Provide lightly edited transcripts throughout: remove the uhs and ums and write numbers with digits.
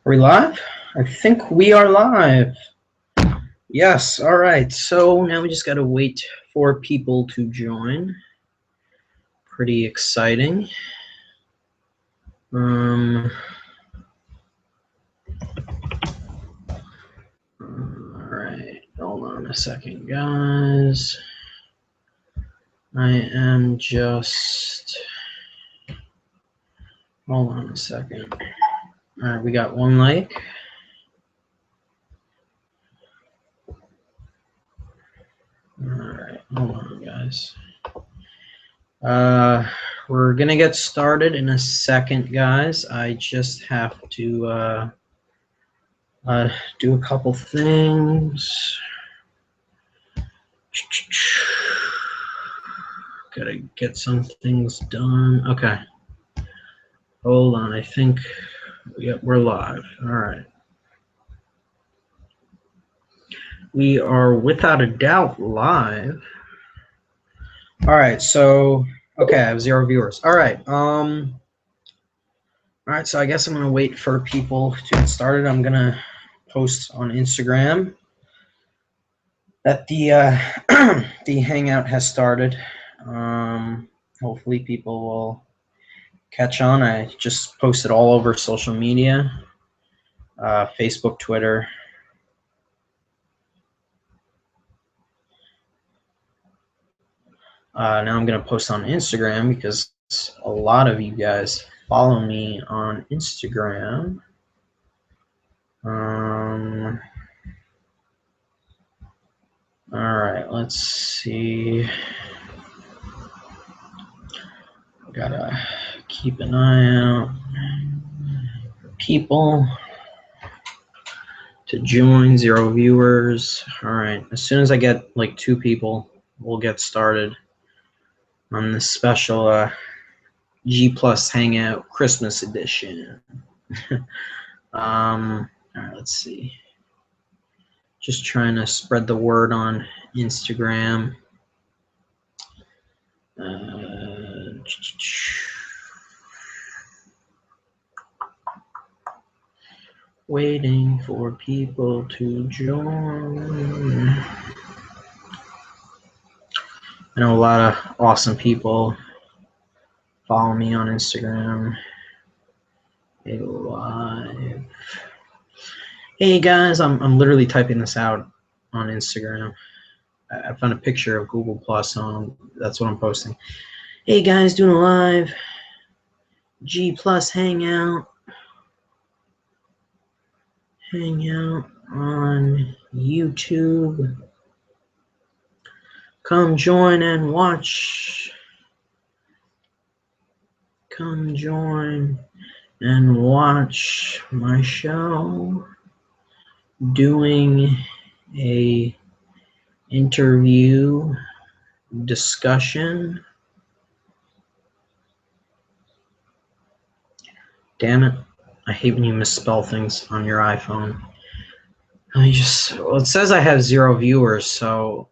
Are we live? I think we are live. Yes, all right. So now we just got to wait for people to join. Pretty exciting. All right. Hold on a second, guys. I am just... Hold on a second. All right, we got one like. All right, hold on, guys. We're gonna get started in a second, guys. I just have to do a couple things. Gotta get some things done. Okay. Hold on. I think we're live. All right. We are without a doubt live. All right. So, okay, I have 0 viewers. All right. All right. So I guess I'm gonna wait for people to get started. I'm gonna post on Instagram that the the Hangout has started. Hopefully people will catch on. I just posted all over social media, Facebook, Twitter. Now I'm going to post on Instagram because a lot of you guys follow me on Instagram. All right, let's see. Gotta keep an eye out for people to join. 0 viewers. All right, as soon as I get like 2 people, we'll get started on this special G-Plus Hangout Christmas edition. All right, let's see. Just trying to spread the word on Instagram. Waiting for people to join. I know a lot of awesome people follow me on Instagram. Live. Hey guys, I'm literally typing this out on Instagram. I found a picture of Google Plus, so that's what I'm posting. Hey guys, doing a live G-Plus Hangout on YouTube. Come join and watch. Come join and watch my show. Doing a interview discussion. Damn it. I hate when you misspell things on your iPhone. Well, it says I have 0 viewers, so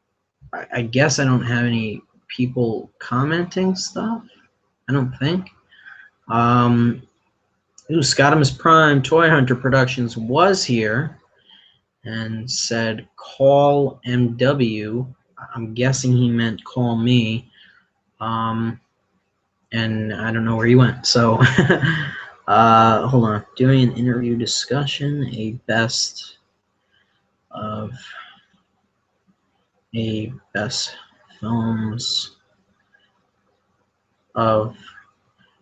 I guess I don't have any people commenting stuff. I don't think. Scottimus Prime Toy Hunter Productions was here and said call MW. I'm guessing he meant call me. And I don't know where he went. So hold on. Doing an interview discussion, a best films of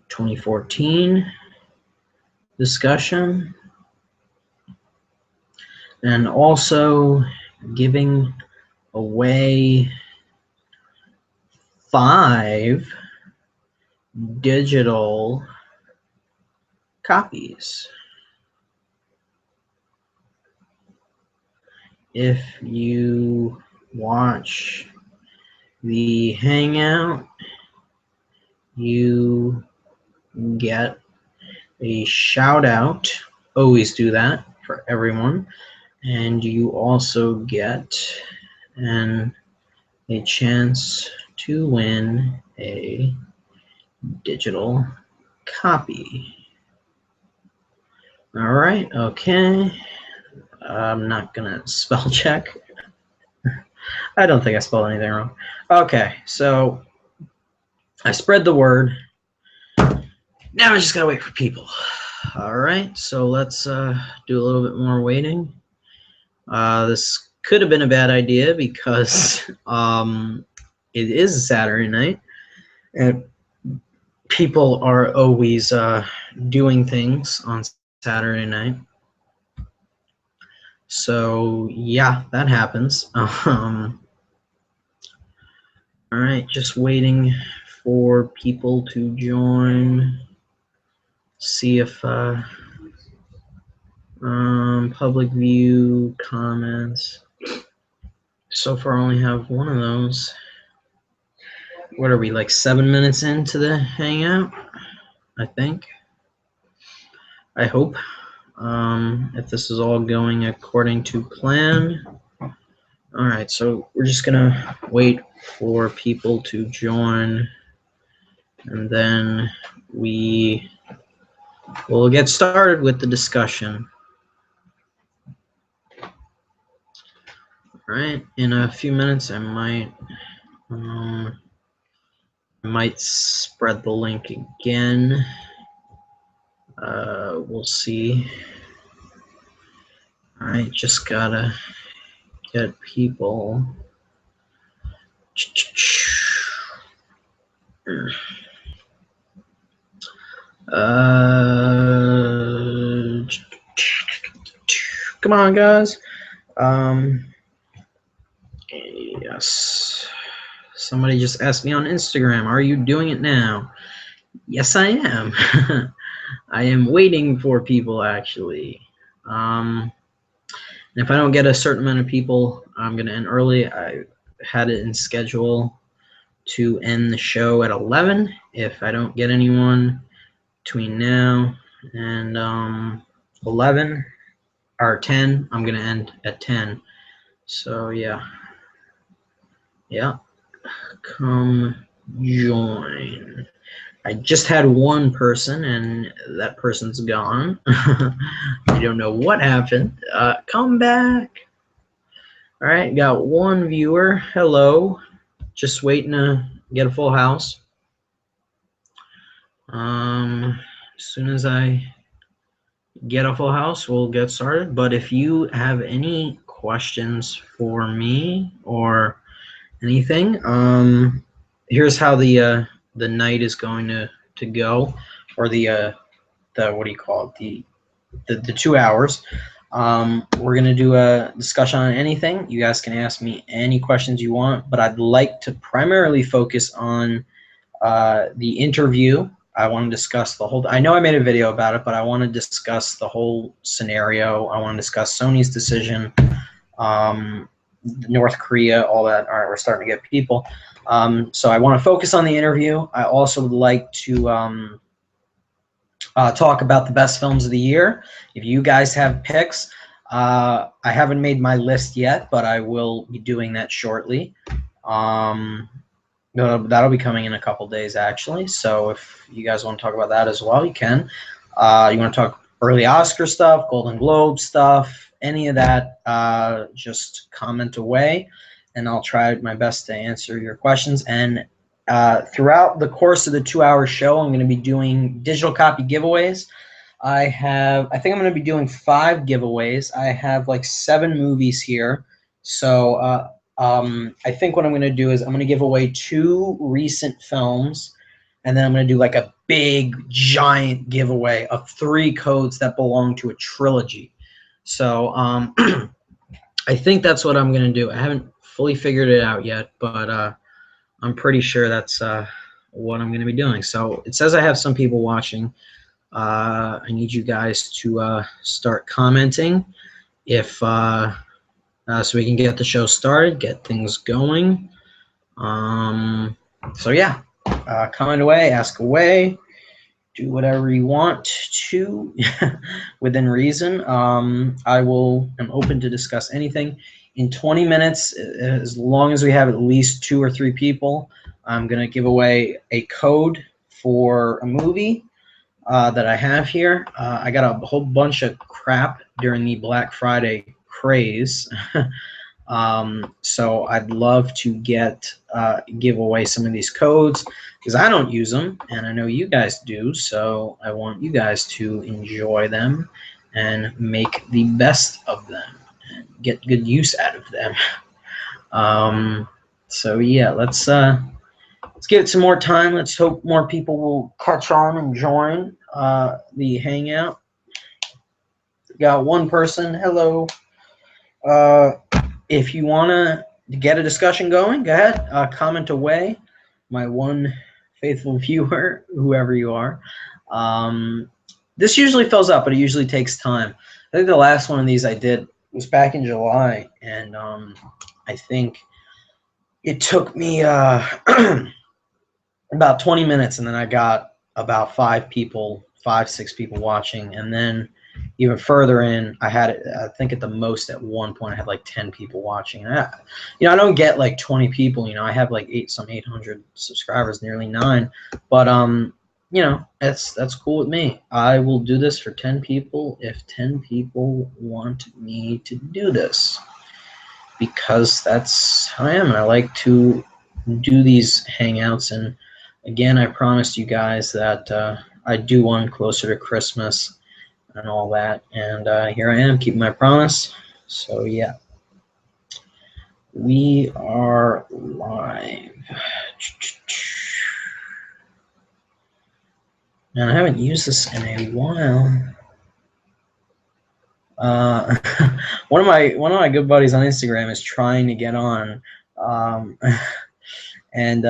2014 discussion, and also giving away 5 digital copies. If you watch the Hangout, you get a shout out. Always do that for everyone. And you also get a chance to win a digital copy. All right, okay. I'm not gonna spell check. I don't think I spelled anything wrong. Okay, so I spread the word. Now I just gotta wait for people. All right, so let's do a little bit more waiting. This could have been a bad idea because it is a Saturday night, and people are always doing things on Saturday night. So yeah, that happens. All right, just waiting for people to join. See if public view comments. So far, I only have one of those. What are we, like 7 minutes into the Hangout? I think. I hope. If this is all going according to plan. All right, so we're just gonna wait for people to join, and then we will get started with the discussion. All right, in a few minutes, I might spread the link again. We'll see. All right, just gotta get people. Come on, guys. Yes. Somebody just asked me on Instagram, are you doing it now? Yes, I am. I am waiting for people, actually. And if I don't get a certain amount of people, I'm going to end early. I had it in schedule to end the show at 11. If I don't get anyone between now and 11 or 10, I'm going to end at 10. So, yeah. Yeah. Come join. I just had one person, and that person's gone. I don't know what happened. Come back. All right, got one viewer. Hello. Just waiting to get a full house. As soon as I get a full house, we'll get started. But if you have any questions for me or anything, here's how the night is going to go, or the what do you call it, the 2 hours. We're gonna do a discussion on anything. You guys can ask me any questions you want, but I'd like to primarily focus on the interview. I want to discuss the whole. I know I made a video about it, but I want to discuss the whole scenario. I want to discuss Sony's decision, North Korea, all that. All right, we're starting to get people. So I want to focus on the interview. I also would like to talk about the best films of the year. If you guys have picks, I haven't made my list yet, but I will be doing that shortly. That'll be coming in a couple days, actually. So if you guys want to talk about that as well, you can. You want to talk early Oscar stuff, Golden Globe stuff, any of that, just comment away, and I'll try my best to answer your questions. And throughout the course of the 2-hour show, I'm going to be doing digital copy giveaways. I think I'm going to be doing 5 giveaways. I have like 7 movies here. So I think what I'm going to do is I'm going to give away 2 recent films, and then I'm going to do like a big, giant giveaway of 3 codes that belong to a trilogy. So I think that's what I'm going to do. I haven't fully figured it out yet, but I'm pretty sure that's what I'm going to be doing. So it says I have some people watching. I need you guys to start commenting if so we can get the show started, get things going. So yeah, comment away, ask away, do whatever you want to within reason. I'm open to discuss anything. In 20 minutes, as long as we have at least 2 or 3 people, I'm going to give away a code for a movie. that I have here. I got a whole bunch of crap during the Black Friday craze. So I'd love to give away some of these codes because I don't use them and I know you guys do. So I want you guys to enjoy them and make the best of them and get good use out of them. So yeah, let's give it some more time. Let's hope more people will catch on and join the hangout. Got one person. Hello. If you want to get a discussion going, go ahead. Comment away. My one faithful viewer, whoever you are. This usually fills up, but it usually takes time. I think the last one of these I did was back in July, and I think it took me about 20 minutes, and then I got about 5, 6 people watching, and then even further in, I had, I think at the most at one point I had like 10 people watching. And I don't get like 20 people. I have like 800 subscribers, nearly 9. But that's cool with me. I will do this for 10 people if 10 people want me to do this, because that's how I am, and I like to do these hangouts. And again, I promised you guys that I'd do one closer to Christmas and all that, and here I am keeping my promise. So yeah, we are live. And I haven't used this in a while. One of my good buddies on Instagram is trying to get on, and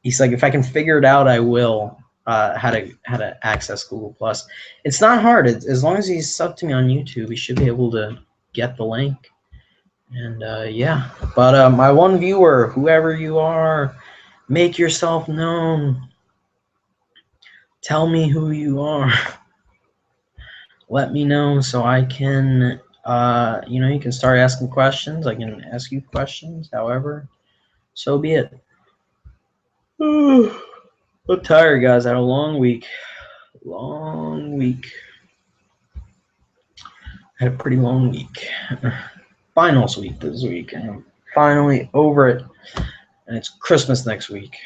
he's like, if I can figure it out, I will. How to access Google Plus. It's not hard. As long as he's subbed to me on YouTube, he should be able to get the link. And yeah, but my one viewer, whoever you are, make yourself known. Tell me who you are. Let me know so I can, you can start asking questions. I can ask you questions. However, so be it. I'm tired, guys. I had a long week. I had a pretty long week. Finals week this week. And I'm finally over it. And it's Christmas next week.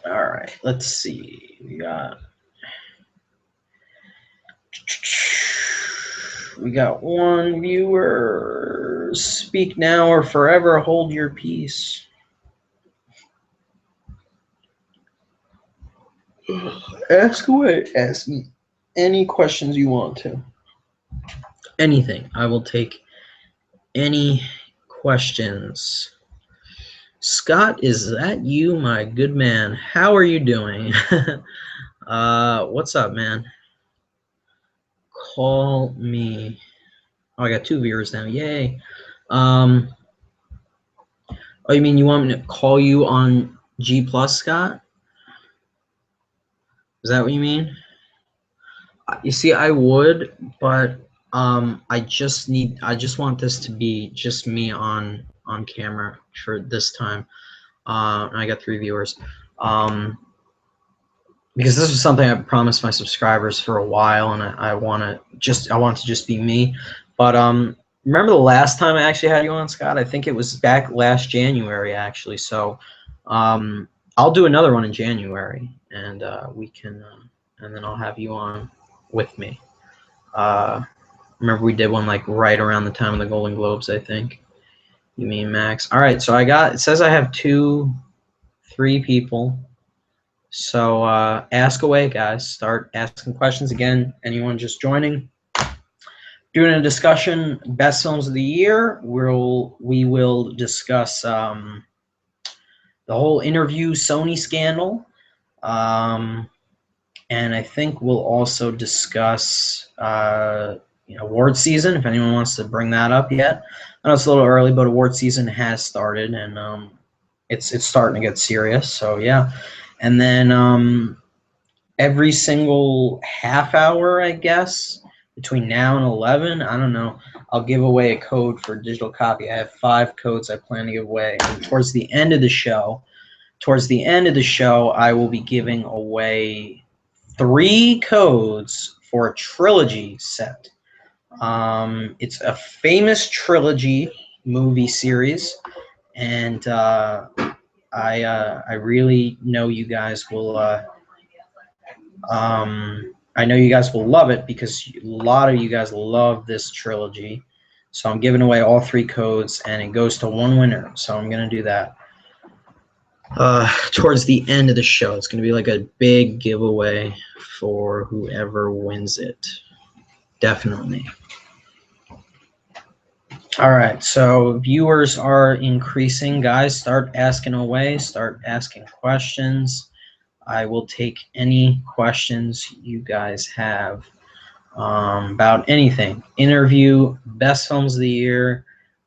Alright, let's see. We got one viewer. Speak now or forever hold your peace. Ask away. Ask me any questions you want to. Anything. I will take any questions. Scott, is that you, my good man? How are you doing? What's up, man? Call me. Oh, I got 2 viewers now. Yay. Oh, you mean you want me to call you on G-Plus, Scott? Is that what you mean? You see, I would, but I just want this to be just me on camera for this time. And I got 3 viewers. Because this was something I promised my subscribers for a while, and I want to just be me. But remember the last time I actually had you on, Scott? I think it was back last January, actually. So I'll do another one in January, and we can, and then I'll have you on with me. Remember we did one like right around the time of the Golden Globes, I think. You mean Max? All right, so it says I have 3 people. So ask away, guys. Start asking questions. Again, anyone just joining, doing a discussion, best films of the year. We will discuss the whole interview Sony scandal, and I think we'll also discuss award season, if anyone wants to bring that up yet. I know it's a little early, but award season has started, and it's starting to get serious. So yeah. And then every single half hour, I guess, between now and 11, I don't know, I'll give away a code for digital copy. I have 5 codes I plan to give away. And towards the end of the show, towards the end of the show, I will be giving away 3 codes for a trilogy set. It's a famous trilogy movie series, and I really know you guys will. I know you guys will love it because a lot of you guys love this trilogy. So I'm giving away all 3 codes, and it goes to 1 winner. So I'm gonna do that towards the end of the show. It's gonna be like a big giveaway for whoever wins it. Definitely. All right, so viewers are increasing. Guys, start asking away. Start asking questions. I will take any questions you guys have about anything. Interview, best films of the year.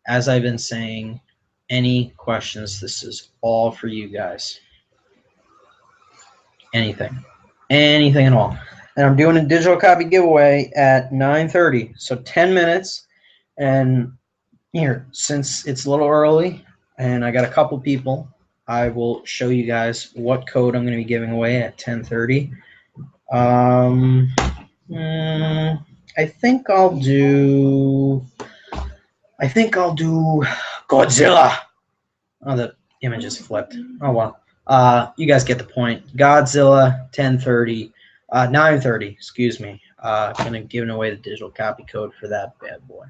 As I've been saying, any questions. This is all for you guys. Anything. Anything at all. And I'm doing a digital copy giveaway at 9:30. So 10 minutes. And here, since it's a little early and I got a couple people, I will show you guys what code I'm going to be giving away at 10:30. I think I'll do Godzilla. Oh, the image is flipped. Oh well. You guys get the point. Godzilla 10:30, 9:30. Excuse me. Gonna giving away the digital copy code for that bad boy.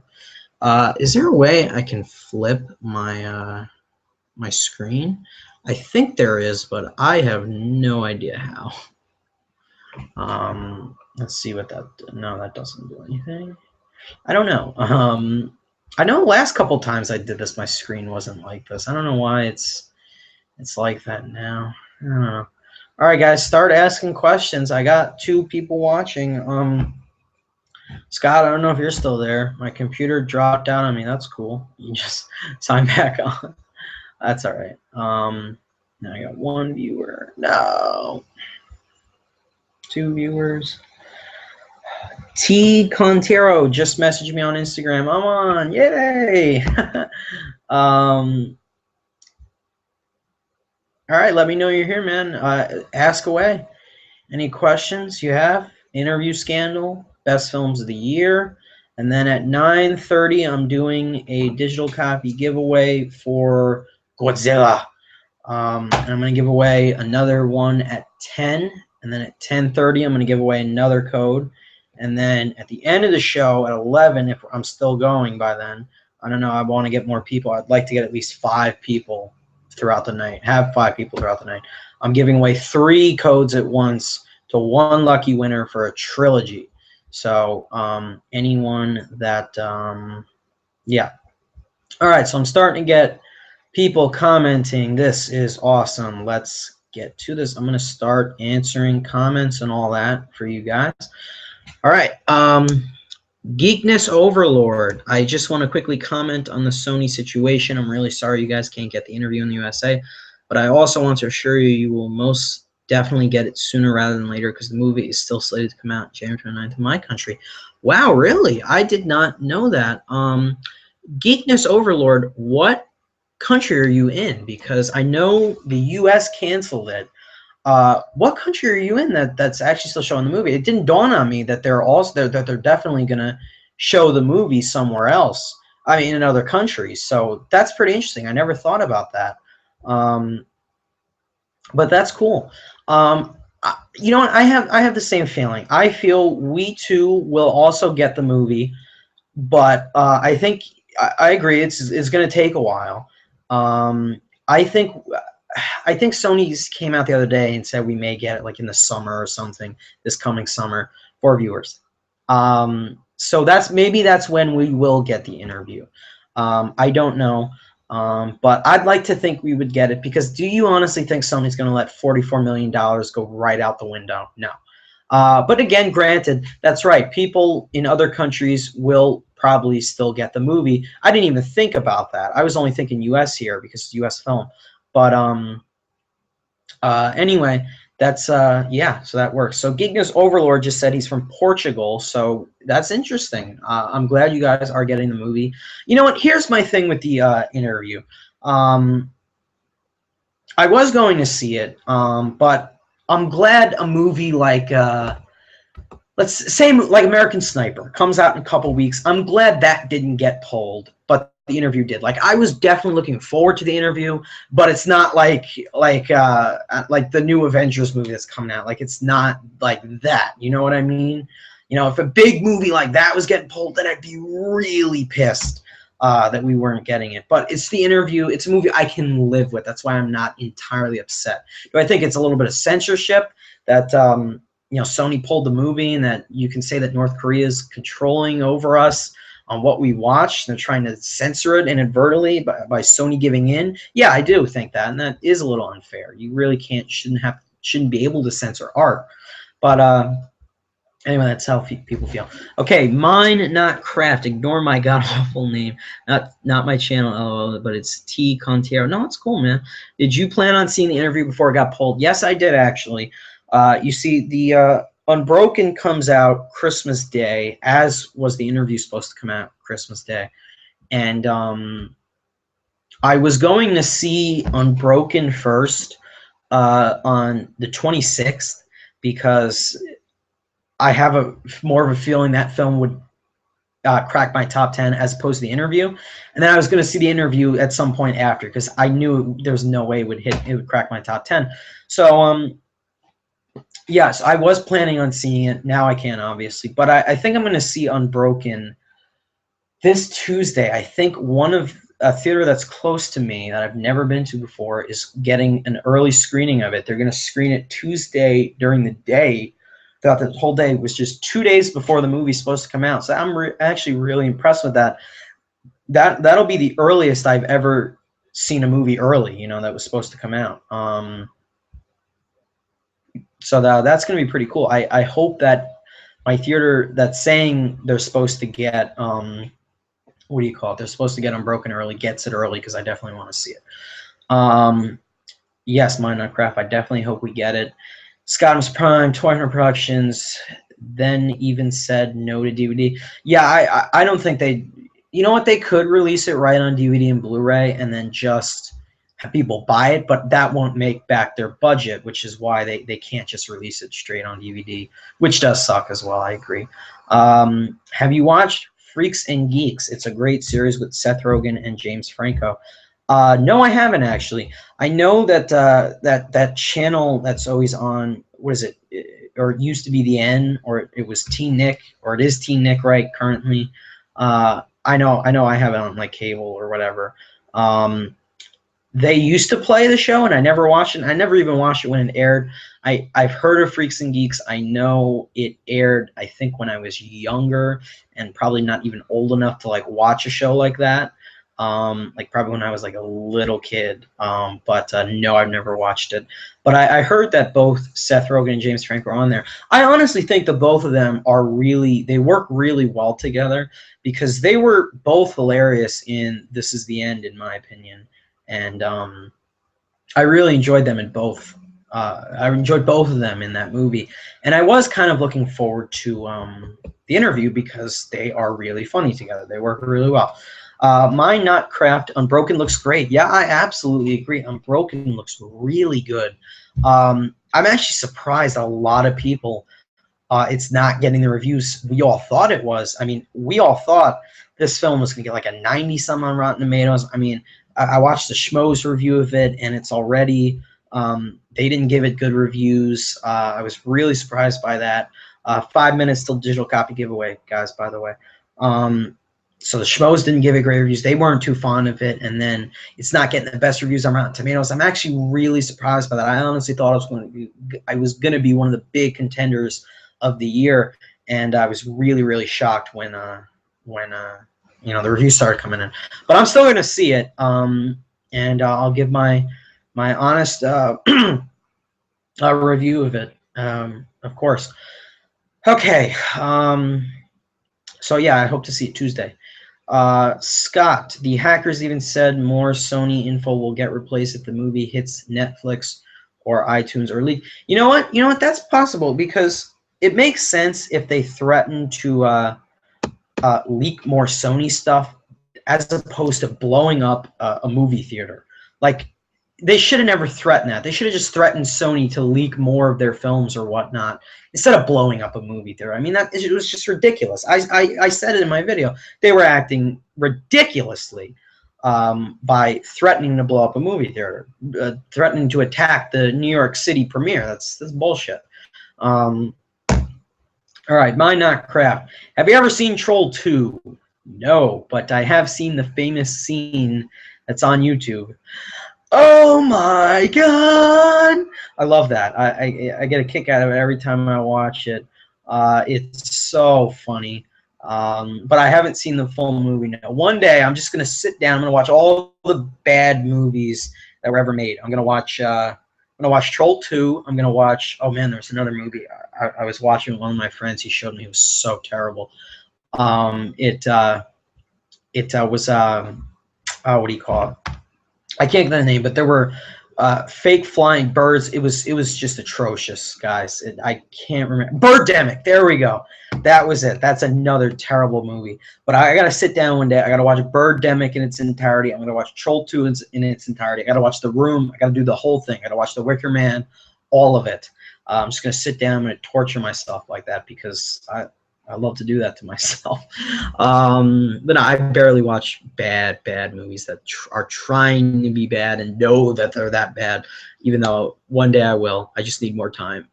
Is there a way I can flip my my screen? I think there is, but I have no idea how. Let's see what that. No, that doesn't do anything. I don't know. I know the last couple times I did this, my screen wasn't like this. I don't know why it's like that now. I don't know. All right, guys, start asking questions. I got 2 people watching. Scott, I don't know if you're still there. My computer dropped down on me. That's cool. You just sign back on. That's all right. Now I got 1 viewer. No. 2 viewers. T Contero just messaged me on Instagram. I'm on. Yay. All right, let me know you're here, man. Ask away. Any questions you have? Interview scandal, best films of the year. And then at 9:30, I'm doing a digital copy giveaway for Godzilla. And I'm going to give away another one at 10. And then at 10:30, I'm going to give away another code. And then at the end of the show at 11, if I'm still going by then, I don't know, I want to get more people. I'd like to get at least 5 people throughout the night. Have 5 people throughout the night. I'm giving away 3 codes at once to 1 lucky winner for a trilogy. So anyone that, yeah. All right, so I'm starting to get people commenting. This is awesome. Let's get to this. I'm going to start answering comments and all that for you guys. All right. Geekness Overlord. I just want to quickly comment on the Sony situation. I'm really sorry you guys can't get the interview in the USA, but I also want to assure you you will most definitely get it sooner rather than later because the movie is still slated to come out January 29th in my country. Wow, really? I did not know that. Geekness Overlord, what country are you in? Because I know the US canceled it. What country are you in that's actually still showing the movie? It didn't dawn on me that they're definitely gonna show the movie somewhere else. I mean, in other countries. So that's pretty interesting. I never thought about that. But that's cool. You know what? I have the same feeling. I feel we too will also get the movie, but I think I agree. It's gonna take a while. I think Sony's came out the other day and said we may get it like in the summer or something, this coming summer for viewers. So maybe that's when we will get the interview. I don't know, but I'd like to think we would get it because do you honestly think Sony's going to let $44 million go right out the window? No. But again, granted, that's right. People in other countries will probably still get the movie. I didn't even think about that. I was only thinking US here because it's US film. But anyway, that's yeah, so that works. So Geekness Overlord just said he's from Portugal, so that's interesting. I'm glad you guys are getting the movie. You know what? Here's my thing with the interview. I was going to see it, but I'm glad a movie like let's say like American Sniper comes out in a couple weeks. I'm glad that didn't get pulled, but the interview did. Like I was definitely looking forward to the interview, but it's not like the new Avengers movie that's coming out. Like it's not like that. You know what I mean? You know, if a big movie like that was getting pulled, then I'd be really pissed that we weren't getting it. But it's the interview. It's a movie I can live with. That's why I'm not entirely upset. Do I think it's a little bit of censorship that you know, Sony pulled the movie, and that you can say that North Korea is controlling over us on what we watch? They're trying to censor it inadvertently by Sony giving in. Yeah, I do think that, and that is a little unfair. You really shouldn't be able to censor art. But anyway, that's how people feel. Okay, mine not craft. Ignore my god awful name. Not my channel, but it's T Contiero. No, it's cool, man. Did you plan on seeing the interview before it got pulled? Yes, I did actually. You see, the Unbroken comes out Christmas Day, as was the interview supposed to come out Christmas Day. And I was going to see Unbroken first on the 26th because I have more of a feeling that film would crack my top 10 as opposed to the interview. And then I was going to see the interview at some point after because I knew there was no way it would crack my top 10. So, yes, I was planning on seeing it. Now I can't, obviously. But I think I'm going to see Unbroken this Tuesday. I think a theater that's close to me that I've never been to before is getting an early screening of it. They're going to screen it Tuesday during the day. Throughout the whole day. It was just 2 days before the movie's supposed to come out. So I'm actually really impressed with that. That'll be the earliest I've ever seen a movie early, you know, that was supposed to come out. So that's going to be pretty cool. I hope that my theater that's saying they're supposed to get, what do you call it? They're supposed to get Unbroken early, gets it early, because I definitely want to see it. Yes, Mine Not Craft. I definitely hope we get it. Scott's Prime, Toy Hunter Productions, then even said no to DVD. Yeah, I don't think they... You know what? They could release it right on DVD and Blu-ray and then just have people buy it, but that won't make back their budget, which is why they can't just release it straight on DVD, which does suck as well, I agree. Have you watched Freaks and Geeks? It's a great series with Seth Rogen and James Franco. No, I haven't actually. I know that that channel that's always on, what is it? Or it used to be the N, or it was Teen Nick, or it is Teen Nick right currently. I know I have it on like cable or whatever. They used to play the show, and I never watched it. I never even watched it when it aired. I've heard of Freaks and Geeks. I know it aired, I think, when I was younger and probably not even old enough to like watch a show like that. Like probably when I was like a little kid. But no, I've never watched it. But I heard that both Seth Rogen and James Franco are on there. I honestly think that both of them they work really well together because they were both hilarious in This Is the End, in my opinion. And I really enjoyed them in both. I enjoyed both of them in that movie. And I was kind of looking forward to the interview because they are really funny together. They work really well. Mine Not Craft, Unbroken looks great. Yeah, I absolutely agree. Unbroken looks really good. I'm actually surprised a lot of people it's not getting the reviews we all thought it was. I mean, we all thought this film was going to get like a 90-some on Rotten Tomatoes. I mean, I watched the Schmoes review of it, and it's already they didn't give it good reviews. I was really surprised by that. 5 minutes till digital copy giveaway, guys, by the way. So the Schmoes didn't give it great reviews. They weren't too fond of it, and then it's not getting the best reviews on Rotten Tomatoes. I'm actually really surprised by that. I honestly thought I was going to be one of the big contenders of the year, and I was really, really shocked when you know, the reviews started coming in. But I'm still going to see it, and I'll give my honest review of it, of course. Okay. So yeah, I hope to see it Tuesday. Scott, the hackers even said more Sony info will get replaced if the movie hits Netflix or iTunes or leak. You know what? That's possible because it makes sense if they threaten to leak more Sony stuff as opposed to blowing up a movie theater. Like, they should have never threatened that. They should have just threatened Sony to leak more of their films or whatnot instead of blowing up a movie theater. I mean, it was just ridiculous. I said it in my video. They were acting ridiculously by threatening to blow up a movie theater, threatening to attack the New York City premiere. That's bullshit. All right, Mind Not Craft. Have you ever seen Troll 2? No, but I have seen the famous scene that's on YouTube. Oh my god! I love that. I get a kick out of it every time I watch it. It's so funny. But I haven't seen the full movie now. One day I'm just gonna sit down. I'm gonna watch all the bad movies that were ever made. I'm gonna watch Troll 2. I'm gonna watch. Oh man, there's another movie I was watching with one of my friends. He showed me. It was so terrible. It was what do you call it? I can't get the name, but there were fake flying birds. It was just atrocious, guys. I can't remember. Birdemic. There we go. That was it. That's another terrible movie. But I gotta sit down one day. I gotta watch Birdemic in its entirety. I'm gonna watch Troll 2 in its entirety. I gotta watch The Room. I gotta do the whole thing. I gotta watch The Wicker Man, all of it. I'm just gonna sit down. I'm gonna torture myself like that because I love to do that to myself. But no, I barely watch bad movies that are trying to be bad and know that they're that bad, even though one day I will. I just need more time.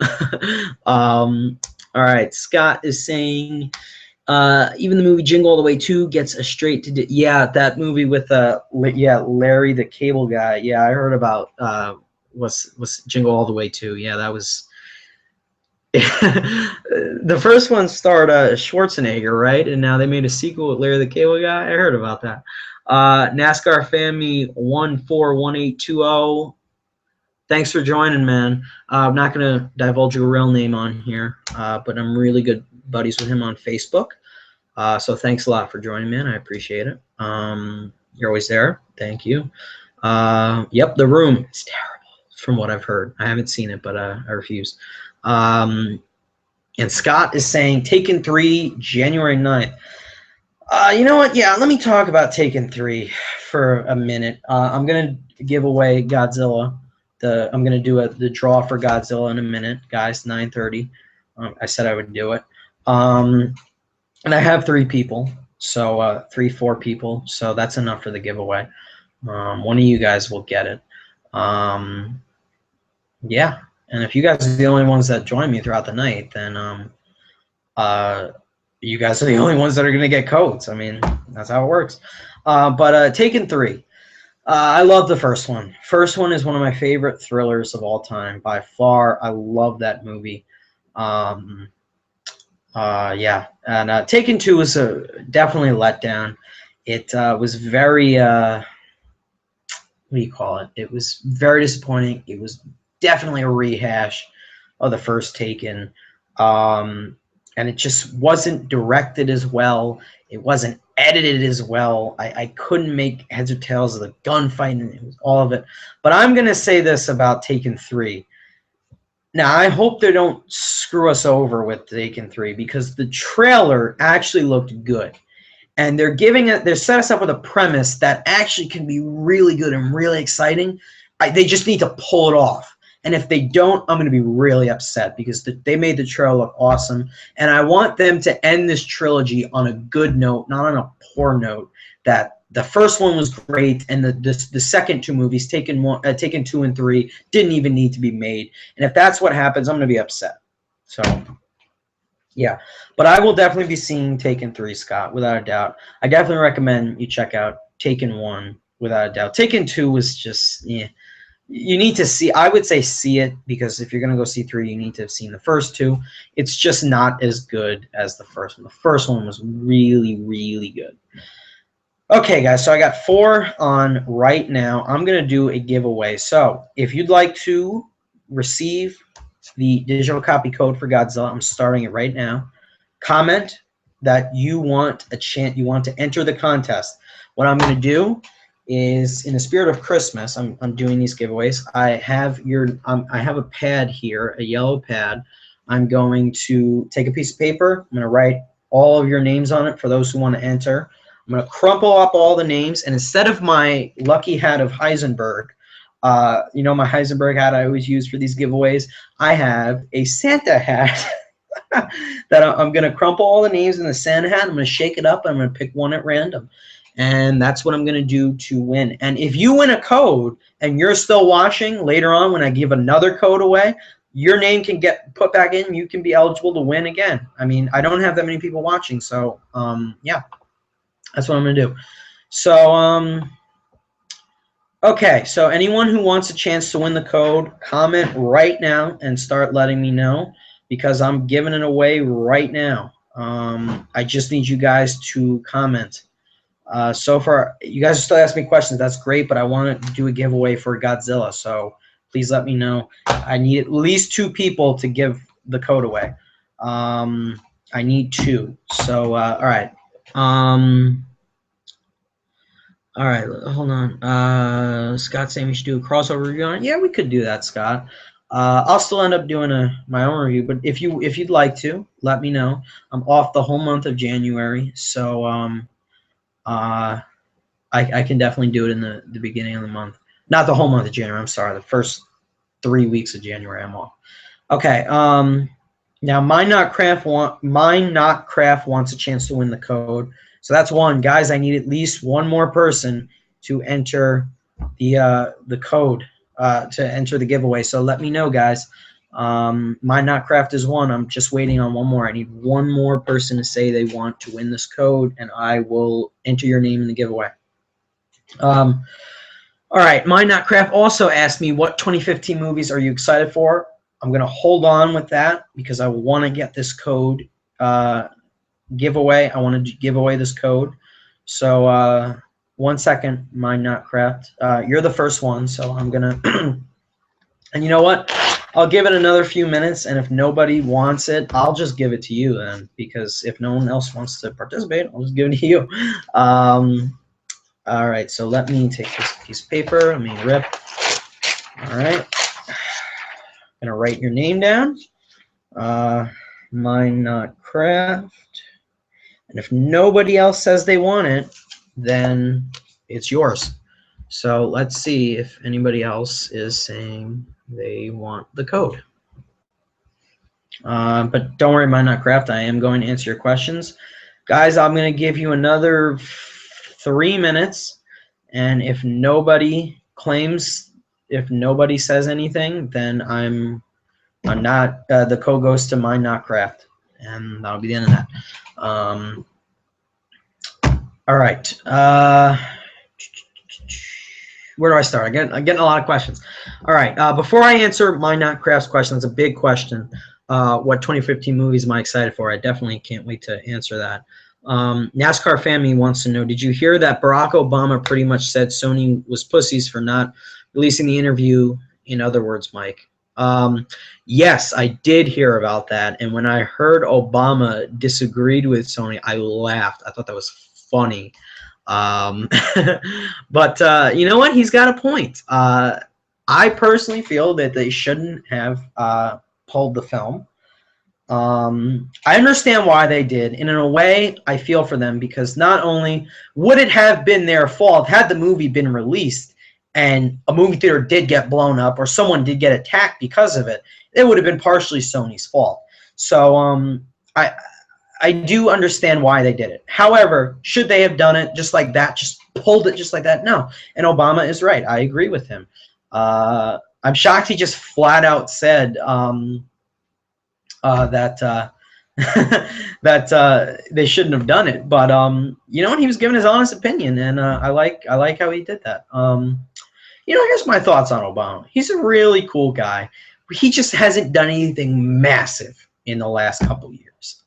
All right, Scott is saying, even the movie Jingle All the Way 2 gets a straight to... Yeah, that movie with Larry the Cable Guy. Yeah, I heard about was Jingle All the Way 2. Yeah, that was... The first one starred Schwarzenegger, right? And now they made a sequel with Larry the Cable Guy. I heard about that. NASCAR Family 141820. Thanks for joining, man. I'm not going to divulge your real name on here, but I'm really good buddies with him on Facebook. So thanks a lot for joining, man. I appreciate it. You're always there. Thank you. Yep, The Room is terrible, from what I've heard. I haven't seen it, but I refuse. And Scott is saying Taken 3, January 9th. You know what? Yeah, let me talk about Taken 3 for a minute. I'm going to give away Godzilla. I'm going to do the draw for Godzilla in a minute, guys, 9:30. I said I would do it. And I have 3 people, so 4 people. So that's enough for the giveaway. One of you guys will get it. Yeah. And if you guys are the only ones that join me throughout the night, then you guys are the only ones that are going to get codes. I mean, that's how it works. But Taken 3. I love the first one. First one is one of my favorite thrillers of all time. By far, I love that movie. Yeah. And Taken 2 was definitely a letdown. It was very, what do you call it? It was very disappointing. It was definitely a rehash of the first Taken, and it just wasn't directed as well. It wasn't edited as well. I couldn't make heads or tails of the gunfight and it was all of it. But I'm gonna say this about Taken 3. Now I hope they don't screw us over with Taken 3 because the trailer actually looked good, and they're set us up with a premise that actually can be really good and really exciting. They just need to pull it off. And if they don't, I'm going to be really upset because they made the trailer look awesome. And I want them to end this trilogy on a good note, not on a poor note. That the first one was great, and the second 2 movies, Taken 2 and 3, didn't even need to be made. And if that's what happens, I'm going to be upset. So, yeah. But I will definitely be seeing Taken 3, Scott, without a doubt. I definitely recommend you check out Taken 1, without a doubt. Taken 2 was just, yeah. You need to see, I would say see it, because if you're going to go see 3, you need to have seen the first 2. It's just not as good as the first one. The first one was really, really good. Okay, guys, so I got 4 on right now. I'm going to do a giveaway. So if you'd like to receive the digital copy code for Godzilla, I'm starting it right now. Comment that you want you want to enter the contest. What I'm going to do is, in the spirit of Christmas, I'm doing these giveaways. I have a pad here, a yellow pad. I'm going to take a piece of paper. I'm going to write all of your names on it for those who want to enter. I'm going to crumple up all the names, and instead of my lucky hat of Heisenberg, You know, my Heisenberg hat I always use for these giveaways. I have a Santa hat that I'm going to crumple all the names in the Santa hat. I'm going to shake it up. I'm going to pick one at random. And that's what I'm going to do to win. And if you win a code and you're still watching later on when I give another code away, your name can get put back in. You can be eligible to win again. I mean, I don't have that many people watching. So, yeah, that's what I'm going to do. So, okay. So anyone who wants a chance to win the code, comment right now and start letting me know because I'm giving it away right now. I just need you guys to comment. So far, you guys are still asking me questions. That's great, but I want to do a giveaway for Godzilla. So please let me know. I need at least 2 people to give the code away. I need 2. So, all right. All right, hold on. Scott saying we should do a crossover review on it. Yeah, we could do that, Scott. I'll still end up doing my own review, but if you'd like to, let me know. I'm off the whole month of January, so I can definitely do it in the beginning of the month. Not the whole month of January. I'm sorry, the first 3 weeks of January I'm off. Okay. Now Mine Not Craft wants a chance to win the code. So that's one, guys. I need at least one more person to enter the code to enter the giveaway. So let me know, guys. Mine Not Craft is one. I'm just waiting on one more. I need one more person to say they want to win this code, and I will enter your name in the giveaway. All right. Mine Not Craft also asked me, what 2015 movies are you excited for? I'm going to hold on with that because I want to get this code giveaway. I want to give away this code. So 1 second, Mine Not Craft. You're the first one, so I'm going to – and you know what? I'll give it another few minutes, and if nobody wants it, I'll just give it to you then, because if no one else wants to participate, I'll just give it to you. All right, so let me take this piece of paper. Let me rip. All right. I'm going to write your name down. Mine Not Craft. And if nobody else says they want it, then it's yours. So let's see if anybody else is saying they want the code. But don't worry, Mine Not Craft. I am going to answer your questions. Guys, I'm going to give you another 3 minutes. And if nobody claims, if nobody says anything, then I'm not, the code goes to Mine Not Craft. And that'll be the end of that. All right. Where do I start? I'm getting a lot of questions. All right. Before I answer Mine Not Craft's question, it's a big question. What 2015 movies am I excited for? I definitely can't wait to answer that. NASCAR Family wants to know, did you hear that Barack Obama pretty much said Sony was pussies for not releasing the interview? In other words, Mike. Yes, I did hear about that. And when I heard Obama disagreed with Sony, I laughed. I thought that was funny. But you know what? He's got a point. I personally feel that they shouldn't have pulled the film. I understand why they did, and in a way, I feel for them because not only would it have been their fault had the movie been released and a movie theater did get blown up or someone did get attacked because of it, it would have been partially Sony's fault. So I do understand why they did it. However, should they have done it just like that, just pulled it just like that? No. And Obama is right. I agree with him. I'm shocked he just flat out said that they shouldn't have done it. But you know, he was giving his honest opinion, and I like how he did that. You know, here's my thoughts on Obama. He's a really cool guy. He just hasn't done anything massive in the last couple years.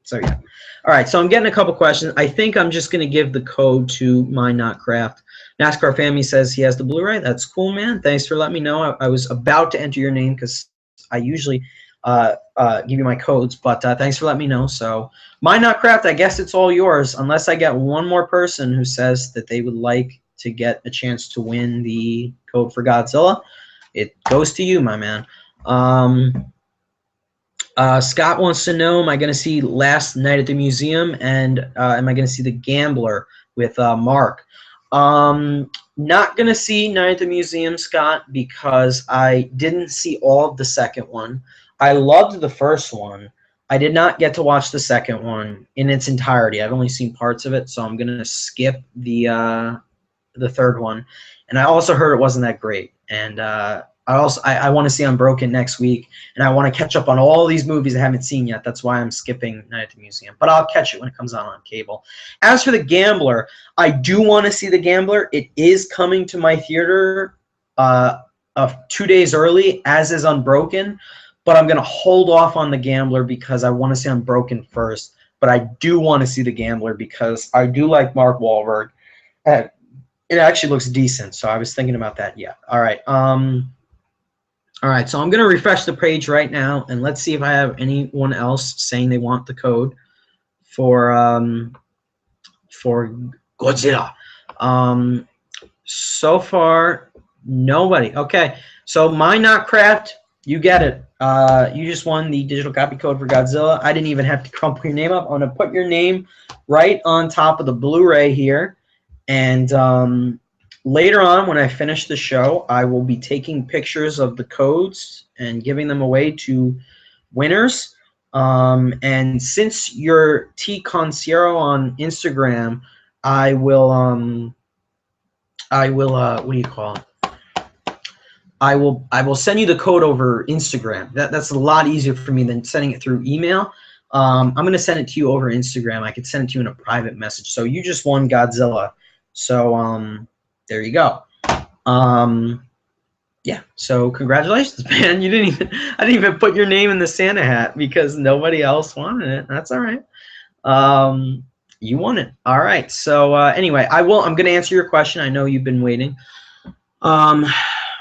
So yeah. All right, so I'm getting a couple questions. I think I'm just going to give the code to Mine Not Craft. NASCAR Family says he has the Blu-ray. That's cool, man. Thanks for letting me know. I was about to enter your name because I usually give you my codes, but thanks for letting me know. So Mine Not Craft, I guess it's all yours unless I get one more person who says that they would like to get a chance to win the code for Godzilla. It goes to you, my man. Scott wants to know, am I going to see Last Night at the Museum, and am I going to see The Gambler with Mark? Not gonna see Night at the Museum, Scott, because I didn't see all of the second one. I loved the first one. I did not get to watch the second one in its entirety. I've only seen parts of it, so I'm gonna skip the third one. And I also heard it wasn't that great. And I want to see Unbroken next week, and I want to catch up on all these movies I haven't seen yet. That's why I'm skipping Night at the Museum, but I'll catch it when it comes out on cable. As for The Gambler, I do want to see The Gambler. It is coming to my theater 2 days early, as is Unbroken, but I'm going to hold off on The Gambler because I want to see Unbroken first. But I do want to see The Gambler because I do like Mark Wahlberg. It actually looks decent, so I was thinking about that. Yeah. All right. All right, so I'm going to refresh the page right now, and let's see if I have anyone else saying they want the code for Godzilla. So far, nobody. Okay, so My Not Craft, you get it. You just won the digital copy code for Godzilla. I didn't even have to crumple your name up. I'm going to put your name right on top of the Blu-ray here, and later on, when I finish the show, I will be taking pictures of the codes and giving them away to winners. And since you're T Concierge on Instagram, I will what do you call it? I will send you the code over Instagram. That's a lot easier for me than sending it through email. I'm going to send it to you over Instagram. I could send it to you in a private message. So you just won Godzilla. So there you go. Yeah, so congratulations, man. I didn't even put your name in the Santa hat because nobody else wanted it. That's all right. You won it. All right. So anyway, I'm going to answer your question. I know you've been waiting. All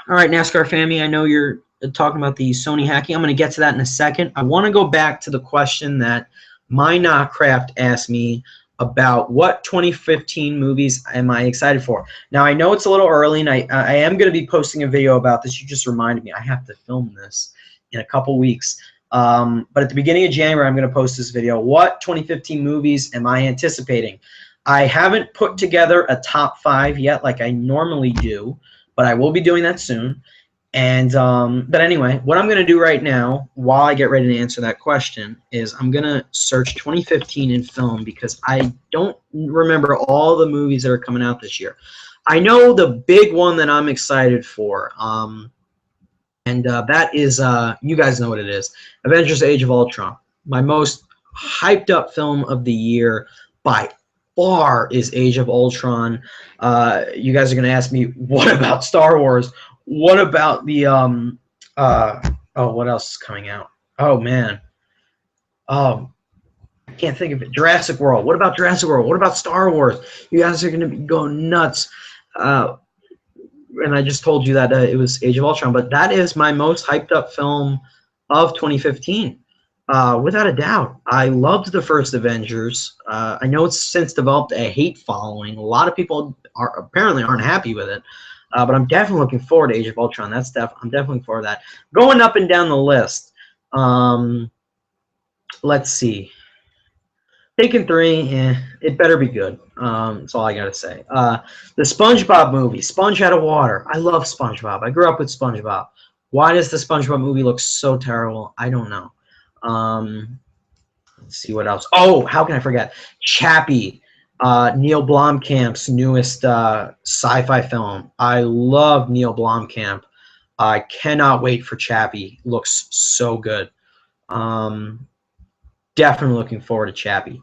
right, NASCAR family, I know you're talking about the Sony hacking. I'm going to get to that in a second. I want to go back to the question that My Not Craft asked me about what 2015 movies am I excited for. Now, I know it's a little early, and I am going to be posting a video about this. You just reminded me. I have to film this in a couple weeks. But at the beginning of January, I'm going to post this video. What 2015 movies am I anticipating? I haven't put together a top 5 yet like I normally do, but I will be doing that soon. And but anyway, what I'm going to do right now, while I get ready to answer that question, is I'm going to search 2015 in film because I don't remember all the movies that are coming out this year. I know the big one that I'm excited for, and that is, you guys know what it is, Avengers Age of Ultron. My most hyped up film of the year by far is Age of Ultron. You guys are going to ask me, what about Star Wars? What about the what else is coming out? Oh man. I can't think of it. Jurassic World. What about Jurassic World? What about Star Wars? You guys are gonna be going nuts. And I just told you that it was Age of Ultron, but that is my most hyped up film of 2015. Without a doubt. I loved the first Avengers. I know it's since developed a hate following. A lot of people apparently aren't happy with it. But I'm definitely looking forward to Age of Ultron. I'm definitely looking forward to that. Going up and down the list. Let's see. Taken 3, it better be good. That's all I gotta say. The SpongeBob movie, Sponge Out of Water. I love SpongeBob. I grew up with SpongeBob. Why does the SpongeBob movie look so terrible? I don't know. Let's see what else. Oh, how can I forget? Chappie. Neil Blomkamp's newest sci-fi film. I love Neil Blomkamp. I cannot wait for Chappie. Looks so good. Definitely looking forward to Chappie.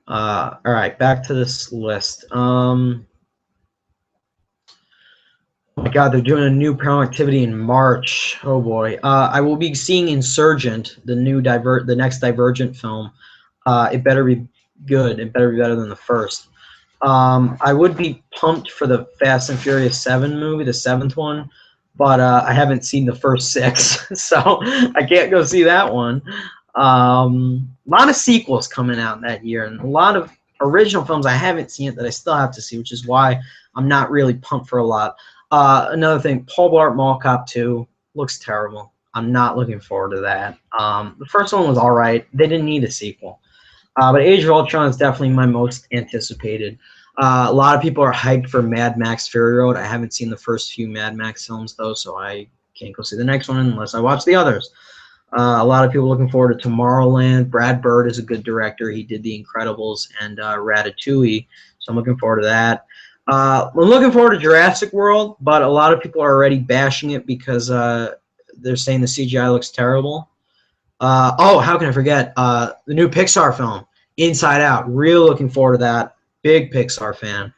All right, back to this list. Oh my God, they're doing a new Paranormal Activity in March. Oh boy. I will be seeing Insurgent, the next Divergent film. It better be good. It better be better than the first. I would be pumped for the Fast and Furious 7 movie, the 7th one, but I haven't seen the first 6, so I can't go see that one. A lot of sequels coming out that year, and a lot of original films I haven't seen that I still have to see, which is why I'm not really pumped for a lot. Another thing, Paul Blart Mall Cop 2 looks terrible. I'm not looking forward to that. The first one was all right. They didn't need a sequel. But Age of Ultron is definitely my most anticipated. A lot of people are hyped for Mad Max Fury Road. I haven't seen the first few Mad Max films, though, so I can't go see the next one unless I watch the others. A lot of people looking forward to Tomorrowland. Brad Bird is a good director. He did The Incredibles and Ratatouille, so I'm looking forward to that. I'm looking forward to Jurassic World, but a lot of people are already bashing it because they're saying the CGI looks terrible. Oh, how can I forget? The new Pixar film, Inside Out. Really looking forward to that. Big Pixar fan.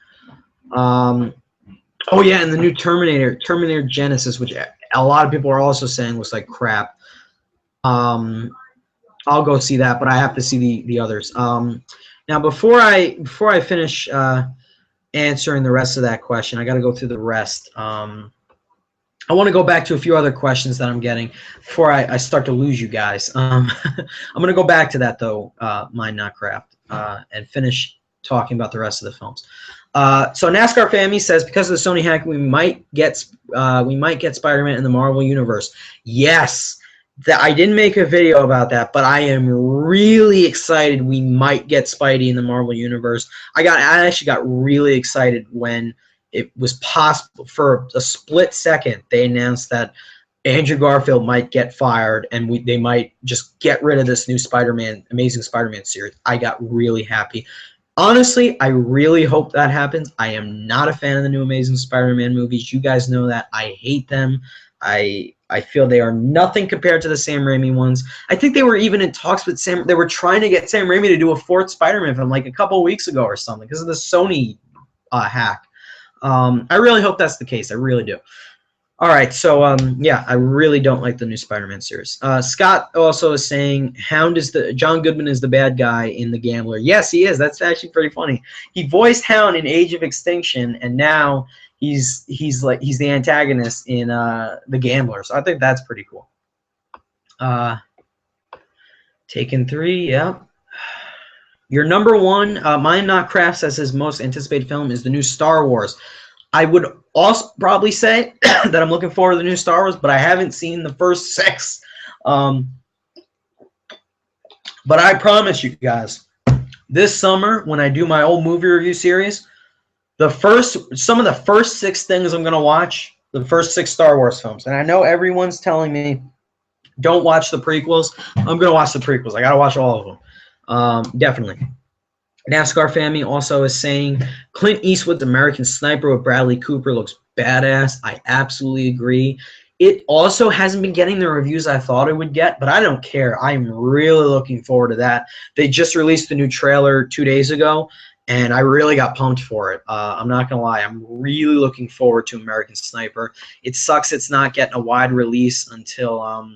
Oh, yeah, and the new Terminator Genesis, which a lot of people are also saying was like crap. I'll go see that, but I have to see the others. Now, before I finish answering the rest of that question, I got to go through the rest. I want to go back to a few other questions that I'm getting before I start to lose you guys. I'm going to go back to that, though, Mind Not Craft, and finish talking about the rest of the films. So NASCAR Family says, because of the Sony hack, we might get Spider-Man in the Marvel Universe. Yes, I didn't make a video about that, but I am really excited we might get Spidey in the Marvel Universe. I actually got really excited when it was possible. For a split second, they announced that Andrew Garfield might get fired and they might just get rid of this new Amazing Spider-Man series. I got really happy. Honestly, I really hope that happens. I am not a fan of the new Amazing Spider-Man movies. You guys know that. I hate them. I feel they are nothing compared to the Sam Raimi ones. I think they were even in talks with Sam. They were trying to get Sam Raimi to do a fourth Spider-Man film like a couple of weeks ago or something because of the Sony hack. I really hope that's the case. I really do. All right, so yeah, I really don't like the new Spider-Man series. Scott also is saying John Goodman is the bad guy in The Gambler. Yes, he is. That's actually pretty funny. He voiced Hound in Age of Extinction, and now he's the antagonist in The Gambler. So I think that's pretty cool. Taken 3, yeah. Your number one, Mind Not Craft says his most anticipated film is the new Star Wars. I would also probably say that I'm looking forward to the new Star Wars, but I haven't seen the first 6. But I promise you guys, this summer when I do my old movie review series, some of the first 6 things I'm going to watch, the first 6 Star Wars films. And I know everyone's telling me, don't watch the prequels. I'm going to watch the prequels. I got to watch all of them. Definitely. NASCAR Family also is saying Clint Eastwood's American Sniper with Bradley Cooper looks badass. I absolutely agree. It also hasn't been getting the reviews I thought it would get, but I don't care. I'm really looking forward to that. They just released the new trailer 2 days ago, and I really got pumped for it. I'm not going to lie. I'm really looking forward to American Sniper. It sucks it's not getting a wide release until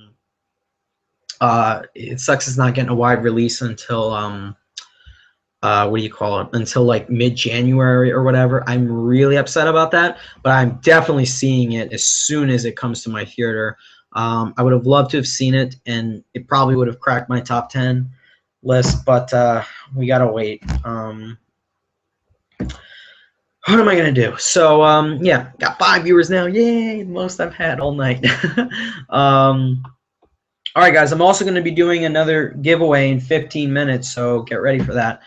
what do you call it? Until like mid-January or whatever. I'm really upset about that, but I'm definitely seeing it as soon as it comes to my theater. I would have loved to have seen it, and it probably would have cracked my top 10 list, but we gotta wait. What am I gonna do? So yeah, got 5 viewers now. Yay, the most I've had all night. All right, guys, I'm also going to be doing another giveaway in 15 minutes, so get ready for that.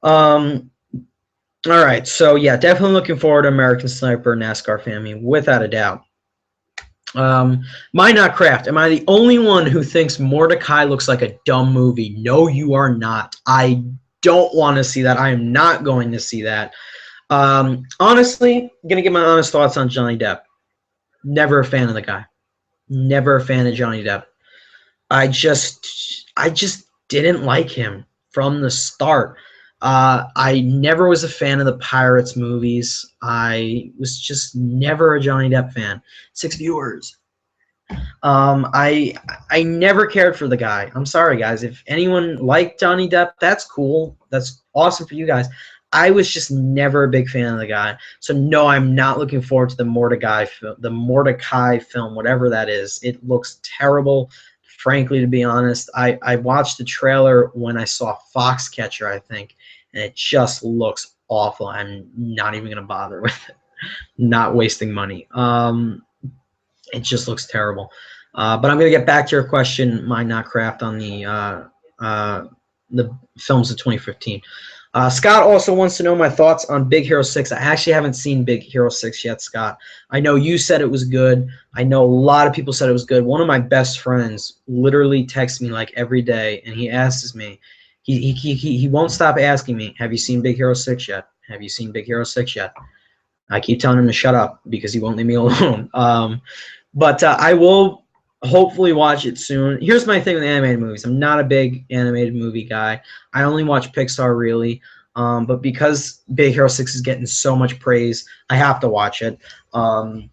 All right, so yeah, definitely looking forward to American Sniper, NASCAR Family, without a doubt. Mind Not Craft, am I the only one who thinks Mordecai looks like a dumb movie? No, you are not. I don't want to see that. I am not going to see that. Honestly, I'm going to give my honest thoughts on Johnny Depp. Never a fan of the guy. Never a fan of Johnny Depp. I just didn't like him from the start. I never was a fan of the Pirates movies. I was just never a Johnny Depp fan. 6 viewers. I never cared for the guy. I'm sorry, guys. If anyone liked Johnny Depp, that's cool. That's awesome for you guys. I was just never a big fan of the guy. So no, I'm not looking forward to the Mordecai film, whatever that is. It looks terrible. Frankly, to be honest, I watched the trailer when I saw Foxcatcher, I think, and it just looks awful. I'm not even going to bother with it. Not wasting money. It just looks terrible. But I'm going to get back to your question, Mind Not Craft, on the films of 2015. Scott also wants to know my thoughts on Big Hero 6. I actually haven't seen Big Hero 6 yet, Scott. I know you said it was good. I know a lot of people said it was good. One of my best friends literally texts me like every day, and he asks me, he won't stop asking me, have you seen Big Hero 6 yet? Have you seen Big Hero 6 yet? I keep telling him to shut up because he won't leave me alone. But I will hopefully watch it soon. Here's my thing with animated movies. I'm not a big animated movie guy. I only watch Pixar, really. But because Big Hero 6 is getting so much praise, I have to watch it. And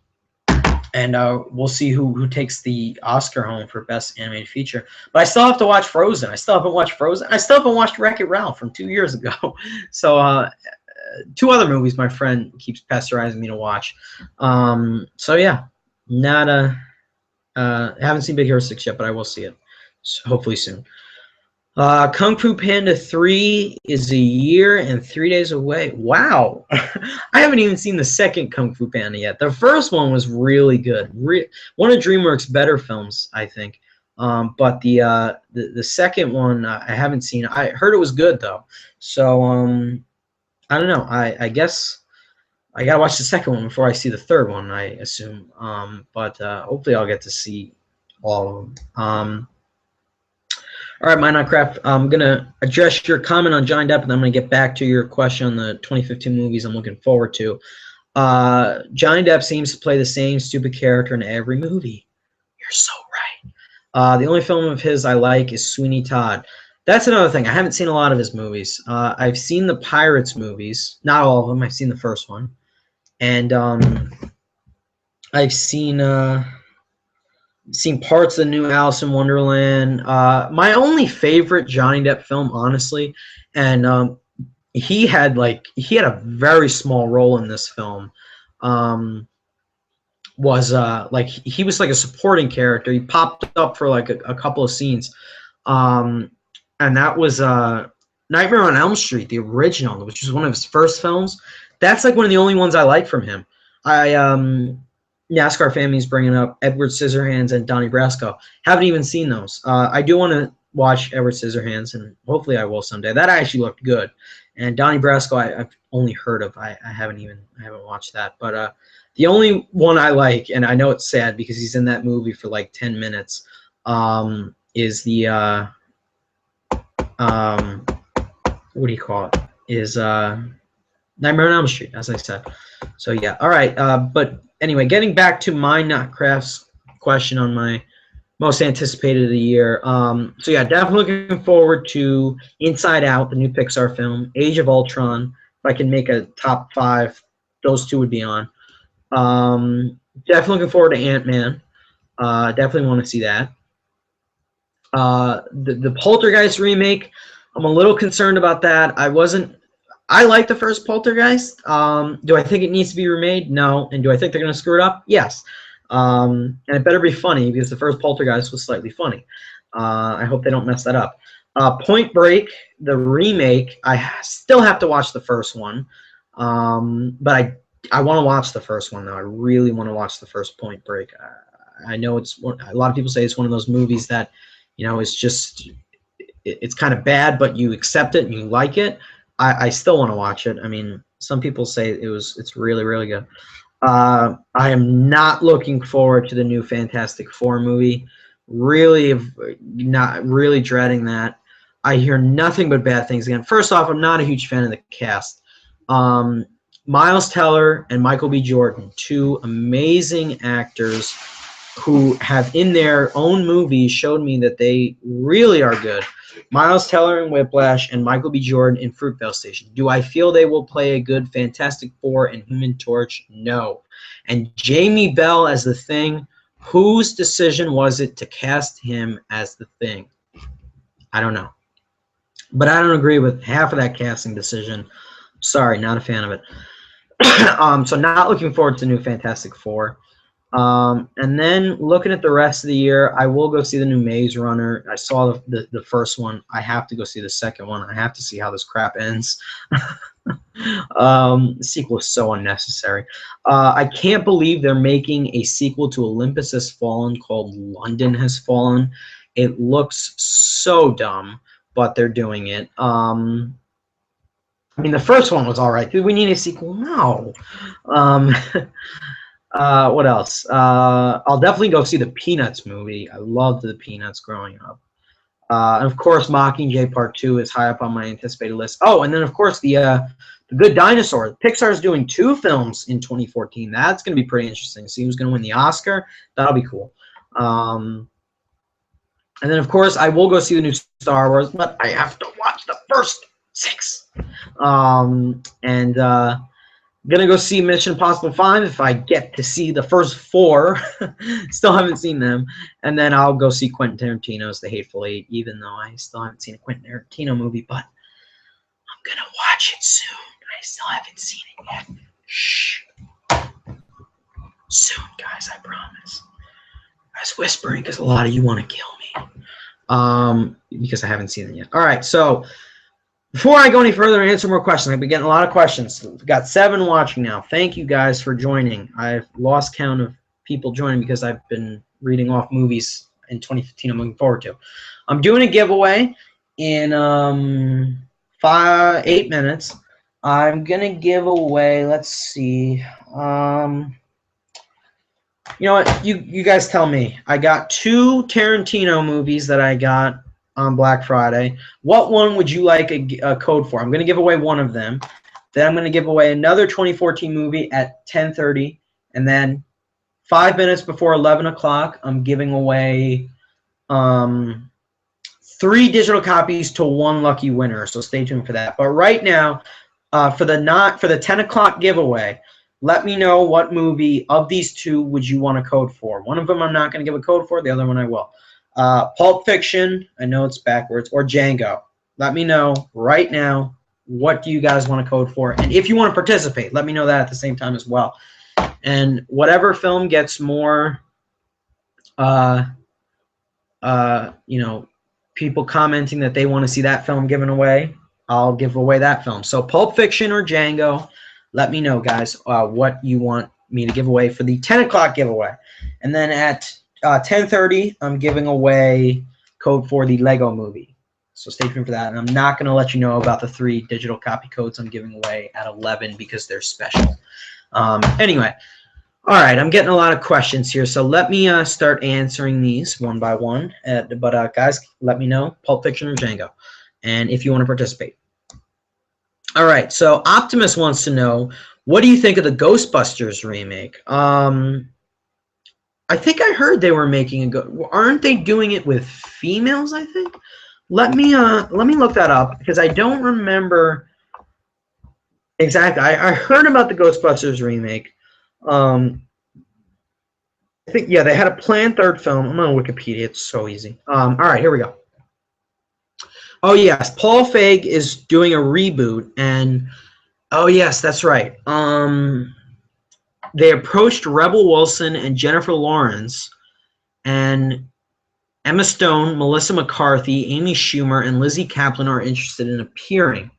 we'll see who takes the Oscar home for Best Animated Feature. But I still have to watch Frozen. I still haven't watched Frozen. I still haven't watched Wreck-It Ralph from 2 years ago. So two other movies my friend keeps pesterizing me to watch. So yeah, not haven't seen Big Hero 6 yet, but I will see it. So hopefully soon. Kung Fu Panda 3 is a year and 3 days away. Wow. I haven't even seen the second Kung Fu Panda yet. The first one was really good. One of DreamWorks' better films, I think. But the second one I haven't seen. I heard it was good, though. So I don't know. I guess I gotta watch the second one before I see the third one, I assume. But hopefully I'll get to see all of them. All right, Minecraft, I'm going to address your comment on Johnny Depp, and I'm going to get back to your question on the 2015 movies I'm looking forward to. Johnny Depp seems to play the same stupid character in every movie. You're so right. The only film of his I like is Sweeney Todd. That's another thing. I haven't seen a lot of his movies. I've seen the Pirates movies. Not all of them. I've seen the first one. And I've seen parts of the new Alice in Wonderland. My only favorite Johnny Depp film, honestly, and he had a very small role in this film. Was like he was like a supporting character. He popped up for like a couple of scenes, and that was Nightmare on Elm Street, the original, which was one of his first films. That's like one of the only ones I like from him. NASCAR Family's bringing up Edward Scissorhands and Donnie Brasco. Haven't even seen those. I do want to watch Edward Scissorhands, and hopefully I will someday. That actually looked good. And Donnie Brasco, I've only heard of. I haven't watched that. But the only one I like, and I know it's sad because he's in that movie for like 10 minutes, is the what do you call it? Is Nightmare on Elm Street, as I said. So yeah, all right. But anyway, getting back to my Notcraft's question on my most anticipated of the year. So yeah, definitely looking forward to Inside Out, the new Pixar film, Age of Ultron. If I can make a top 5, those two would be on. Definitely looking forward to Ant-Man. Definitely want to see that. The Poltergeist remake, I'm a little concerned about that. I like the first Poltergeist. Do I think it needs to be remade? No. And do I think they're going to screw it up? Yes. And it better be funny because the first Poltergeist was slightly funny. I hope they don't mess that up. Point Break, the remake, I still have to watch the first one. But I want to watch the first one, though. I really want to watch the first Point Break. I know a lot of people say it's one of those movies that, it's just, it's kind of bad, but you accept it and you like it. I still want to watch it. I mean, some people say it's really, really good. I am not looking forward to the new Fantastic Four movie. Really dreading that. I hear nothing but bad things again. First off, I'm not a huge fan of the cast. Miles Teller and Michael B. Jordan, two amazing actors who have in their own movies showed me that they really are good. Miles Teller in Whiplash and Michael B. Jordan in Fruitvale Station. Do I feel they will play a good Fantastic Four and Human Torch? No. And Jamie Bell as the Thing, whose decision was it to cast him as the Thing? I don't know. But I don't agree with half of that casting decision. Sorry, not a fan of it. So not looking forward to the new Fantastic Four. And then looking at the rest of the year, I will go see the new Maze Runner. I saw the first one. I have to go see the second one. I have to see how this crap ends. The sequel is so unnecessary. I can't believe they're making a sequel to Olympus Has Fallen called London Has Fallen. It looks so dumb, but they're doing it. I mean, the first one was all right. Do we need a sequel? No. Um, what else? I'll definitely go see the Peanuts movie. I loved the Peanuts growing up. And of course, Mockingjay Part 2 is high up on my anticipated list. Oh, and then of course the Good Dinosaur. Pixar's doing 2 films in 2014. That's going to be pretty interesting. See who's going to win the Oscar. That'll be cool. And then of course I will go see the new Star Wars, but I have to watch the first 6. And gonna go see Mission Impossible 5 if I get to see the first 4. Still haven't seen them. And then I'll go see Quentin Tarantino's The Hateful Eight, even though I still haven't seen a Quentin Tarantino movie, but I'm gonna watch it soon. I still haven't seen it yet. Shh. Soon, guys, I promise. I was whispering because a lot of you want to kill me. Because I haven't seen it yet. All right, so before I go any further and answer more questions, I've been getting a lot of questions. We've got 7 watching now. Thank you guys for joining. I've lost count of people joining because I've been reading off movies in 2015 I'm looking forward to. I'm doing a giveaway in 8 minutes. I'm going to give away, let's see. You know what? You guys tell me. I got 2 Tarantino movies that I got on Black Friday. What one would you like a code for? I'm going to give away one of them. Then I'm going to give away another 2014 movie at 10:30. And then 5 minutes before 11 o'clock, I'm giving away 3 digital copies to 1 lucky winner. So stay tuned for that. But right now, for the 10 o'clock giveaway, let me know what movie of these 2 would you want a code for. One of them I'm not going to give a code for. The other one I will. Pulp Fiction, I know it's backwards, or Django. Let me know right now what do you guys want a code for. And if you want to participate, let me know that at the same time as well. And whatever film gets more, you know, people commenting that they want to see that film given away, I'll give away that film. So Pulp Fiction or Django, let me know, guys, what you want me to give away for the 10 o'clock giveaway. And then at 10:30, I'm giving away code for the Lego movie. So stay tuned for that. And I'm not going to let you know about the 3 digital copy codes I'm giving away at 11 because they're special. Anyway, all right, I'm getting a lot of questions here. So let me start answering these one by one. But guys, let me know, Pulp Fiction or Django, and if you want to participate. All right, so Optimus wants to know, what do you think of the Ghostbusters remake? I think I heard they were making aren't they doing it with females, I think? Let me look that up because I don't remember exactly. I heard about the Ghostbusters remake. I think, yeah, they had a planned 3rd film. I'm on Wikipedia. It's so easy. All right, here we go. Oh, yes, Paul Feig is doing a reboot, and oh, yes, that's right. They approached Rebel Wilson and Jennifer Lawrence, and Emma Stone, Melissa McCarthy, Amy Schumer, and Lizzie Kaplan are interested in appearing.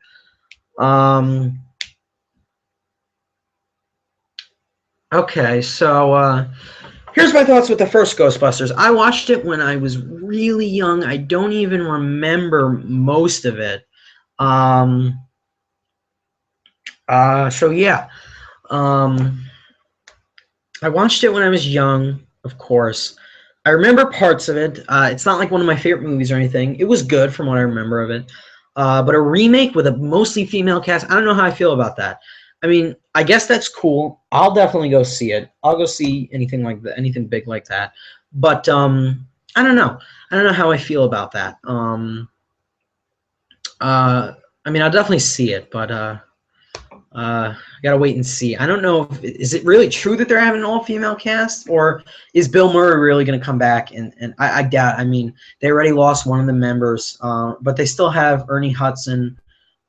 Okay, so here's my thoughts with the first Ghostbusters. I watched it when I was really young. I don't even remember most of it. So yeah. I watched it when I was young, of course. I remember parts of it. It's not like one of my favorite movies or anything. It was good from what I remember of it. But a remake with a mostly female cast, I don't know how I feel about that. I mean, I guess that's cool. I'll definitely go see it. I'll go see anything like that, anything big like that. But I don't know. I don't know how I feel about that. I mean, I'll definitely see it, but I gotta wait and see. I don't know. Is it really true that they're having an all-female cast, or is Bill Murray really going to come back? And I doubt. I mean, they already lost one of the members, but they still have Ernie Hudson,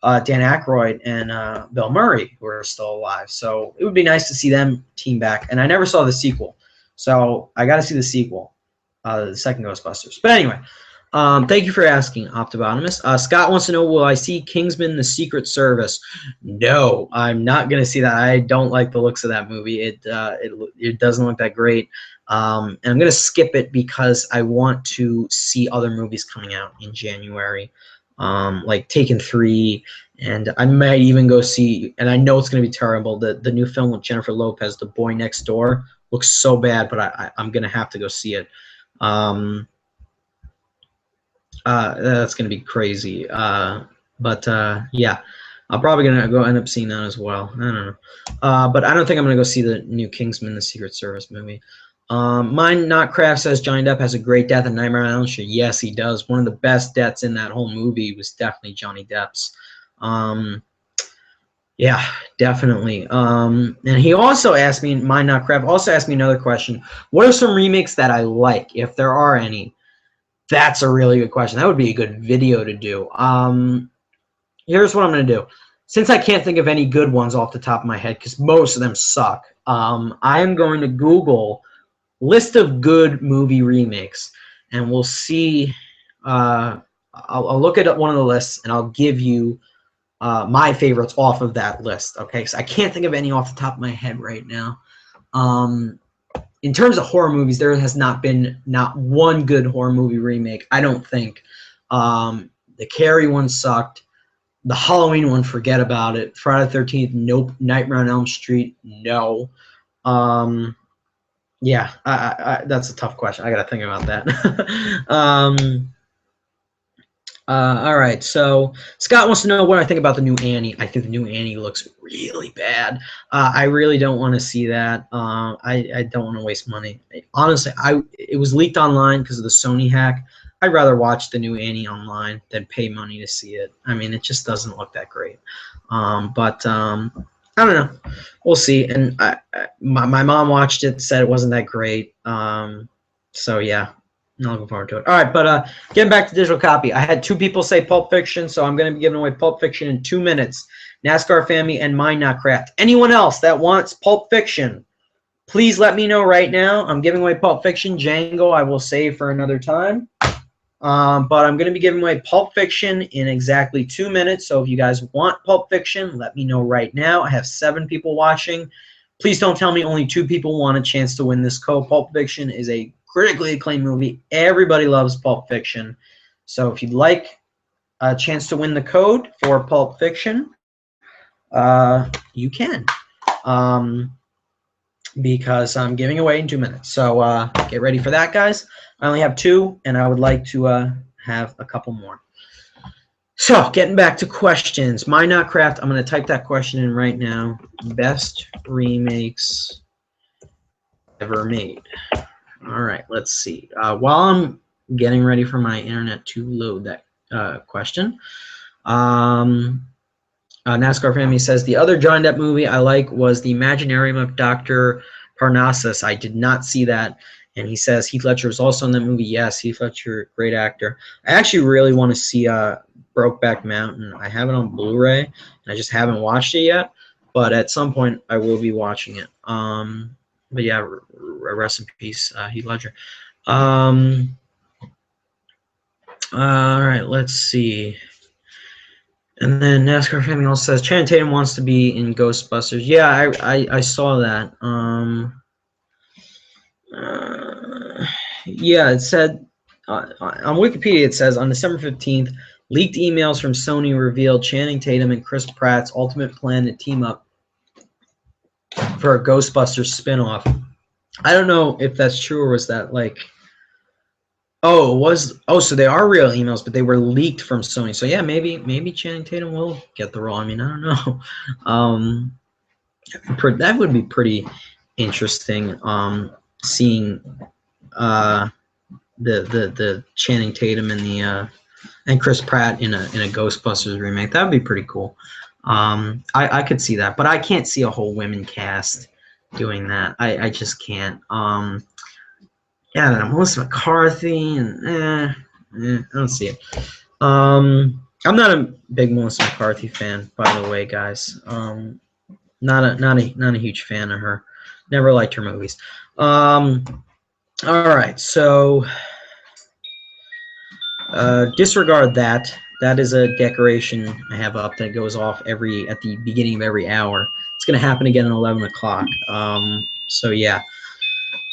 Dan Aykroyd, and Bill Murray, who are still alive. So it would be nice to see them team back. And I never saw the sequel, so I got to see the sequel, the second Ghostbusters. But anyway. Thank you for asking, Optibotomist. Scott wants to know, will I see Kingsman: The Secret Service? No, I'm not going to see that. I don't like the looks of that movie. It doesn't look that great. And I'm going to skip it because I want to see other movies coming out in January. like Taken 3, and I might even go see, and I know it's going to be terrible, the new film with Jennifer Lopez, The Boy Next Door. Looks so bad, but I'm going to have to go see it. That's going to be crazy. But yeah, I'm probably going to go end up seeing that as well. I don't know. But I don't think I'm going to go see the new Kingsman, the Secret Service movie. Mine Not Craft says Johnny Depp has a great death in Nightmare on Elm Street. Yes, he does. One of the best deaths in that whole movie was definitely Johnny Depp's. Yeah, definitely. And he also asked me, Mine Not Craft also asked me another question. What are some remakes that I like, if there are any? That's a really good question. That would be a good video to do. Here's what I'm going to do. Since I can't think of any good ones off the top of my head, because most of them suck, I am going to Google list of good movie remakes, and we'll see. I'll look at one of the lists, and I'll give you my favorites off of that list. Okay, so I can't think of any off the top of my head right now. In terms of horror movies, there has not been one good horror movie remake, I don't think. The Carrie one sucked. The Halloween one, forget about it. Friday the 13th, nope. Nightmare on Elm Street, no. Yeah, that's a tough question. I got to think about that. All right, so Scott wants to know what I think about the new Annie. I think the new Annie looks really bad. I really don't want to see that. I don't want to waste money. Honestly, it was leaked online because of the Sony hack. I'd rather watch the new Annie online than pay money to see it. I mean, it just doesn't look that great. But I don't know. We'll see. And my mom watched it, said it wasn't that great. So yeah. Not looking forward to it. All right, but getting back to digital copy. I had 2 people say Pulp Fiction, so I'm going to be giving away Pulp Fiction in 2 minutes. NASCAR Family and Mine Not Craft. Anyone else that wants Pulp Fiction, please let me know right now. I'm giving away Pulp Fiction. Django I will save for another time. But I'm going to be giving away Pulp Fiction in exactly 2 minutes. So if you guys want Pulp Fiction, let me know right now. I have 7 people watching. Please don't tell me only 2 people want a chance to win this code. Pulp Fiction is a critically acclaimed movie. Everybody loves Pulp Fiction. So if you'd like a chance to win the code for Pulp Fiction, you can. Because I'm giving away in 2 minutes. So get ready for that, guys. I only have 2, and I would like to have a couple more. So getting back to questions. Mine Not Craft, I'm going to type that question in right now. Best remakes ever made. All right, let's see. While I'm getting ready for my internet to load that question, NASCAR Family says, the other John Depp movie I like was The Imaginarium of Dr. Parnassus. I did not see that. And he says Heath Ledger was also in that movie. Yes, Heath Ledger, great actor. I actually really want to see Brokeback Mountain. I have it on Blu-ray, and I just haven't watched it yet. But at some point, I will be watching it. But yeah, rest in peace, Heath Ledger. All right, let's see. And then NASCAR Family also says Channing Tatum wants to be in Ghostbusters. Yeah, I saw that. Yeah, it said on Wikipedia, it says on December 15th, leaked emails from Sony revealed Channing Tatum and Chris Pratt's ultimate plan to team up for a Ghostbusters spinoff. I don't know if that's true, or was that like, so they are real emails, but they were leaked from Sony. So yeah, maybe Channing Tatum will get the role. I mean, I don't know. That would be pretty interesting. Seeing the Channing Tatum and Chris Pratt in a Ghostbusters remake. That would be pretty cool. I could see that, but I can't see a whole women cast doing that. I just can't. Yeah, Melissa McCarthy and I don't see it. I'm not a big Melissa McCarthy fan, by the way, guys. Not a huge fan of her. Never liked her movies. All right, so disregard that. That is a decoration I have up that goes off at the beginning of every hour. It's going to happen again at 11 o'clock. So yeah.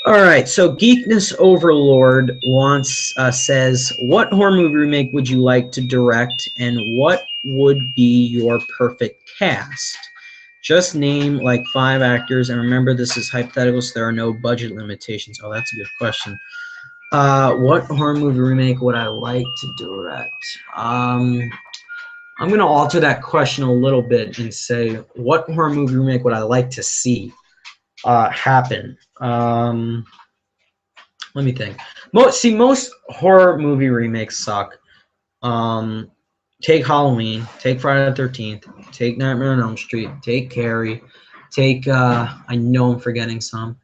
All right, so Geekness Overlord wants says, what horror movie remake would you like to direct, and what would be your perfect cast? Just name like 5 actors, and remember this is hypothetical, so there are no budget limitations. Oh, that's a good question. What horror movie remake would I like to direct? I'm gonna alter that question a little bit and say, what horror movie remake would I like to see happen? Let me think. Most horror movie remakes suck. Take Halloween, take Friday the 13th, take Nightmare on Elm Street, take Carrie, take, I know I'm forgetting some.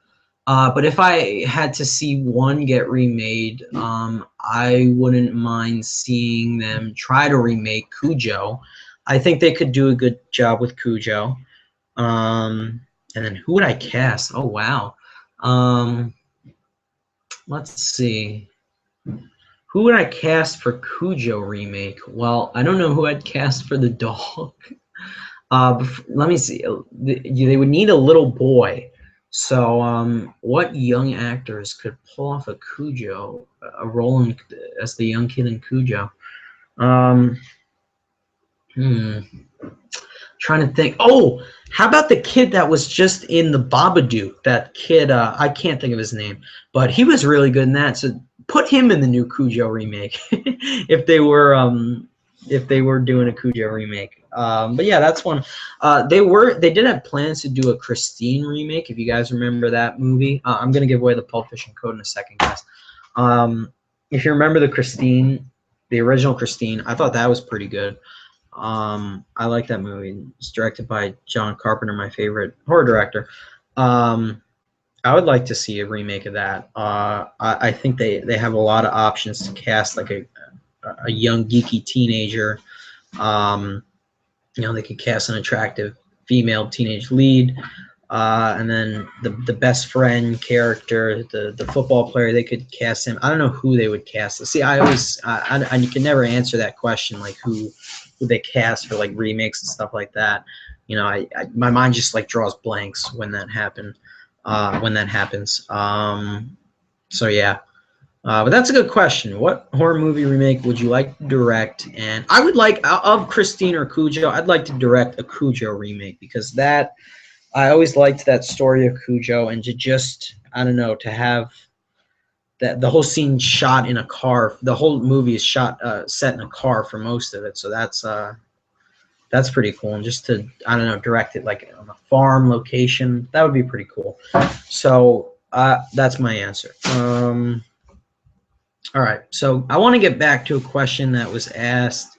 But if I had to see one get remade, I wouldn't mind seeing them try to remake Cujo. I think they could do a good job with Cujo. And then who would I cast? Oh, wow. Let's see. Who would I cast for Cujo remake? Well, I don't know who I'd cast for the dog. Let me see. They would need a little boy. So, what young actors could pull off a Cujo, a role as the young kid in Cujo? Trying to think. Oh, how about the kid that was just in the Babadook? That kid, I can't think of his name, but he was really good in that. So put him in the new Cujo remake if they were doing a Cujo remake. But yeah, that's one. They did have plans to do a Christine remake. If you guys remember that movie, I'm gonna give away the Pulp Fiction code in a second, guys. If you remember the original Christine, I thought that was pretty good. I like that movie. It's directed by John Carpenter, my favorite horror director. I would like to see a remake of that. I think they have a lot of options to cast, like a young geeky teenager. They could cast an attractive female teenage lead, and then the best friend character, the football player, they could cast him. I don't know who they would cast. See, I can never answer that question, like who they cast for like remakes and stuff like that. My mind just like draws blanks when that happens. So yeah. But that's a good question. What horror movie remake would you like to direct? And I would like, of Christine or Cujo, I'd like to direct a Cujo remake, because I always liked that story of Cujo, and to just, I don't know, to have the whole scene shot in a car. The whole movie is set in a car for most of it. So that's pretty cool. And just to, I don't know, direct it like on a farm location, that would be pretty cool. So that's my answer. All right, so I want to get back to a question that was asked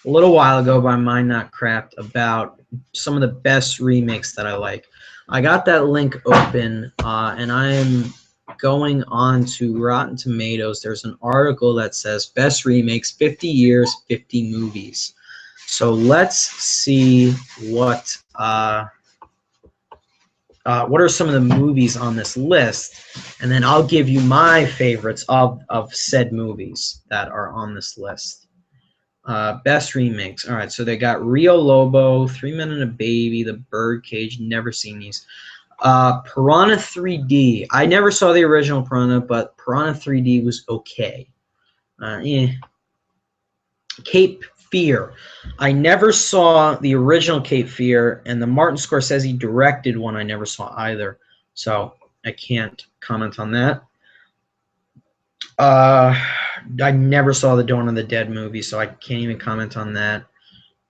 a little while ago by Mind Not Craft about some of the best remakes that I like. I got that link open, and I am going on to Rotten Tomatoes. There's an article that says Best Remakes, 50 Years, 50 Movies. So let's see what are some of the movies on this list, and then I'll give you my favorites of said movies that are on this list. Best remakes. All right, so they got Rio Lobo, 3 Men and a Baby, The Birdcage. Never seen these. Piranha 3D. I never saw the original Piranha, but Piranha 3D was okay. Cape Fear. I never saw the original Cape Fear, and the Martin Scorsese directed one I never saw either, so I can't comment on that. I never saw the Dawn of the Dead movie, so I can't even comment on that.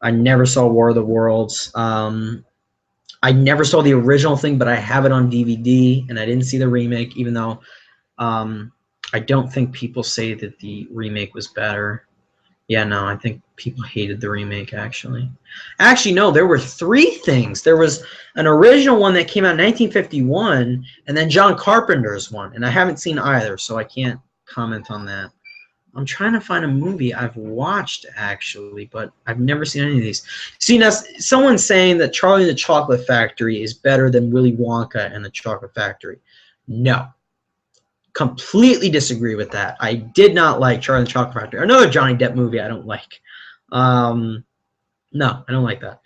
I never saw War of the Worlds. I never saw the original thing, but I have it on DVD, and I didn't see the remake, even though I don't think people say that the remake was better. Yeah, no, I think people hated the remake, actually. Actually, no, there were 3 things. There was an original one that came out in 1951, and then John Carpenter's one, and I haven't seen either, so I can't comment on that. I'm trying to find a movie I've watched, actually, but I've never seen any of these. See, now, someone's saying that Charlie and the Chocolate Factory is better than Willy Wonka and the Chocolate Factory. No. Completely disagree with that. I did not like Charlie and the Chocolate Factory. Another Johnny Depp movie I don't like. No, I don't like that.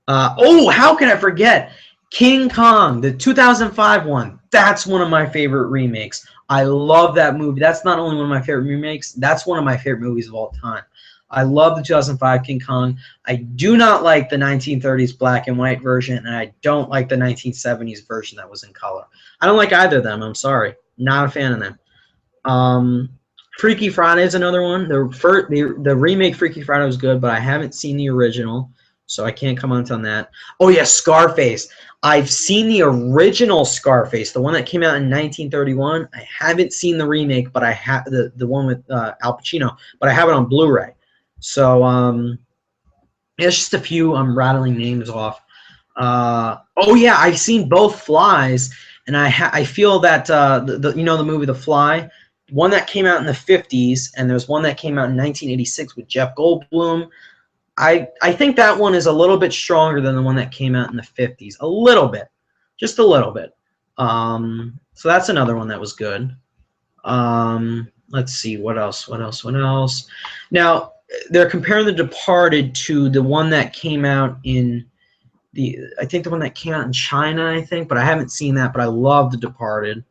Oh, how can I forget? King Kong, the 2005 one. That's one of my favorite remakes. I love that movie. That's not only one of my favorite remakes, that's one of my favorite movies of all time. I love the 2005 King Kong. I do not like the 1930s black and white version, and I don't like the 1970s version that was in color. I don't like either of them. I'm sorry. Not a fan of them. Freaky Friday is another one. The remake Freaky Friday was good, but I haven't seen the original, so I can't comment on that. Oh yeah, Scarface. I've seen the original Scarface, the one that came out in 1931. I haven't seen the remake, but I have the one with Al Pacino, but I have it on Blu-ray. So it's just a few. I'm rattling names off. Oh yeah, I've seen both Flies, and I feel that you know the movie The Fly. One that came out in the 50s, and there's one that came out in 1986 with Jeff Goldblum. I think that one is a little bit stronger than the one that came out in the 50s. A little bit. Just a little bit. So that's another one that was good. Let's see. What else? Now, they're comparing The Departed to the one that came out in I think the one that came out in China, I think, but I haven't seen that, but I love The Departed.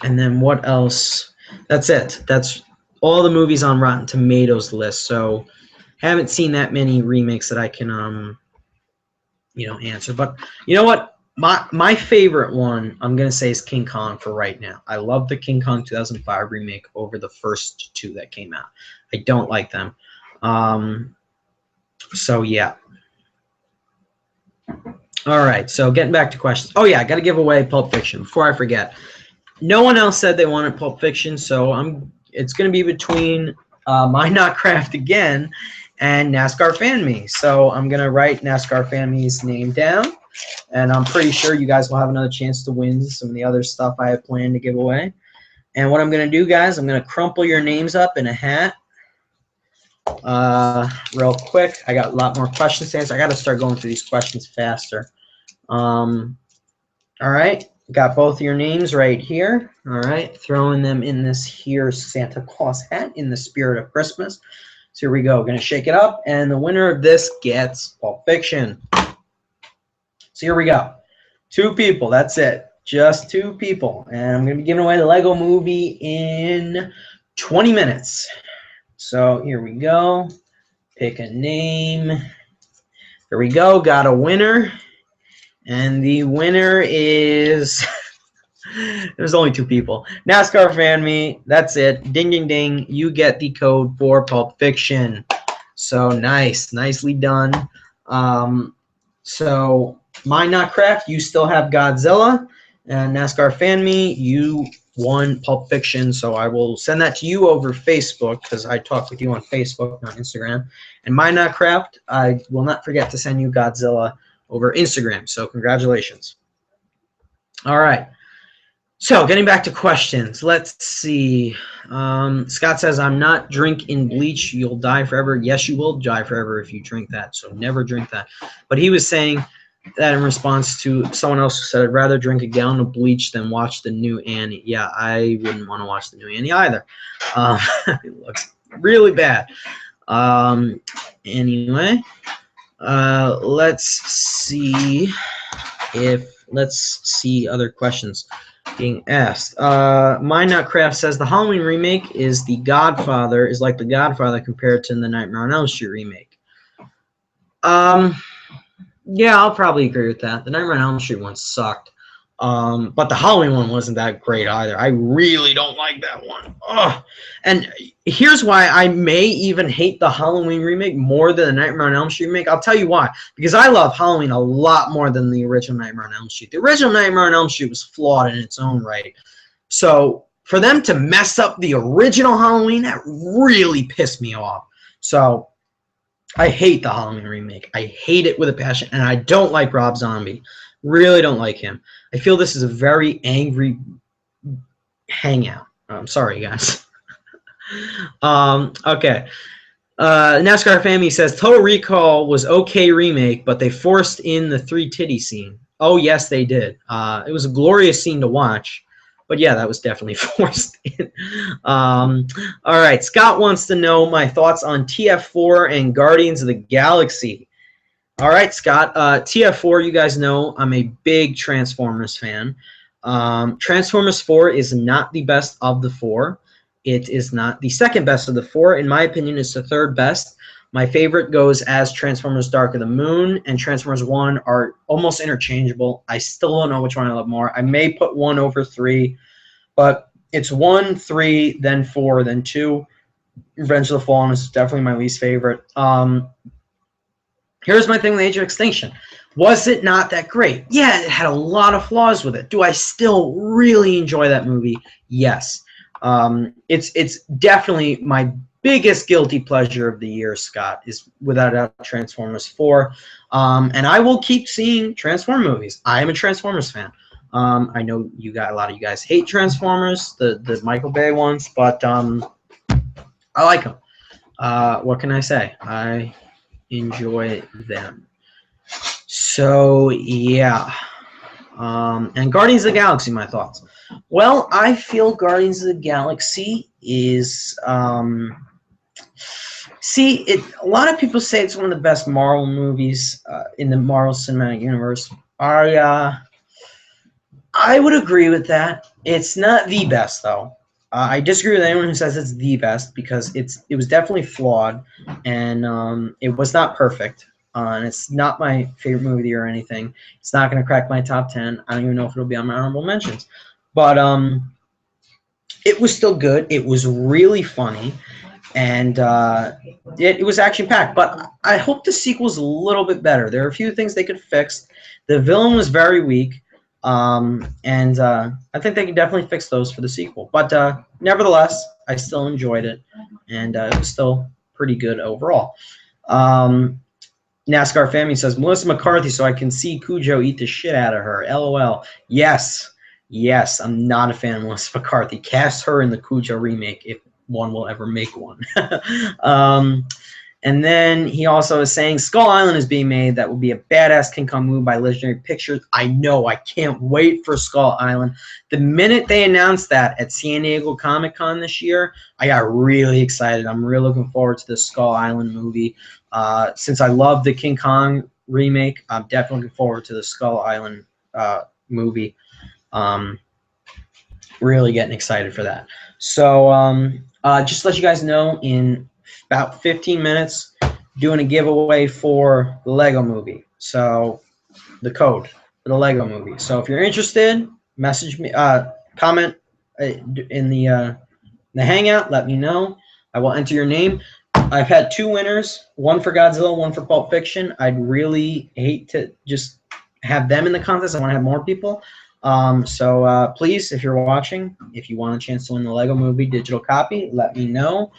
And then what else? That's it. That's all the movies on Rotten Tomatoes list. So haven't seen that many remakes that I can answer. But you know what? My favorite one I'm gonna say is King Kong for right now. I love the King Kong 2005 remake over the first two that came out. I don't like them. So yeah. All right. So getting back to questions. Oh yeah, I got to give away Pulp Fiction before I forget. No one else said they wanted Pulp Fiction, so it's going to be between My Not Craft again and NASCAR Fan Me. So I'm going to write NASCAR Fan Me's name down, and I'm pretty sure you guys will have another chance to win some of the other stuff I have planned to give away. And what I'm going to do, guys, I'm going to crumple your names up in a hat real quick. I got a lot more questions to answer. I got to start going through these questions faster. All right. Got both your names right here. All right, throwing them in this here Santa Claus hat in the spirit of Christmas. So here we go. Going to shake it up, and the winner of this gets Pulp Fiction. So here we go. 2 people. That's it. Just 2 people. And I'm going to be giving away the Lego Movie in 20 minutes. So here we go. Pick a name. There we go. Got a winner. And the winner is, there's only 2 people. NASCAR Fan Me, that's it. Ding, ding, ding. You get the code for Pulp Fiction. So nice. Nicely done. So, My Not Craft, you still have Godzilla. And NASCAR Fan Me, you won Pulp Fiction. So I will send that to you over Facebook because I talk with you on Facebook, not Instagram. And My Not Craft, I will not forget to send you Godzilla over Instagram. So congratulations. All right. So getting back to questions. Let's see. Scott says, I'm not drinking bleach. You'll die forever. Yes, you will die forever if you drink that. So never drink that. But he was saying that in response to someone else who said, I'd rather drink a gallon of bleach than watch the new Annie. Yeah, I wouldn't want to watch the new Annie either. It looks really bad. Anyway. Let's see other questions being asked. My Not Craft says the Halloween remake is like the Godfather compared to the Nightmare on Elm Street remake. Yeah, I'll probably agree with that. The Nightmare on Elm Street one sucked. But the Halloween one wasn't that great either. I really don't like that one. Ugh. And here's why I may even hate the Halloween remake more than the Nightmare on Elm Street remake. I'll tell you why. Because I love Halloween a lot more than the original Nightmare on Elm Street. The original Nightmare on Elm Street was flawed in its own right. So for them to mess up the original Halloween, that really pissed me off. So I hate the Halloween remake. I hate it with a passion. And I don't like Rob Zombie. Really don't like him. I feel this is a very angry hangout. I'm sorry, guys. Okay. NASCAR Family says Total Recall was okay remake, but they forced in the 3 titty scene. Oh, yes, they did. It was a glorious scene to watch. But yeah, that was definitely forced in. All right. Scott wants to know my thoughts on TF4 and Guardians of the Galaxy. All right, Scott. TF4, you guys know I'm a big Transformers fan. Transformers 4 is not the best of the four. It is not the second best of the four. In my opinion, it's the third best. My favorite goes as Transformers Dark of the Moon and Transformers 1 are almost interchangeable. I still don't know which one I love more. I may put 1 over 3, but it's 1, 3, then 4, then 2. Revenge of the Fallen is definitely my least favorite. Here's my thing with Age of Extinction. Was it not that great? Yeah, it had a lot of flaws with it. Do I still really enjoy that movie? Yes. It's definitely my biggest guilty pleasure of the year, Scott, is without a doubt Transformers 4. And I will keep seeing Transformers movies. I am a Transformers fan. I know a lot of you guys hate Transformers, the Michael Bay ones, but I like them. What can I say? I enjoy them. So yeah. And Guardians of the Galaxy, my thoughts. Well, I feel Guardians of the Galaxy is a lot of people say it's one of the best Marvel movies in the Marvel Cinematic Universe. I would agree with that. It's not the best though. I disagree with anyone who says it's the best because it was definitely flawed and it was not perfect. And it's not my favorite movie of the year or anything. It's not going to crack my top 10. I don't even know if it'll be on my honorable mentions. But it was still good. It was really funny. And it was action-packed. But I hope the sequel's a little bit better. There are a few things they could fix. The villain was very weak. I think they can definitely fix those for the sequel. But nevertheless, I still enjoyed it. And it was still pretty good overall. NASCAR Family says, Melissa McCarthy, so I can see Cujo eat the shit out of her. LOL. Yes. Yes, I'm not a fan of Melissa McCarthy. Cast her in the Cujo remake if one will ever make one. And then he also is saying Skull Island is being made. That will be a badass King Kong movie by Legendary Pictures. I know. I can't wait for Skull Island. The minute they announced that at San Diego Comic-Con this year, I got really excited. I'm really looking forward to the Skull Island movie. Since I love the King Kong remake, I'm definitely looking forward to the Skull Island movie. Really getting excited for that. So just to let you guys know, in about 15 minutes, doing a giveaway for the Lego movie. So the code for the Lego movie. So if you're interested, message me, comment in the Hangout. Let me know. I will enter your name. I've had 2 winners, one for Godzilla, one for Pulp Fiction. I'd really hate to just have them in the contest. I want to have more people. So please, if you're watching, if you want a chance to win the Lego movie digital copy, let me know.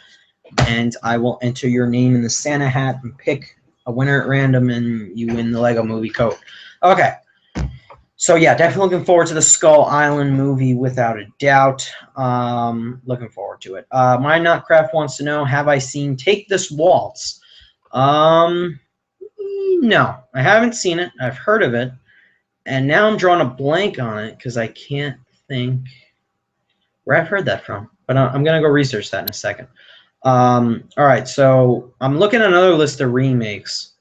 And I will enter your name in the Santa hat and pick a winner at random, and you win the Lego movie code. Okay. So, yeah, definitely looking forward to the Skull Island movie without a doubt. Looking forward to it. MyNotCraft wants to know, have I seen Take This Waltz? No, I haven't seen it. I've heard of it. And now I'm drawing a blank on it because I can't think where I've heard that from. But I'm going to go research that in a second. All right, so I'm looking at another list of remakes.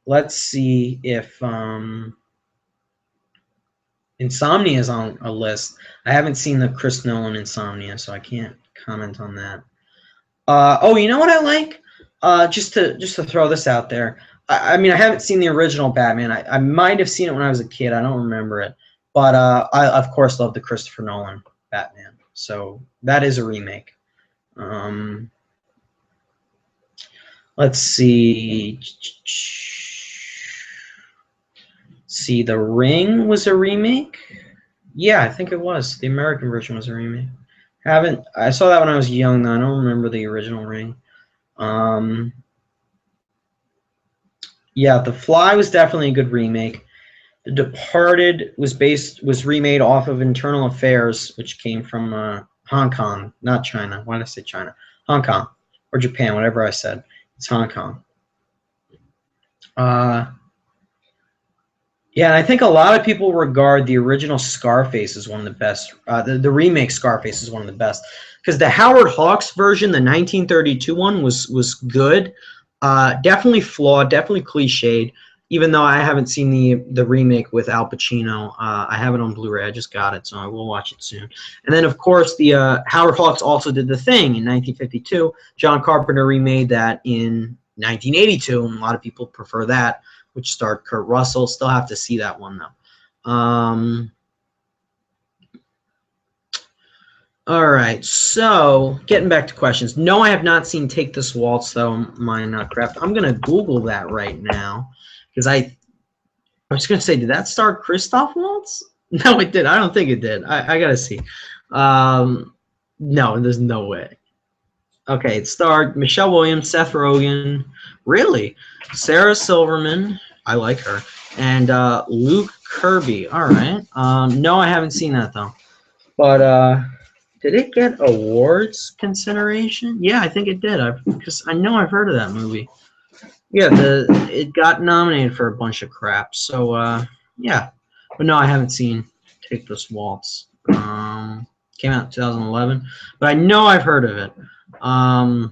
Let's see if Insomnia is on a list. I haven't seen the Chris Nolan Insomnia, so I can't comment on that. Oh, you know what I like? Just to throw this out there. I mean, I haven't seen the original Batman. I might have seen it when I was a kid. I don't remember it. But I, of course, love the Christopher Nolan Batman. So that is a remake. Let's see. See, The Ring was a remake? Yeah, I think it was. The American version was a remake. I saw that when I was young, though. I don't remember the original Ring. Yeah, The Fly was definitely a good remake. The Departed was remade off of Internal Affairs, which came from Hong Kong, not China. Why did I say China? Hong Kong or Japan, whatever I said. It's Hong Kong. Yeah, I think a lot of people regard the original Scarface as one of the best. The remake Scarface is one of the best because the Howard Hawks version, the 1932 one, was good. Definitely flawed, definitely cliched. even though I haven't seen the remake with Al Pacino. I have it on Blu-ray. I just got it, so I will watch it soon. And then, of course, the Howard Hawks also did The Thing in 1952. John Carpenter remade that in 1982, and a lot of people prefer that, which starred Kurt Russell. Still have to see that one, though. All right, so getting back to questions. No, I have not seen Take This Waltz, though, Minecraft. I'm going to Google that right now, because I was going to say, did that star Christoph Waltz? No, it did. I don't think it did. I got to see. No, there's no way. Okay, it starred Michelle Williams, Seth Rogen, really? Sarah Silverman, I like her, and Luke Kirby. All right. No, I haven't seen that, though. But did it get awards consideration? Yeah, I think it did. Because I know I've heard of that movie. Yeah, it got nominated for a bunch of crap. So yeah, but no, I haven't seen Take This Waltz. Came out in 2011, but I know I've heard of it. All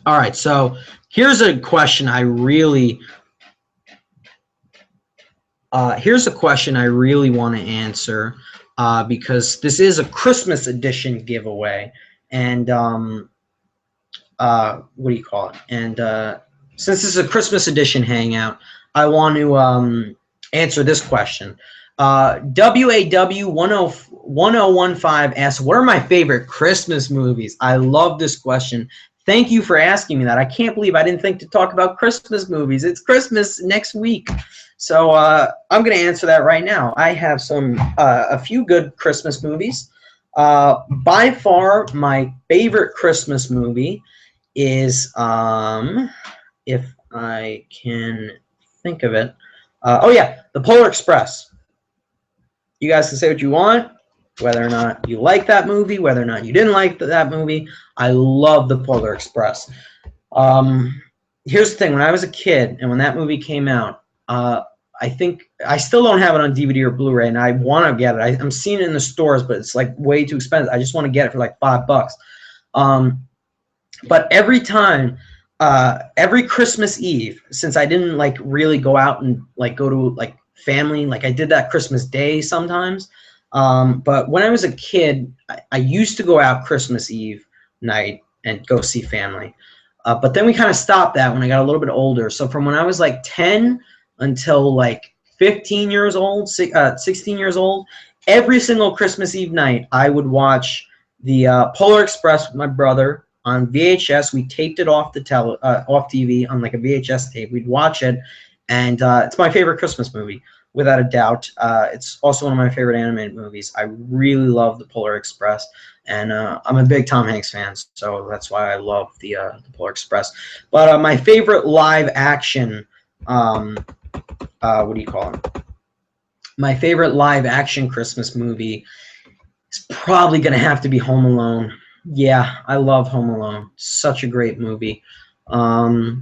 right, so here's a question I really want to answer. Because this is a Christmas edition giveaway, and what do you call it? And since this is a Christmas edition hangout, I want to answer this question. WAW1015 asks, what are my favorite Christmas movies? I love this question. Thank you for asking me that. I can't believe I didn't think to talk about Christmas movies. It's Christmas next week. So I'm going to answer that right now. I have a few good Christmas movies. By far, my favorite Christmas movie is, if I can think of it, oh yeah, The Polar Express. You guys can say what you want, whether or not you like that movie, whether or not you didn't like that movie. I love The Polar Express. Here's the thing. When I was a kid and when that movie came out, I think I still don't have it on DVD or Blu-ray, and I want to get it. I'm seeing it in the stores, but it's like way too expensive. I just want to get it for like $5. But every time, every Christmas Eve, since I didn't like really go out and like go to like family, like I did that Christmas Day sometimes. But when I was a kid, I used to go out Christmas Eve night and go see family. But then we kind of stopped that when I got a little bit older. So from when I was like 10 until like 15 years old, 16 years old, every single Christmas Eve night, I would watch the Polar Express with my brother on VHS. We taped it off off TV on like a VHS tape. We'd watch it, and it's my favorite Christmas movie, without a doubt. It's also one of my favorite animated movies. I really love the Polar Express, and I'm a big Tom Hanks fan, so that's why I love the Polar Express. But my favorite live action, what do you call it? My favorite live action Christmas movie is probably going to have to be Home Alone. Yeah, I love Home Alone. Such a great movie. Macaulay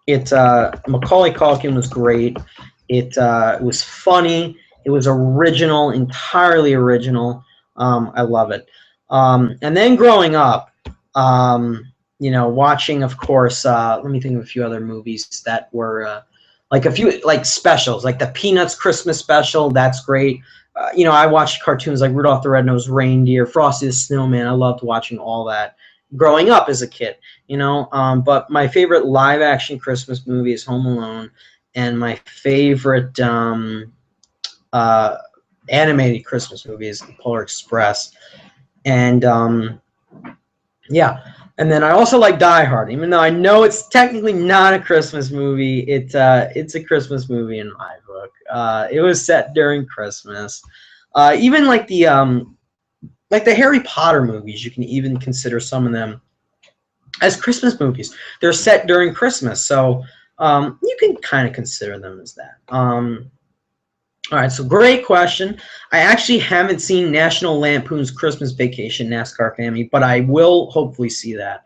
Culkin was great. It was funny. It was original, entirely original. I love it. And then growing up, you know, watching, of course, let me think of a few other movies that were like a few like specials, like the Peanuts Christmas special. That's great. You know, I watched cartoons like Rudolph the Red-Nosed Reindeer, Frosty the Snowman. I loved watching all that growing up as a kid, you know. But my favorite live-action Christmas movie is Home Alone, and my favorite animated Christmas movie is The Polar Express. And yeah, and then I also like Die Hard, even though I know it's technically not a Christmas movie. It's a Christmas movie in my book. It was set during Christmas. Even like the Harry Potter movies, you can even consider some of them as Christmas movies. They're set during Christmas, so you can kind of consider them as that. All right, so great question. I actually haven't seen National Lampoon's Christmas Vacation, NASCAR Family, but I will hopefully see that.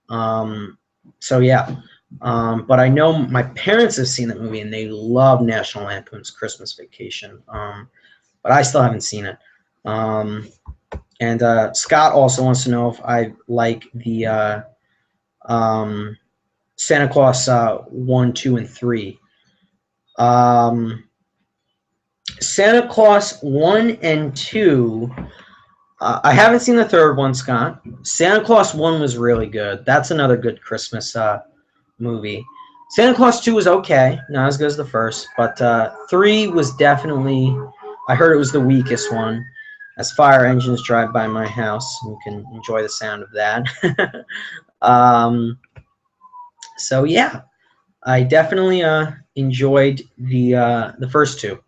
So yeah, but I know my parents have seen that movie and they love National Lampoon's Christmas Vacation, but I still haven't seen it. And Scott also wants to know if I like the Santa Claus 1, 2, and 3. Santa Claus 1 and 2. I haven't seen the third one, Scott. Santa Claus 1 was really good. That's another good Christmas movie. Santa Claus 2 was okay. Not as good as the first. But 3 was definitely, I heard it was the weakest one. As fire engines drive by my house. You can enjoy the sound of that. So, yeah. I definitely enjoyed the first two.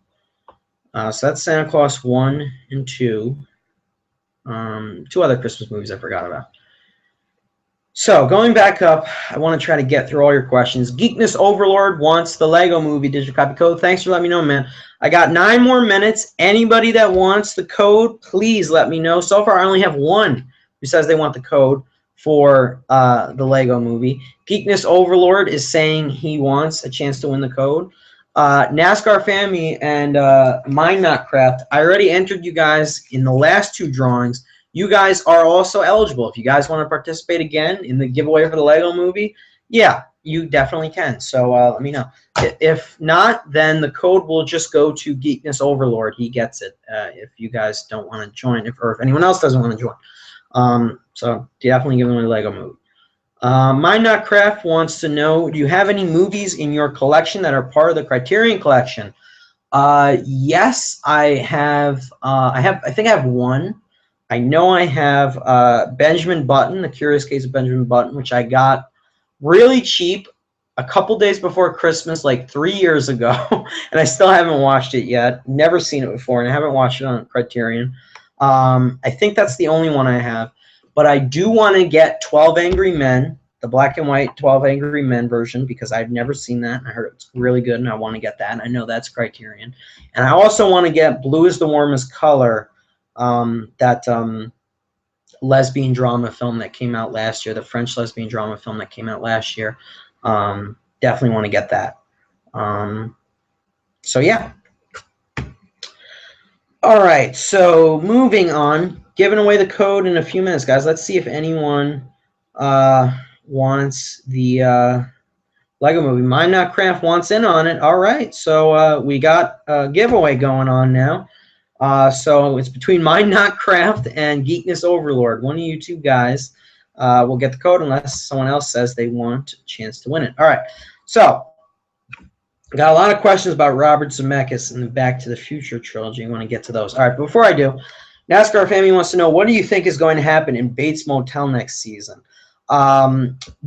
So that's Santa Claus 1 and 2. Two other Christmas movies I forgot about. So going back up, I want to try to get through all your questions. Geekness Overlord wants the Lego Movie digital copy code. Thanks for letting me know, man. I got 9 more minutes. Anybody that wants the code, please let me know. So far, I only have one who says they want the code for the Lego Movie. Geekness Overlord is saying he wants a chance to win the code. NASCAR Family and Mind Not Craft, I already entered you guys in the last 2 drawings. You guys are also eligible. If you guys want to participate again in the giveaway for the Lego Movie, yeah, you definitely can. So let me know. If not, then the code will just go to Geekness Overlord. He gets it if you guys don't want to join, or if anyone else doesn't want to join. So definitely give them a Lego Movie. Mind Not Craft wants to know, do you have any movies in your collection that are part of the Criterion Collection? Yes, I have. I think I have one. I know I have Benjamin Button, The Curious Case of Benjamin Button, which I got really cheap a couple days before Christmas, like 3 years ago, and I still haven't watched it yet. Never seen it before, and I haven't watched it on Criterion. I think that's the only one I have. But I do want to get 12 Angry Men, the black and white 12 Angry Men version, because I've never seen that. I heard it's really good, and I want to get that. And I know that's Criterion. And I also want to get Blue is the Warmest Color, that lesbian drama film that came out last year, the French lesbian drama film that came out last year. Definitely want to get that. So, yeah. All right, so moving on. Giving away the code in a few minutes, guys. Let's see if anyone wants the Lego Movie. Mind Not Craft wants in on it. All right, so we got a giveaway going on now. So it's between Mind Not Craft and Geekness Overlord. One of you two guys will get the code unless someone else says they want a chance to win it. All right, so got a lot of questions about Robert Zemeckis and the Back to the Future trilogy. I want to get to those. All right, before I do, NASCAR Family wants to know, what do you think is going to happen in Bates Motel next season?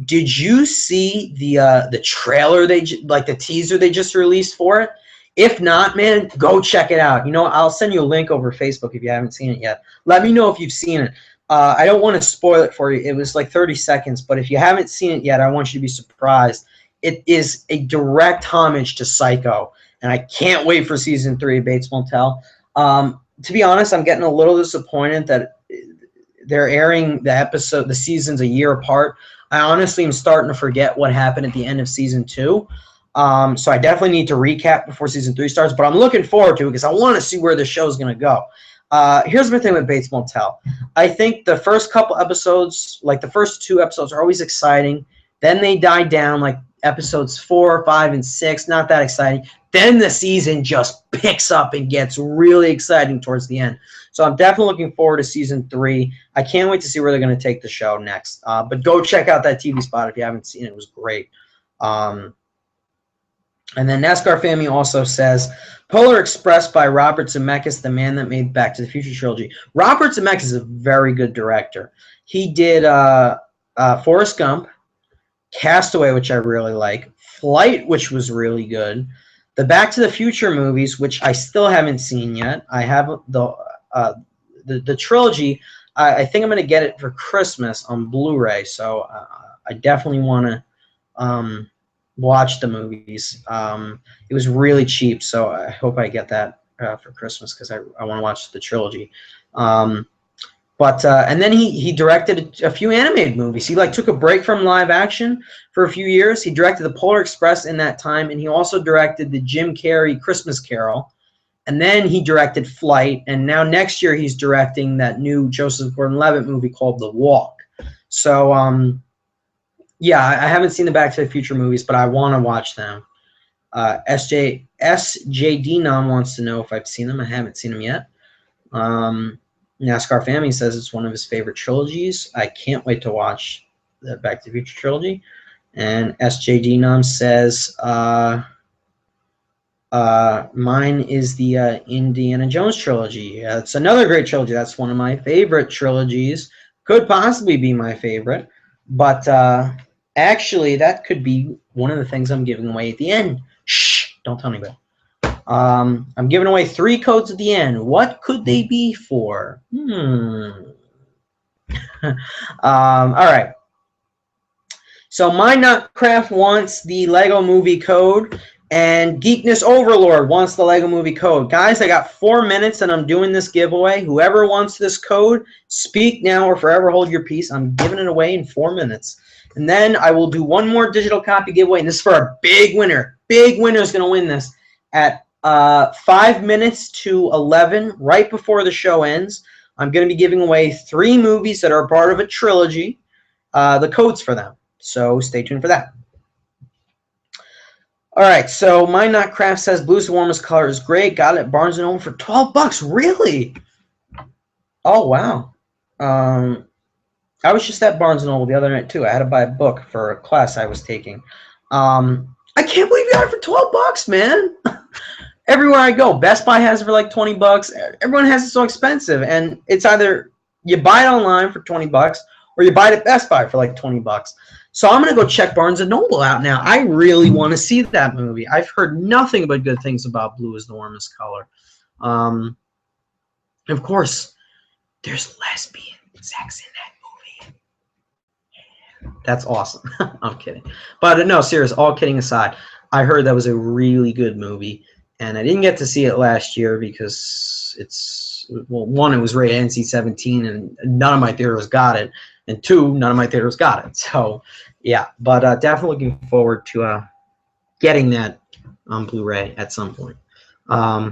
Did you see the trailer, like the teaser they just released for it? If not, man, go check it out. You know, I'll send you a link over Facebook if you haven't seen it yet. Let me know if you've seen it. I don't want to spoil it for you. It was like 30 seconds, but if you haven't seen it yet, I want you to be surprised. It is a direct homage to Psycho, and I can't wait for season 3 of Bates Motel. To be honest, I'm getting a little disappointed that they're airing the seasons a year apart. I honestly am starting to forget what happened at the end of season 2. So I definitely need to recap before season 3 starts, but I'm looking forward to it because I want to see where the show's going to go. Here's the thing with Bates Motel. I think the first couple episodes, like the first 2 episodes, are always exciting. Then they die down, like episodes 4, 5, and 6, not that exciting. Then the season just picks up and gets really exciting towards the end. So I'm definitely looking forward to season 3. I can't wait to see where they're going to take the show next. But go check out that TV spot if you haven't seen it. It was great. And then NASCAR Family also says, Polar Express by Robert Zemeckis, the man that made Back to the Future trilogy. Robert Zemeckis is a very good director. He did Forrest Gump, Castaway, which I really like, Flight, which was really good, the Back to the Future movies, which I still haven't seen yet. I have the trilogy. I think I'm going to get it for Christmas on Blu-ray, so I definitely want to watch the movies. It was really cheap, so I hope I get that for Christmas because I want to watch the trilogy. And then he directed a few animated movies. He took a break from live action for a few years. He directed The Polar Express in that time, and he also directed the Jim Carrey Christmas Carol. And then he directed Flight, and now next year he's directing that new Joseph Gordon-Levitt movie called The Walk. So, yeah, I haven't seen the Back to the Future movies, but I want to watch them. SJD Nom wants to know if I've seen them. I haven't seen them yet. NASCAR Family says it's one of his favorite trilogies. I can't wait to watch the Back to the Future trilogy. And SJD Nom says mine is the Indiana Jones trilogy. It's another great trilogy. That's one of my favorite trilogies. Could possibly be my favorite. But actually, that could be one of the things I'm giving away at the end. Shh! Don't tell anybody. I'm giving away 3 codes at the end. What could they be for? All right. So Minecraft wants the Lego Movie code, and Geekness Overlord wants the Lego Movie code. Guys, I got 4 minutes, and I'm doing this giveaway. Whoever wants this code, speak now or forever hold your peace. I'm giving it away in 4 minutes. And then I will do one more digital copy giveaway, and this is for a big winner. Big winner is going to win this at 5 minutes to 11, right before the show ends. I'm going to be giving away 3 movies that are part of a trilogy, the codes for them. So stay tuned for that. All right, so MyNotCraft says blue's the warmest color is great. Got it at Barnes & Noble for 12 bucks. Really? Oh, wow. I was just at Barnes & Noble the other night, too. I had to buy a book for a class I was taking. I can't believe you got it for 12 bucks, man. Everywhere I go, Best Buy has it for like 20 bucks. Everyone has it so expensive. And it's either you buy it online for 20 bucks or you buy it at Best Buy for like 20 bucks. So I'm going to go check Barnes & Noble out now. I really want to see that movie. I've heard nothing but good things about Blue is the Warmest Color. Of course, there's lesbian sex in that movie. Yeah, that's awesome. I'm kidding. But no, serious, all kidding aside, I heard that was a really good movie. And I didn't get to see it last year because it's, well, 1, it was rated NC-17, and none of my theaters got it. And 2, none of my theaters got it. So, yeah. But definitely looking forward to getting that on Blu-ray at some point. Yeah.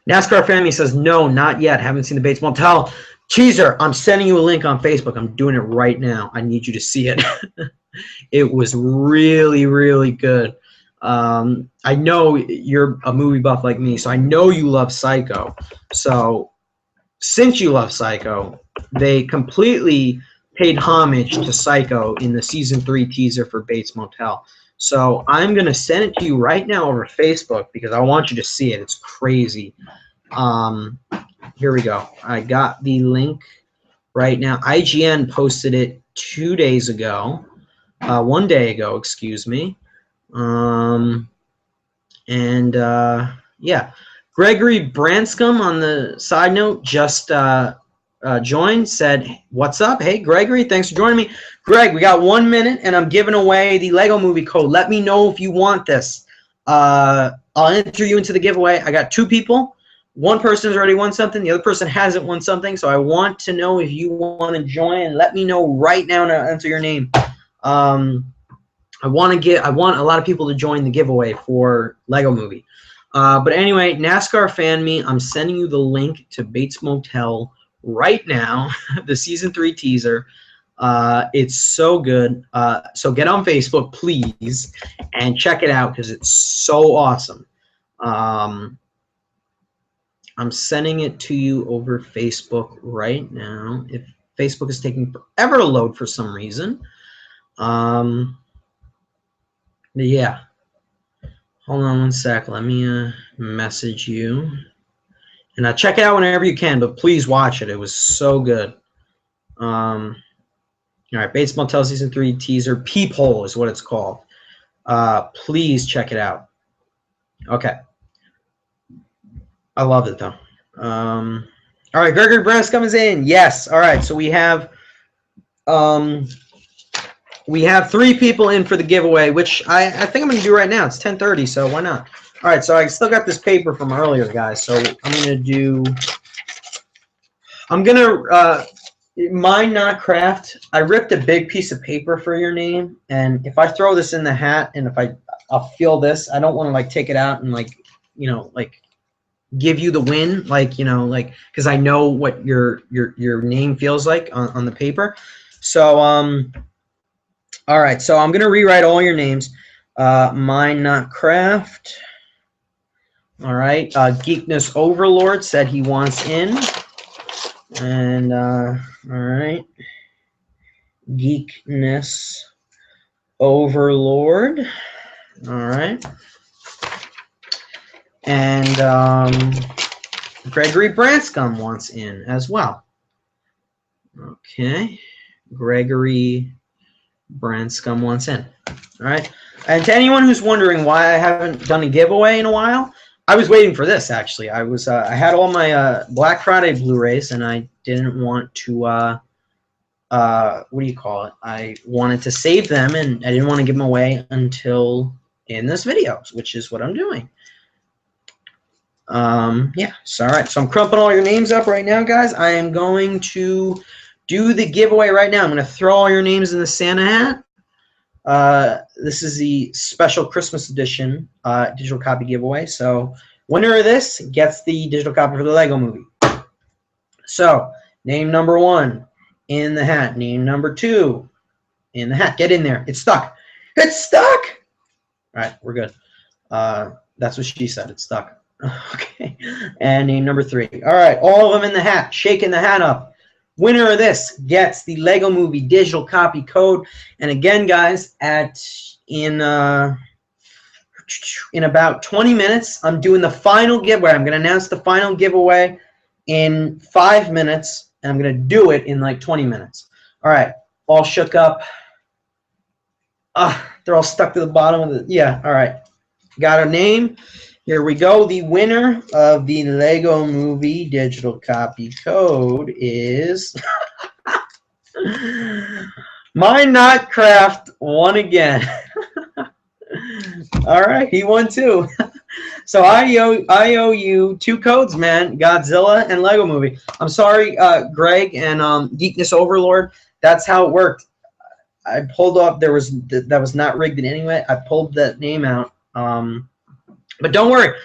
NASCAR Family says, no, not yet. Haven't seen the Bates Motel. Cheeser, I'm sending you a link on Facebook. I'm doing it right now. I need you to see it. It was really, really good. I know you're a movie buff like me, so I know you love Psycho. So since you love Psycho, they completely paid homage to Psycho in the season 3 teaser for Bates Motel. So I'm going to send it to you right now over Facebook because I want you to see it. It's crazy. Here we go. I got the link right now. IGN posted it 2 days ago. 1 day ago, excuse me. Yeah, Gregory Branscombe on the side note just joined, said, what's up? Hey, Gregory, thanks for joining me. Greg, we got 1 minute, and I'm giving away the Lego Movie code. Let me know if you want this. I'll enter you into the giveaway. I got 2 people. One person's already won something. The other person hasn't won something, so I want to know if you want to join. Let me know right now to enter your name. I want a lot of people to join the giveaway for Lego Movie. But anyway, NASCAR Fan Me, I'm sending you the link to Bates Motel right now, the season 3 teaser. It's so good. So get on Facebook, please, and check it out because it's so awesome. I'm sending it to you over Facebook right now. If Facebook is taking forever to load for some reason. Yeah. Hold on 1 sec. Let me message you. And check it out whenever you can, but please watch it. It was so good. All right, Bates Motel Season 3 teaser. Peephole is what it's called. Please check it out. Okay. I loved it, though. All right, Gregory Branscombe is in. Yes. All right, so we have 3 people in for the giveaway, which I think I'm going to do right now. It's 10:30, so why not? All right, so I still got this paper from earlier, guys. So I'm going to mine not craft. I ripped a big piece of paper for your name, and if I throw this in the hat, and if I'll feel this, I don't want to like take it out and like, you know, like give you the win, like, you know, like, because I know what your name feels like on the paper. So all right, so I'm gonna rewrite all your names. Mine Not Craft. All right. Geekness Overlord said he wants in. And, all right. Geekness Overlord. All right. And Gregory Branscombe wants in as well. Okay. Gregory Branscombe wants in. All right. And to anyone who's wondering why I haven't done a giveaway in a while, I was waiting for this, actually. I was I had all my Black Friday Blu-rays, and I didn't want to what do you call it? I wanted to save them, and I didn't want to give them away until in this video, which is what I'm doing. Yeah, so all right. So I'm crumping all your names up right now, guys. I am going to do the giveaway right now. I'm going to throw all your names in the Santa hat. This is the special Christmas edition digital copy giveaway. So winner of this gets the digital copy for the Lego Movie. So name number 1 in the hat. Name number 2 in the hat. Get in there. It's stuck. It's stuck. All right, we're good. That's what she said. It's stuck. Okay. And name number 3. All right, all of them in the hat. Shaking the hat up. Winner of this gets the Lego Movie digital copy code. And again, guys, in about 20 minutes, I'm doing the final giveaway. I'm going to announce the final giveaway in 5 minutes, and I'm going to do it in like 20 minutes. All right, all shook up. They're all stuck to the bottom of the, yeah, all right. Got a name. Here we go. The winner of the Lego Movie digital copy code is Mine Not Craft won again. All right, he won too. So I owe you 2 codes, man. Godzilla and Lego Movie. I'm sorry, Greg and Geekness Overlord. That's how it worked. I pulled off. That was not rigged in any way. I pulled that name out. But don't worry,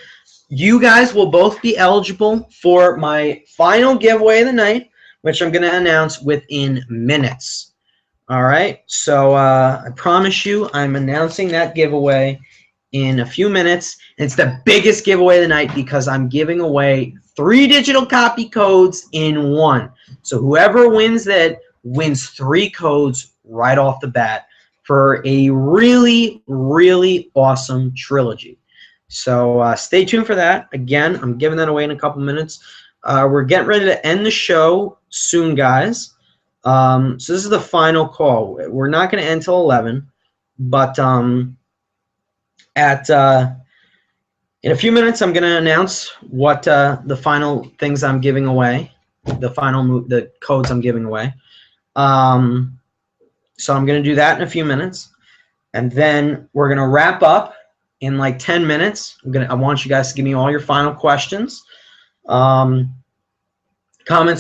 you guys will both be eligible for my final giveaway of the night, which I'm going to announce within minutes. All right, so I promise you I'm announcing that giveaway in a few minutes. And it's the biggest giveaway of the night because I'm giving away 3 digital copy codes in 1. So whoever wins that wins 3 codes right off the bat for a really, really awesome trilogy. So stay tuned for that. Again, I'm giving that away in a couple minutes. We're getting ready to end the show soon, guys. So this is the final call. We're not going to end till 11, but in a few minutes, I'm going to announce what the final things I'm giving away, the codes I'm giving away. So I'm going to do that in a few minutes, and then we're going to wrap up. In like 10 minutes, I want you guys to give me all your final questions, comments,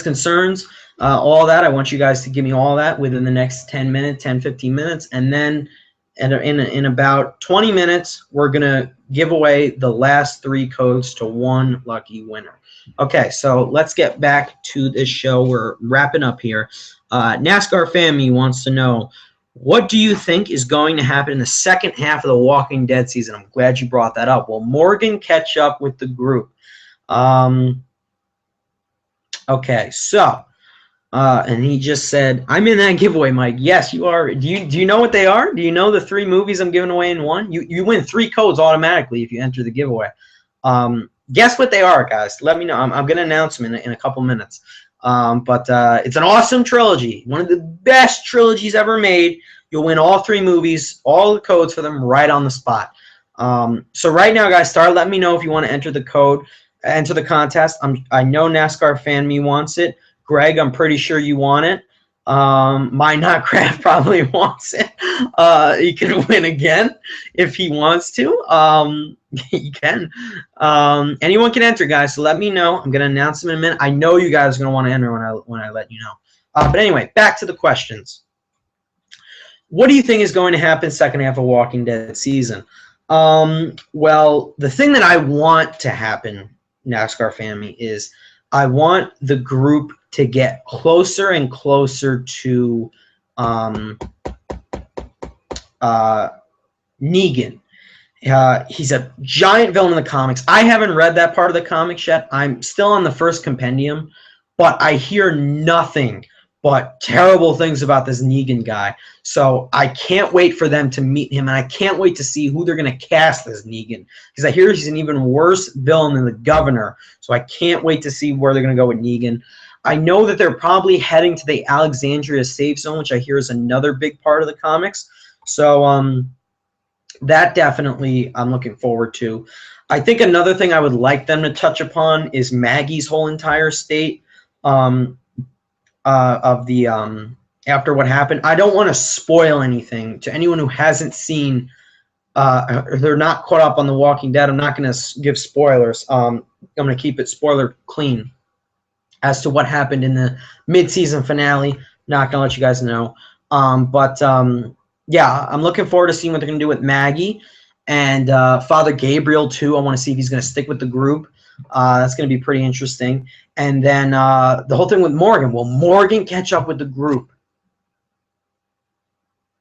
concerns, all that. I want you guys to give me all that within the next 10 minutes, 10, 15 minutes. And then in about 20 minutes, we're going to give away the last 3 codes to 1 lucky winner. Okay, so let's get back to this show. We're wrapping up here. NASCAR Family wants to know, what do you think is going to happen in the second half of the Walking Dead season? I'm glad you brought that up. Will Morgan catch up with the group? Okay, so, and he just said, I'm in that giveaway, Mike. Yes, you are. Do you know what they are? Do you know the 3 movies I'm giving away in 1? You win 3 codes automatically if you enter the giveaway. Guess what they are, guys. Let me know. I'm going to announce them in a couple minutes. But it's an awesome trilogy. One of the best trilogies ever made. You'll win all 3 movies, all the codes for them right on the spot. So right now, guys, let me know if you want to enter the code, enter the contest. I know NASCAR Fan Me wants it. Greg, I'm pretty sure you want it. Mine Not Craft probably wants it. He can win again if he wants to. He can. Anyone can enter, guys. So let me know. I'm gonna announce them in a minute. I know you guys are gonna want to enter when I let you know. But anyway, back to the questions. What do you think is going to happen second half of Walking Dead season? Well, the thing that I want to happen, NASCAR Family, is I want the group to get closer and closer to Negan. He's a giant villain in the comics. I haven't read that part of the comics yet. I'm still on the first compendium, but I hear nothing but terrible things about this Negan guy. So I can't wait for them to meet him, and I can't wait to see who they're going to cast as Negan, because I hear he's an even worse villain than the Governor. So I can't wait to see where they're going to go with Negan. I know that they're probably heading to the Alexandria Safe Zone, which I hear is another big part of the comics. So that definitely I'm looking forward to. I think another thing I would like them to touch upon is Maggie's whole entire state of the after what happened. I don't want to spoil anything to anyone who hasn't seen or they're not caught up on The Walking Dead. I'm not going to give spoilers. I'm going to keep it spoiler clean as to what happened in the mid-season finale. Not going to let you guys know. Yeah, I'm looking forward to seeing what they're going to do with Maggie and Father Gabriel, too. I want to see if he's going to stick with the group. That's going to be pretty interesting. And then the whole thing with Morgan. Will Morgan catch up with the group?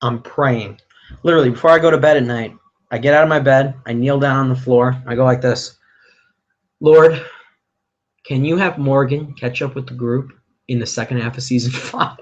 I'm praying. Literally, before I go to bed at night, I get out of my bed, I kneel down on the floor, I go like this. Lord, can you have Morgan catch up with the group in the second half of season 5?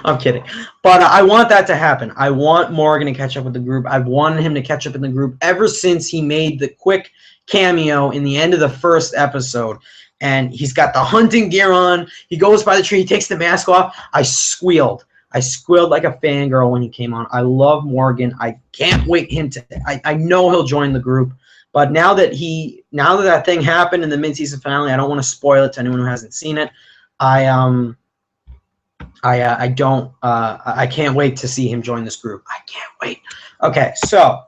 I'm kidding. But I want that to happen. I want Morgan to catch up with the group. I've wanted him to catch up in the group ever since he made the quick cameo in the end of the first episode. And he's got the hunting gear on. He goes by the tree. He takes the mask off. I squealed. I squealed like a fangirl when he came on. I love Morgan. I can't wait him to. I know he'll join the group. But now that that thing happened in the mid-season finale, I don't want to spoil it to anyone who hasn't seen it. I can't wait to see him join this group. I can't wait. Okay, so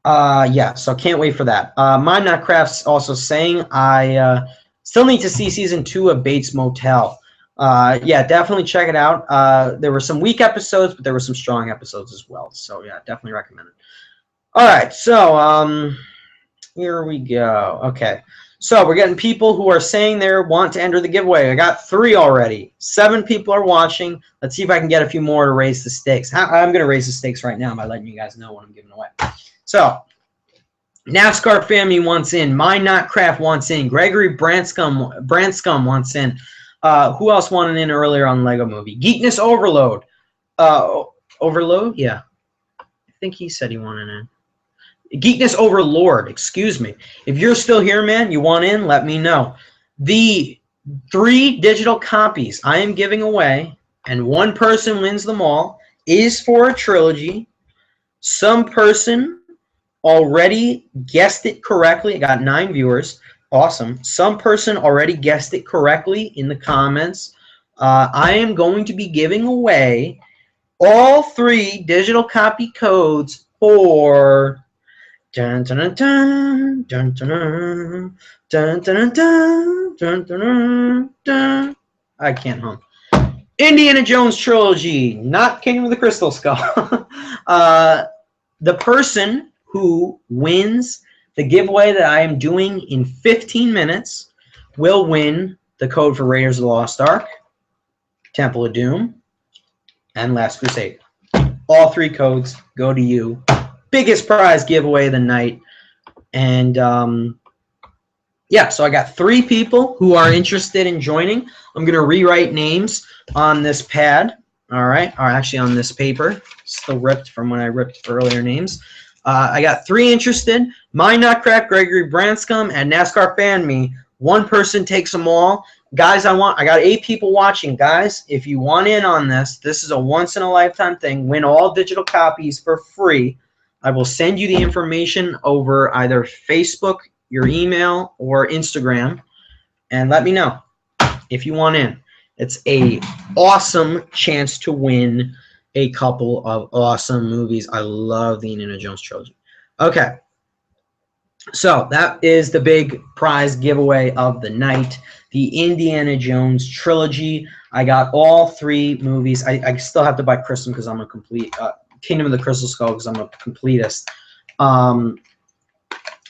yeah, so can't wait for that. Mind Not Craft's also saying I still need to see season 2 of Bates Motel. Yeah, definitely check it out. There were some weak episodes, but there were some strong episodes as well. So yeah, definitely recommend it. All right, so here we go. Okay, so we're getting people who are saying they want to enter the giveaway. I got 3 already. 7 people are watching. Let's see if I can get a few more to raise the stakes. I'm going to raise the stakes right now by letting you guys know what I'm giving away. So, NASCAR Family wants in. Mind Not Craft wants in. Gregory Branscum wants in. Who else wanted in earlier on Lego Movie? Geekness Overload. Overload? Yeah. I think he said he wanted in. Geekness Overlord, excuse me. If you're still here, man, you want in, let me know. The 3 digital copies I am giving away, and one person wins them all, is for a trilogy. Some person already guessed it correctly. I got 9 viewers. Awesome. Some person already guessed it correctly in the comments. I am going to be giving away all 3 digital copy codes for dun, dun, dun, dun, dun, dun, dun, dun, dun, dun, dun, dun. I can't hum. Indiana Jones trilogy, not Kingdom of the Crystal Skull. The person who wins the giveaway that I am doing in 15 minutes will win the code for Raiders of the Lost Ark, Temple of Doom, and Last Crusade. All 3 codes go to you. Biggest prize giveaway of the night. And yeah, so I got 3 people who are interested in joining. I'm going to rewrite names on this pad. All right, or actually on this paper. Still ripped from when I ripped earlier names. I got 3 interested. Mind Not Craft, Gregory Branscum, and NASCAR Fan Me. One person takes them all. Guys, I got 8 people watching. Guys, if you want in on this, this is a once-in-a-lifetime thing. Win all digital copies for free. I will send you the information over either Facebook, your email, or Instagram, and let me know if you want in. It's a awesome chance to win a couple of awesome movies. I love the Indiana Jones trilogy. Okay, so that is the big prize giveaway of the night, the Indiana Jones trilogy. I got all 3 movies. I still have to buy Crystal because I'm a complete Kingdom of the Crystal Skull because I'm a completist.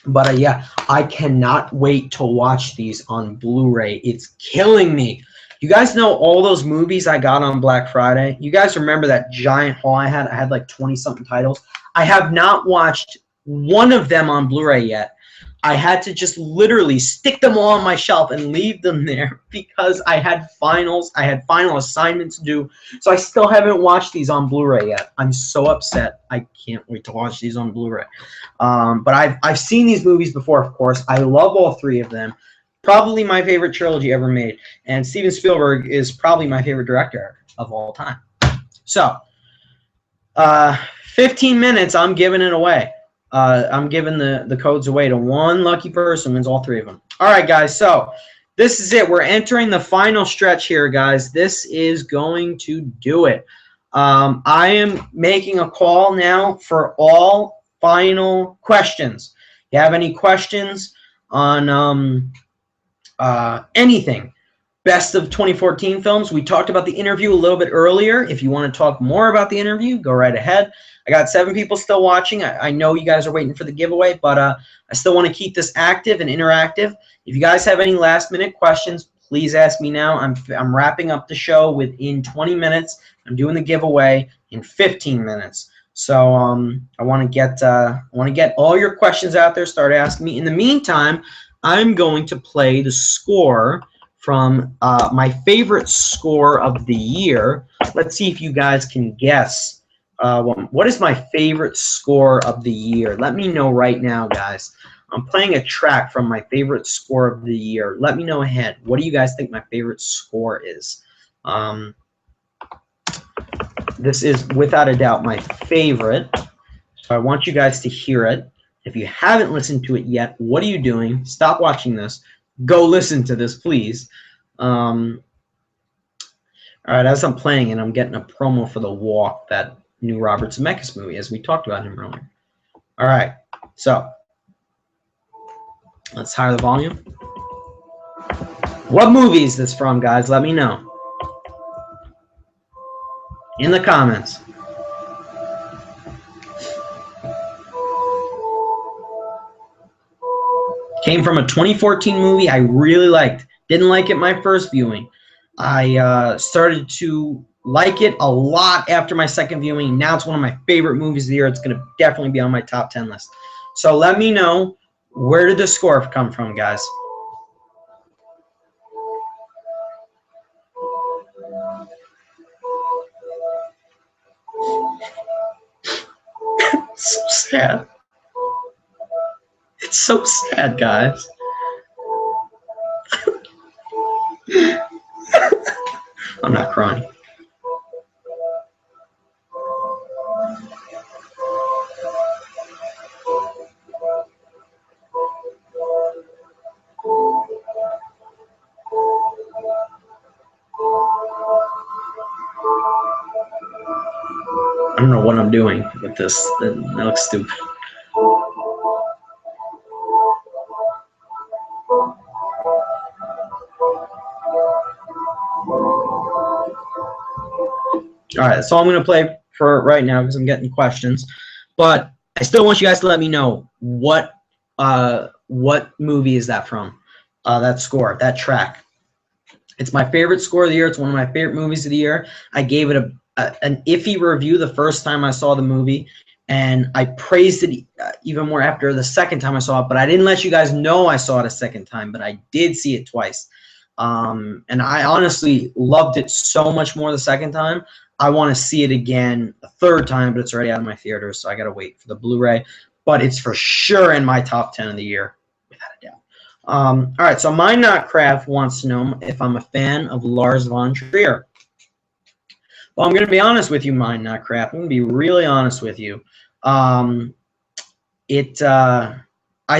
But yeah, I cannot wait to watch these on Blu-ray. It's killing me. You guys know all those movies I got on Black Friday? You guys remember that giant haul I had? I had like 20-something titles. I have not watched one of them on Blu-ray yet. I had to just literally stick them all on my shelf and leave them there because I had finals. I had final assignments to do. So I still haven't watched these on Blu-ray yet. I'm so upset. I can't wait to watch these on Blu-ray. But I've seen these movies before, of course. I love all three of them. Probably my favorite trilogy ever made. And Steven Spielberg is probably my favorite director of all time. So, 15 minutes, I'm giving it away. I'm giving the codes away to one lucky person, wins all three of them. All right, guys, so this is it. We're entering the final stretch here, guys. This is going to do it. I am making a call now for all final questions. If you have any questions on anything, best of 2014 films. We talked about the interview a little bit earlier. If you want to talk more about the interview, go right ahead. I got 7 people still watching. I know you guys are waiting for the giveaway, but I still want to keep this active and interactive. If you guys have any last-minute questions, please ask me now. I'm wrapping up the show within 20 minutes. I'm doing the giveaway in 15 minutes. So I want to get all your questions out there. Start asking me. In the meantime, I'm going to play the score from my favorite score of the year. Let's see if you guys can guess. What is my favorite score of the year? Let me know right now, guys. I'm playing a track from my favorite score of the year. Let me know ahead. What do you guys think my favorite score is? This is, without a doubt, my favorite. So I want you guys to hear it. If you haven't listened to it yet, what are you doing? Stop watching this. Go listen to this, please. All right, as I'm playing it, I'm getting a promo for The Walk, that new Robert Zemeckis movie, as we talked about him earlier. All right, so let's higher the volume. What movie is this from, guys? Let me know in the comments. Came from a 2014 movie I really liked. Didn't like it my first viewing. I started to like it a lot after my second viewing. Now it's one of my favorite movies of the year. It's going to definitely be on my top 10 list. So let me know, where did the score come from, guys? It's so sad. It's so sad, guys. I'm not crying. I don't know what I'm doing with this. That looks stupid. All right, that's all I'm going to play for right now because I'm getting questions. But I still want you guys to let me know what movie is that from, that score, that track. It's my favorite score of the year. It's one of my favorite movies of the year. I gave it an iffy review the first time I saw the movie, and I praised it even more after the second time I saw it. But I didn't let you guys know I saw it a second time, but I did see it twice. And I honestly loved it so much more the second time. I want to see it again a third time, but it's already out of my theaters, so I got to wait for the Blu-ray. But it's for sure in my top 10 of the year, without a doubt. All right, so My Not Craft wants to know if I'm a fan of Lars von Trier. Well, I'm going to be honest with you, My Not Craft. I'm going to be really honest with you. I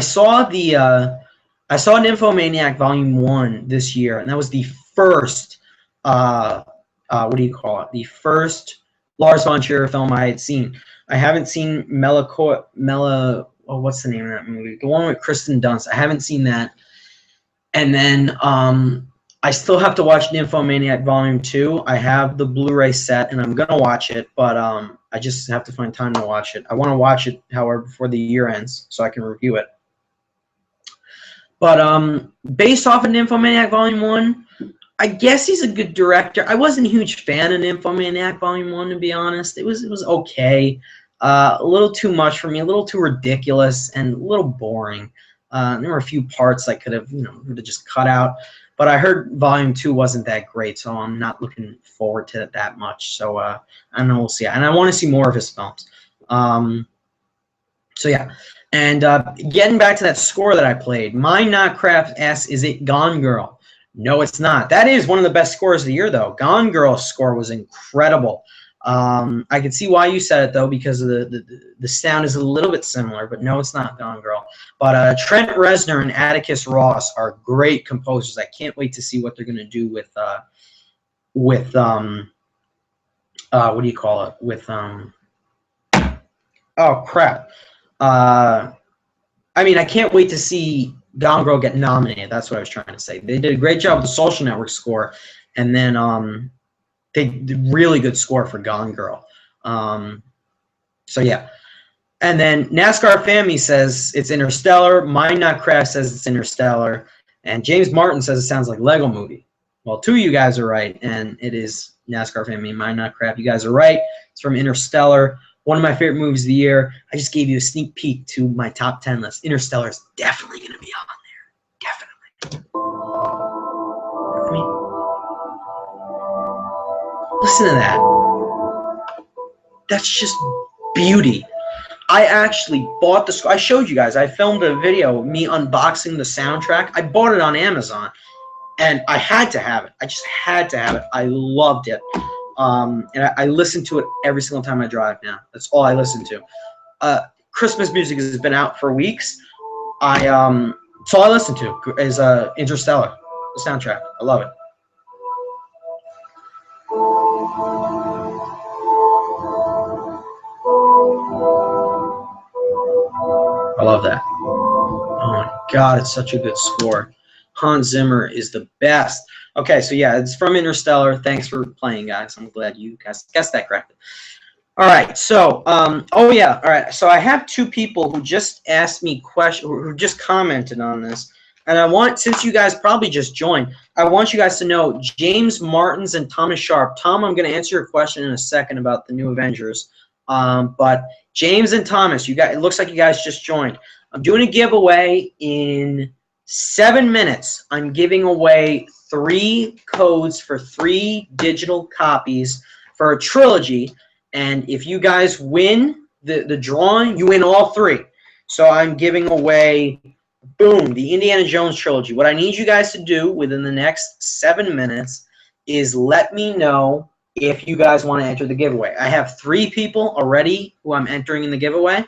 saw Nymphomaniac Volume 1 this year, and that was the first what do you call it? The first Lars von Trier film I had seen. I haven't seen what's the name of that movie? The one with Kristen Dunst. I haven't seen that. And then I still have to watch Nymphomaniac Volume 2. I have the Blu-ray set, and I'm going to watch it, but I just have to find time to watch it. I want to watch it, however, before the year ends so I can review it. But based off of Nymphomaniac Volume 1, I guess he's a good director. I wasn't a huge fan of Nymphomaniac Volume 1, to be honest. It was okay. A little too much for me, a little too ridiculous, and a little boring. There were a few parts I could have, would have just cut out. But I heard Volume 2 wasn't that great, so I'm not looking forward to it that much. So I don't know, we'll see. And I want to see more of his films. So yeah. And getting back to that score that I played, Mine Not Craft asks, is it Gone Girl? No, it's not. That is one of the best scores of the year, though. Gone Girl's score was incredible. I can see why you said it, though, because of the sound is a little bit similar, but no, it's not Gone Girl. But Trent Reznor and Atticus Ross are great composers. I can't wait to see what they're going to do with what do you call it? With, oh, crap. I mean, I can't wait to see Gone Girl get nominated. That's what I was trying to say. They did a great job with the Social Network score, and then they did really good score for Gone Girl. So yeah. And then NASCAR Family says it's Interstellar. Mine Not Craft says it's Interstellar. And James Martin says it sounds like Lego Movie. Well, two of you guys are right, and it is NASCAR Family, Mine Not Craft. You guys are right. It's from Interstellar. One of my favorite movies of the year. I just gave you a sneak peek to my top 10 list. Interstellar is definitely going to be on there. Definitely. I mean, listen to that. That's just beauty. I actually bought the. I showed you guys. I filmed a video of me unboxing the soundtrack. I bought it on Amazon, and I had to have it. I just had to have it. I loved it. And I listen to it every single time I drive now. That's all I listen to. Christmas music has been out for weeks. It's all I listen to is Interstellar, the soundtrack. I love it. I love that. Oh my God, it's such a good score. Hans Zimmer is the best. Okay, so yeah, it's from Interstellar. Thanks for playing, guys. I'm glad you guys guessed that correctly. All right, so, oh yeah, all right. So I have two people who just asked me questions, who just commented on this. And I want, since you guys probably just joined, I want you guys to know James Martins and Thomas Sharp. Tom, I'm going to answer your question in a second about the new Avengers. But James and Thomas, you guys, it looks like you guys just joined. I'm doing a giveaway in 7 minutes. I'm giving away 3 codes for 3 digital copies for a trilogy. And if you guys win the drawing, you win all 3. So I'm giving away, boom, the Indiana Jones trilogy. What I need you guys to do within the next 7 minutes is let me know if you guys want to enter the giveaway. I have 3 people already who I'm entering in the giveaway.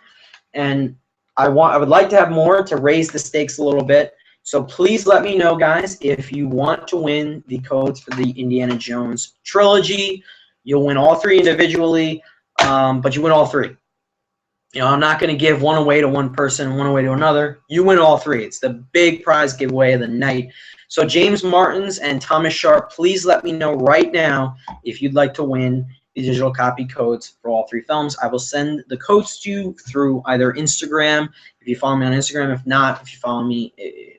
And I would like to have more to raise the stakes a little bit. So please let me know, guys, if you want to win the codes for the Indiana Jones trilogy. You'll win all 3 individually, but you win all 3. You know, I'm not going to give one away to one person, one away to another. You win all 3. It's the big prize giveaway of the night. So James Martins and Thomas Sharp, please let me know right now if you'd like to win the digital copy codes for all 3 films. I will send the codes to you through either Instagram, if you follow me on Instagram. If not, if you follow me,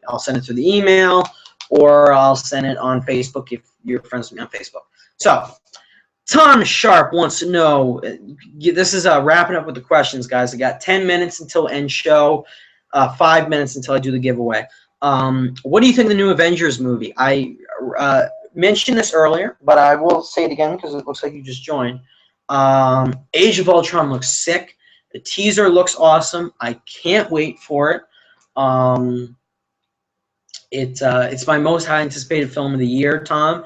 I'll send it through the email, or I'll send it on Facebook if you're friends with me on Facebook. So Tom Sharp wants to know, this is wrapping up with the questions, guys. I got 10 minutes until end show, 5 minutes until I do the giveaway. What do you think of the new Avengers movie? I mentioned this earlier, but I will say it again because it looks like you just joined. Age of Ultron looks sick. The teaser looks awesome. I can't wait for it. It's my most high anticipated film of the year, Tom.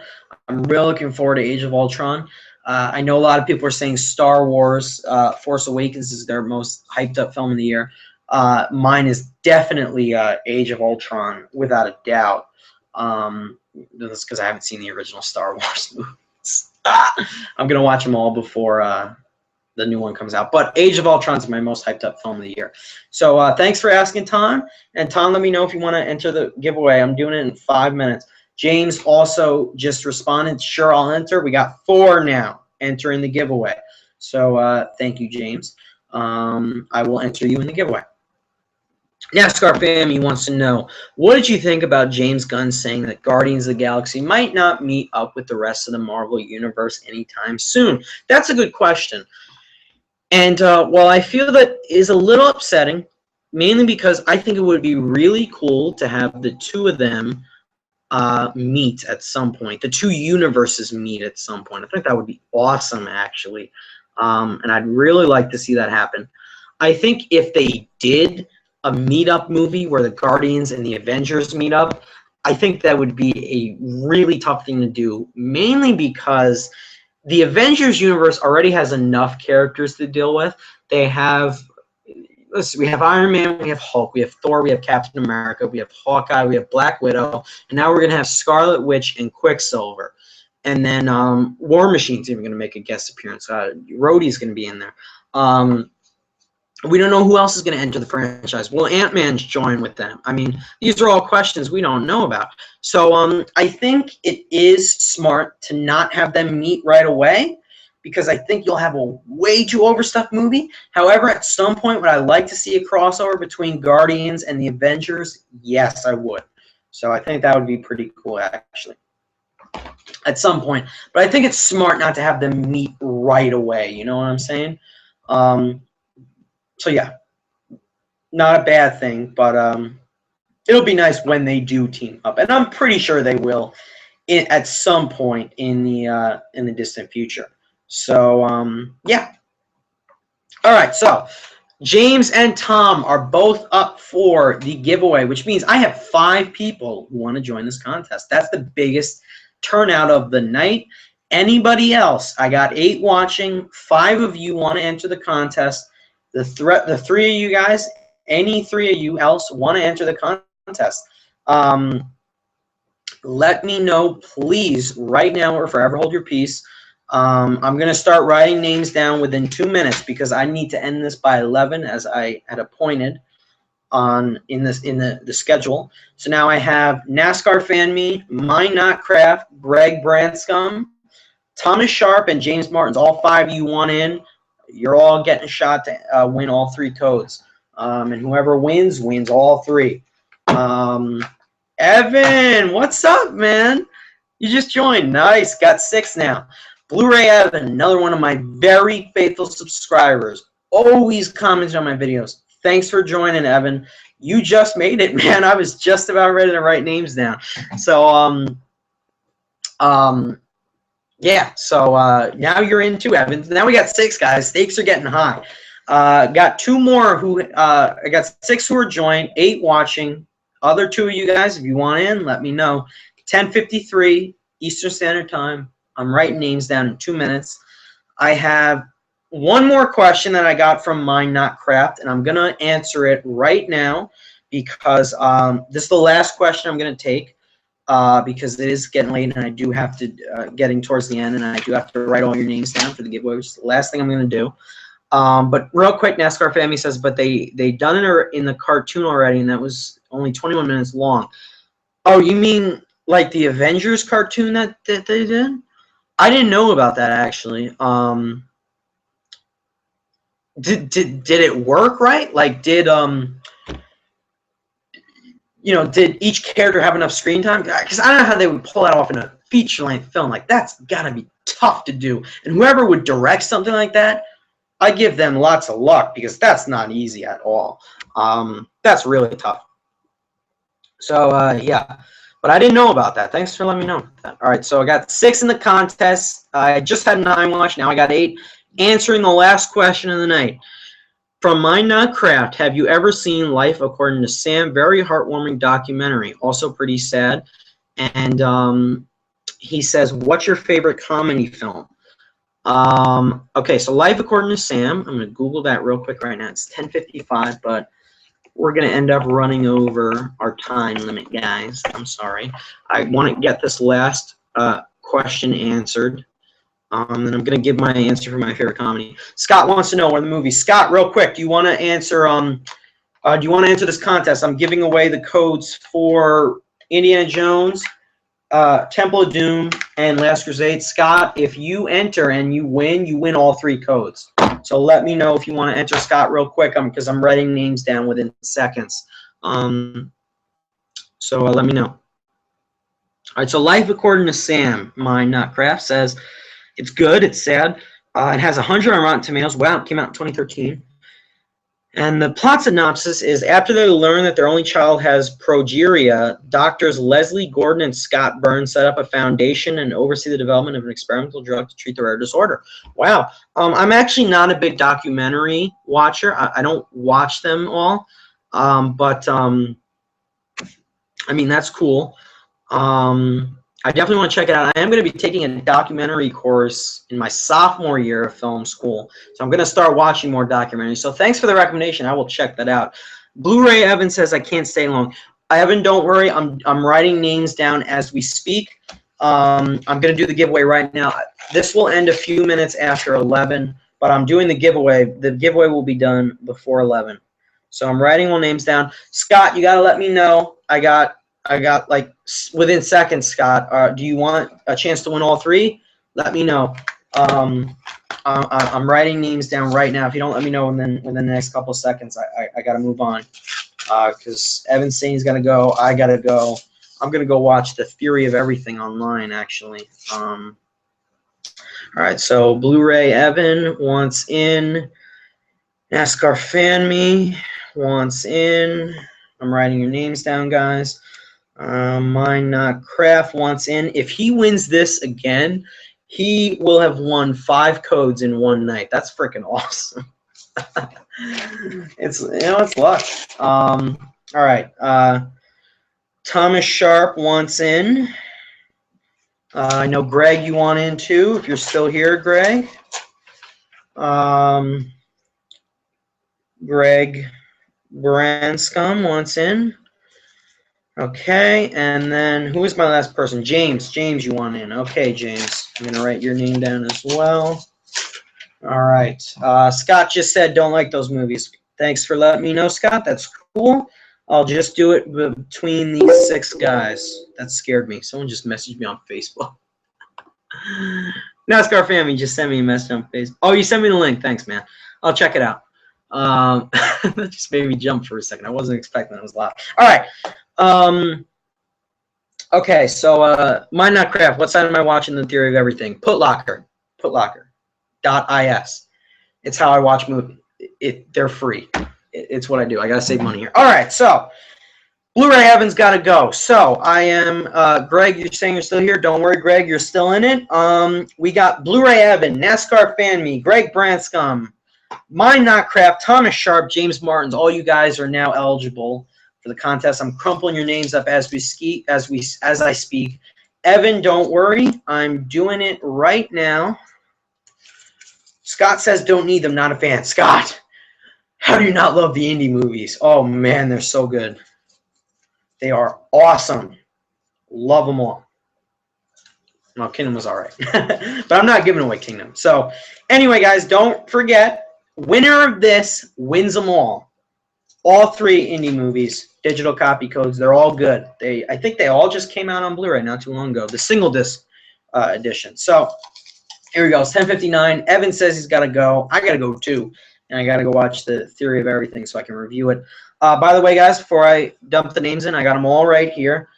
I'm really looking forward to Age of Ultron. I know a lot of people are saying Star Wars Force Awakens is their most hyped up film of the year. Mine is definitely Age of Ultron, without a doubt. That's because I haven't seen the original Star Wars movies. I'm going to watch them all before the new one comes out. But Age of Ultron is my most hyped up film of the year. So thanks for asking, Tom. And Tom, let me know if you want to enter the giveaway. I'm doing it in 5 minutes. James also just responded, sure, I'll enter. We got 4 now entering the giveaway. So thank you, James. I will enter you in the giveaway. NASCAR Family wants to know, what did you think about James Gunn saying that Guardians of the Galaxy might not meet up with the rest of the Marvel Universe anytime soon? That's a good question. And while I feel that is a little upsetting, mainly because I think it would be really cool to have the two of them meet at some point. The two universes meet at some point. I think that would be awesome, actually. And I'd really like to see that happen. I think if they did a meet-up movie where the Guardians and the Avengers meet up, I think that would be a really tough thing to do, mainly because the Avengers universe already has enough characters to deal with. They have, listen, we have Iron Man, we have Hulk, we have Thor, we have Captain America, we have Hawkeye, we have Black Widow, and now we're going to have Scarlet Witch and Quicksilver. And then War Machine's even going to make a guest appearance. Rhodey's going to be in there. We don't know who else is going to enter the franchise. Will Ant-Man join with them? I mean, these are all questions we don't know about. So I think it is smart to not have them meet right away, because I think you'll have a way too overstuffed movie. However, at some point, would I like to see a crossover between Guardians and the Avengers? Yes, I would. So I think that would be pretty cool, actually, at some point. But I think it's smart not to have them meet right away. You know what I'm saying? So yeah, not a bad thing, but it'll be nice when they do team up, and I'm pretty sure they will at some point in the distant future. So yeah. All right, so James and Tom are both up for the giveaway, which means I have 5 people who want to join this contest. That's the biggest turnout of the night. Anybody else? I got 8 watching. 5 of you want to enter the contest. The 3 of you guys, any 3 of you else want to enter the contest. Let me know, please, right now or forever hold your peace. I'm going to start writing names down within 2 minutes because I need to end this by 11 as I had appointed in the schedule. So now I have NASCAR Fan Me, Mine Not Craft, Greg Branscombe, Thomas Sharp, and James Martins. All 5 of you want in. You're all getting a shot to win all 3 codes. And whoever wins all 3. Evan, what's up, man? You just joined. Nice. Got 6 now. Blu-ray Evan, another one of my very faithful subscribers. Always comments on my videos. Thanks for joining, Evan. You just made it, man. I was just about ready to write names down. So, yeah, so now you're in too, Evan. Now we got 6 guys. Stakes are getting high. Got 2 more who I got 6 who are joined, 8 watching. Other 2 of you guys, if you want in, let me know. 10:53 Eastern Standard Time. I'm writing names down in 2 minutes. I have one more question that I got from Mine Not Craft, and I'm gonna answer it right now because this is the last question I'm gonna take. Because it is getting late and I do have to getting towards the end, and I do have to write all your names down for the giveaway, which is the last thing I'm going to do. But real quick, NASCAR Family says, but they done it in the cartoon already, and that was only 21 minutes long. Oh, you mean like the Avengers cartoon that they did? I didn't know about that, actually. Did it work right? Like, did each character have enough screen time? Because I don't know how they would pull that off in a feature-length film. Like, that's got to be tough to do. And whoever would direct something like that, I give them lots of luck because that's not easy at all. That's really tough. So, yeah. But I didn't know about that. Thanks for letting me know that. All right, so I got 6 in the contest. I just had 9 watch. Now I got 8. Answering the last question of the night. From Mine Not Craft, have you ever seen Life According to Sam? Very heartwarming documentary. Also pretty sad. And he says, what's your favorite comedy film? Okay, so Life According to Sam. I'm going to Google that real quick right now. It's 10:55, but we're going to end up running over our time limit, guys. I'm sorry. I want to get this last question answered. And I'm going to give my answer for my favorite comedy. Scott wants to know where the movie. Scott, real quick, do you want to answer? Do you want to answer this contest? I'm giving away the codes for Indiana Jones, Temple of Doom, and Last Crusade. Scott, if you enter and you win all 3 codes. So let me know if you want to enter, Scott, real quick, because I'm writing names down within seconds. So let me know. All right, so Life According to Sam, Mine Not Craft, says, it's good, it's sad. It has 100 on Rotten Tomatoes. Wow, it came out in 2013. And the plot synopsis is, after they learn that their only child has progeria, doctors Leslie Gordon and Scott Burns set up a foundation and oversee the development of an experimental drug to treat the rare disorder. Wow. I'm actually not a big documentary watcher. I don't watch them all. But I mean, that's cool. I definitely want to check it out. I am going to be taking a documentary course in my sophomore year of film school, so I'm going to start watching more documentaries. So thanks for the recommendation. I will check that out. Blu-ray Evan says, I can't stay long. Evan, don't worry. I'm writing names down as we speak. I'm going to do the giveaway right now. This will end a few minutes after 11, but I'm doing the giveaway. The giveaway will be done before 11. So I'm writing all names down. Scott, you got to let me know. I got like within seconds, Scott. Do you want a chance to win all three? Let me know. I'm writing names down right now. If you don't let me know within the next couple of seconds, I got to move on. Because Evan's saying he's going to go. I got to go. I'm going to go watch The Theory of Everything online, actually. All right, so Blu-ray Evan wants in. NASCAR Fan Me wants in. I'm writing your names down, guys. Mine Not Craft wants in. If he wins this again, he will have won 5 codes in one night. That's freaking awesome. It's luck. All right. Thomas Sharp wants in. I know Greg, you want in too. If you're still here, Greg. Greg Branscombe wants in. Okay, and then who is my last person? James. James, you want in. Okay, James. I'm going to write your name down as well. All right. Scott just said don't like those movies. Thanks for letting me know, Scott. That's cool. I'll just do it between these 6 guys. That scared me. Someone just messaged me on Facebook. NASCAR Family just sent me a message on Facebook. Oh, you sent me the link. Thanks, man. I'll check it out. That just made me jump for a second. I wasn't expecting that. It was loud. All right. Okay, so Mine Not Craft. What side am I watching? The Theory of Everything. Putlocker. Putlocker.is. It's how I watch movies. They're free. It's what I do. I gotta save money here. All right, so Blu-ray Evan's got to go. So I am Greg. You're saying you're still here? Don't worry, Greg. You're still in it. We got Blu-ray Evan, NASCAR Fan Me, Greg Branscombe, Mine Not Craft, Thomas Sharp, James Martins. All you guys are now eligible for the contest. I'm crumpling your names up as I speak. Evan, don't worry. I'm doing it right now. Scott says don't need them. Not a fan. Scott, how do you not love the indie movies? Oh man, they're so good. They are awesome. Love them all. Well, Kingdom was all right. But I'm not giving away Kingdom. So anyway, guys, don't forget, winner of this wins them all. All 3 indie movies, digital copy codes. They're all good. I think they all just came out on Blu-ray not too long ago. The single disc edition. So here we go. It's 10:59. Evan says he's got to go. I got to go too. And I got to go watch The Theory of Everything so I can review it. By the way, guys, before I dump the names in, I got them all right here.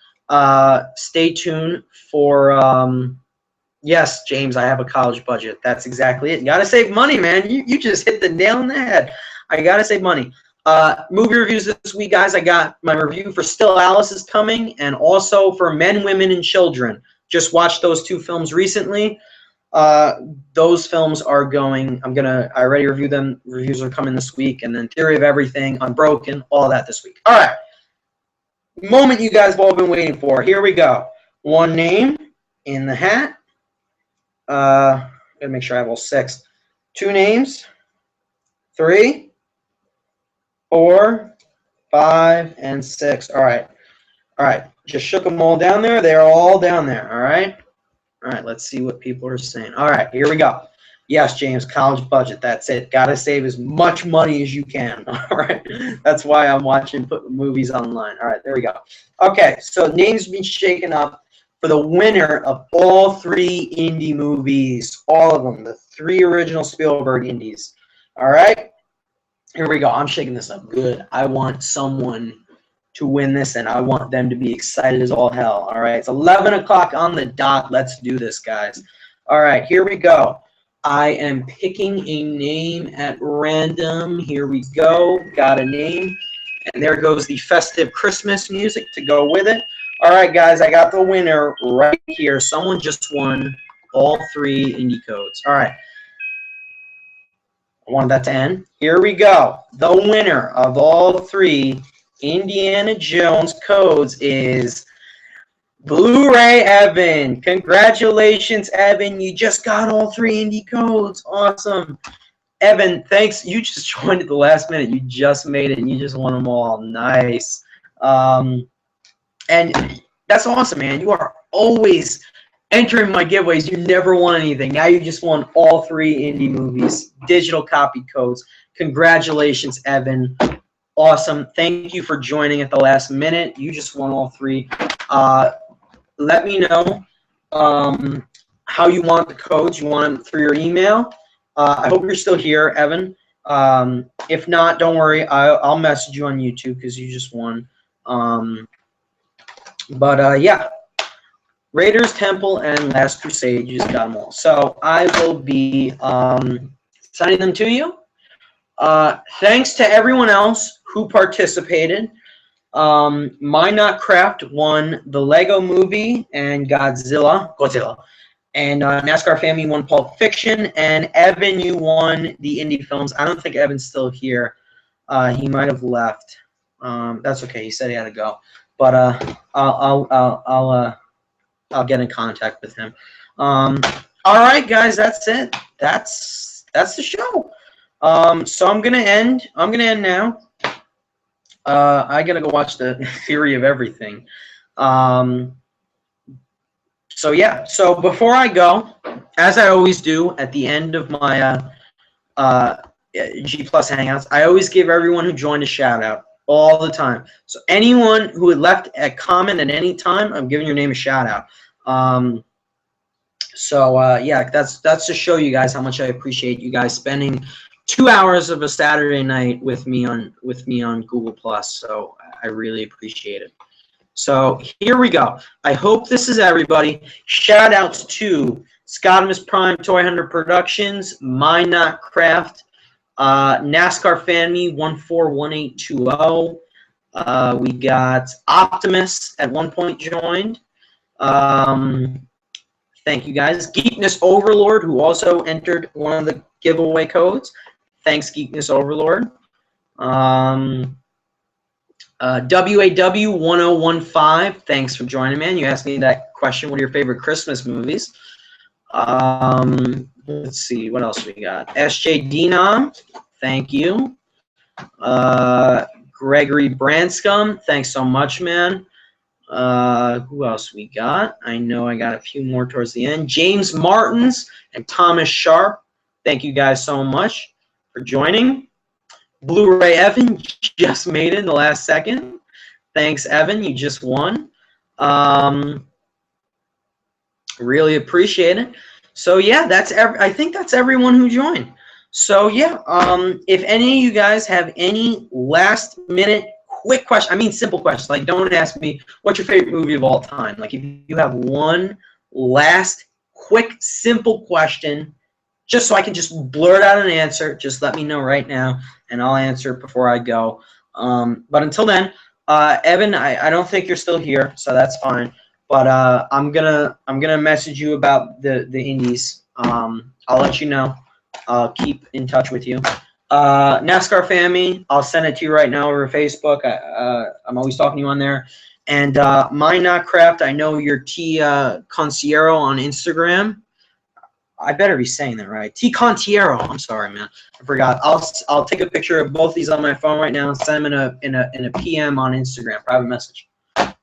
Stay tuned for, yes, James, I have a college budget. That's exactly it. You got to save money, man. You just hit the nail on the head. I got to save money. Movie reviews this week, guys. I got my review for Still Alice is coming, and also for Men, Women, and Children. Just watched those 2 films recently. Those films are going, I already reviewed them. Reviews are coming this week. And then Theory of Everything, Unbroken, all that this week. All right. Moment you guys have all been waiting for. Here we go. 1 name in the hat. Gotta make sure I have all 6. 2 names. 3, 4, 5, and 6. All right. All right. Just shook them all down there. They're all down there. All right. All right, let's see what people are saying. All right, here we go. Yes, James, college budget. That's it. Got to save as much money as you can. All right, that's why I'm watching movies online. All right, there we go. Okay, so names been shaken up for the winner of all 3 indie movies. All of them, the 3 original Spielberg indies. All right, here we go. I'm shaking this up good. I want someone to win this, and I want them to be excited as all hell. All right, it's 11 o'clock on the dot. Let's do this, guys. All right, here we go. I am picking a name at random. Here we go. Got a name. And there goes the festive Christmas music to go with it. All right, guys, I got the winner right here. Someone just won all 3 indie codes. All right. I wanted that to end. Here we go. The winner of all 3 Indiana Jones codes is Blu-ray Evan. Congratulations, Evan. You just got all 3 indie codes. Awesome. Evan, thanks. You just joined at the last minute. You just made it, and you just won them all. Nice. And that's awesome, man. You are always entering my giveaways. You never won anything. Now you just won all 3 indie movies, digital copy codes. Congratulations, Evan. Awesome. Thank you for joining at the last minute. You just won all 3. Let me know how you want the codes. You want them through your email. I hope you're still here, Evan. If not, don't worry. I'll message you on YouTube because you just won. Yeah. Raiders, Temple, and Last Crusade. You just got them all. So I will be sending them to you. Thanks to everyone else who participated. My Nutcraft won the Lego Movie and Godzilla. And NASCAR Family won Pulp Fiction. And Evan, you won the indie films. I don't think Evan's still here. He might have left. That's okay. He said he had to go. But I'll get in contact with him. All right, guys, that's it. That's the show. So I'm gonna end now. I gotta go watch the Theory of Everything. So yeah. So before I go, as I always do at the end of my G-Plus Hangouts, I always give everyone who joined a shout out all the time. So anyone who had left a comment at any time, I'm giving your name a shout out. Yeah, that's to show you guys how much I appreciate you guys spending 2 hours of a Saturday night with me on Google Plus. So I really appreciate it. So here we go. I hope this is everybody. Shout outs to Scotimus Prime Toy Hunter Productions, My Not Craft, NASCAR Fan Me 141820. We got Optimus at one point joined. Thank you guys. Geekness Overlord, who also entered one of the giveaway codes. Thanks, Geekness Overlord. WAW1015, thanks for joining, man. You asked me that question. What are your favorite Christmas movies? Let's see. What else we got? SJ Denom, thank you. Gregory Branscombe, thanks so much, man. Who else we got? I know I got a few more towards the end. James Martins and Thomas Sharp, thank you guys so much for joining. Blu-ray Evan just made it in the last second. Thanks, Evan. You just won. Really appreciate it. So yeah, I think that's everyone who joined. So yeah, if any of you guys have any last minute quick question, I mean simple questions, like don't ask me what's your favorite movie of all time. Like if you have one last quick simple question, just so I can just blurt out an answer, just let me know right now and I'll answer it before I go. But until then, Evan, I don't think you're still here, so that's fine. But I'm gonna message you about the indies. I'll let you know. I'll keep in touch with you. NASCAR Family, I'll send it to you right now over Facebook. I'm always talking to you on there. And My Not Craft, I know you're T Concierto on Instagram. I better be saying that right. T Contiero. I'm sorry, man. I forgot. I'll take a picture of both these on my phone right now and send them in a PM on Instagram, private message.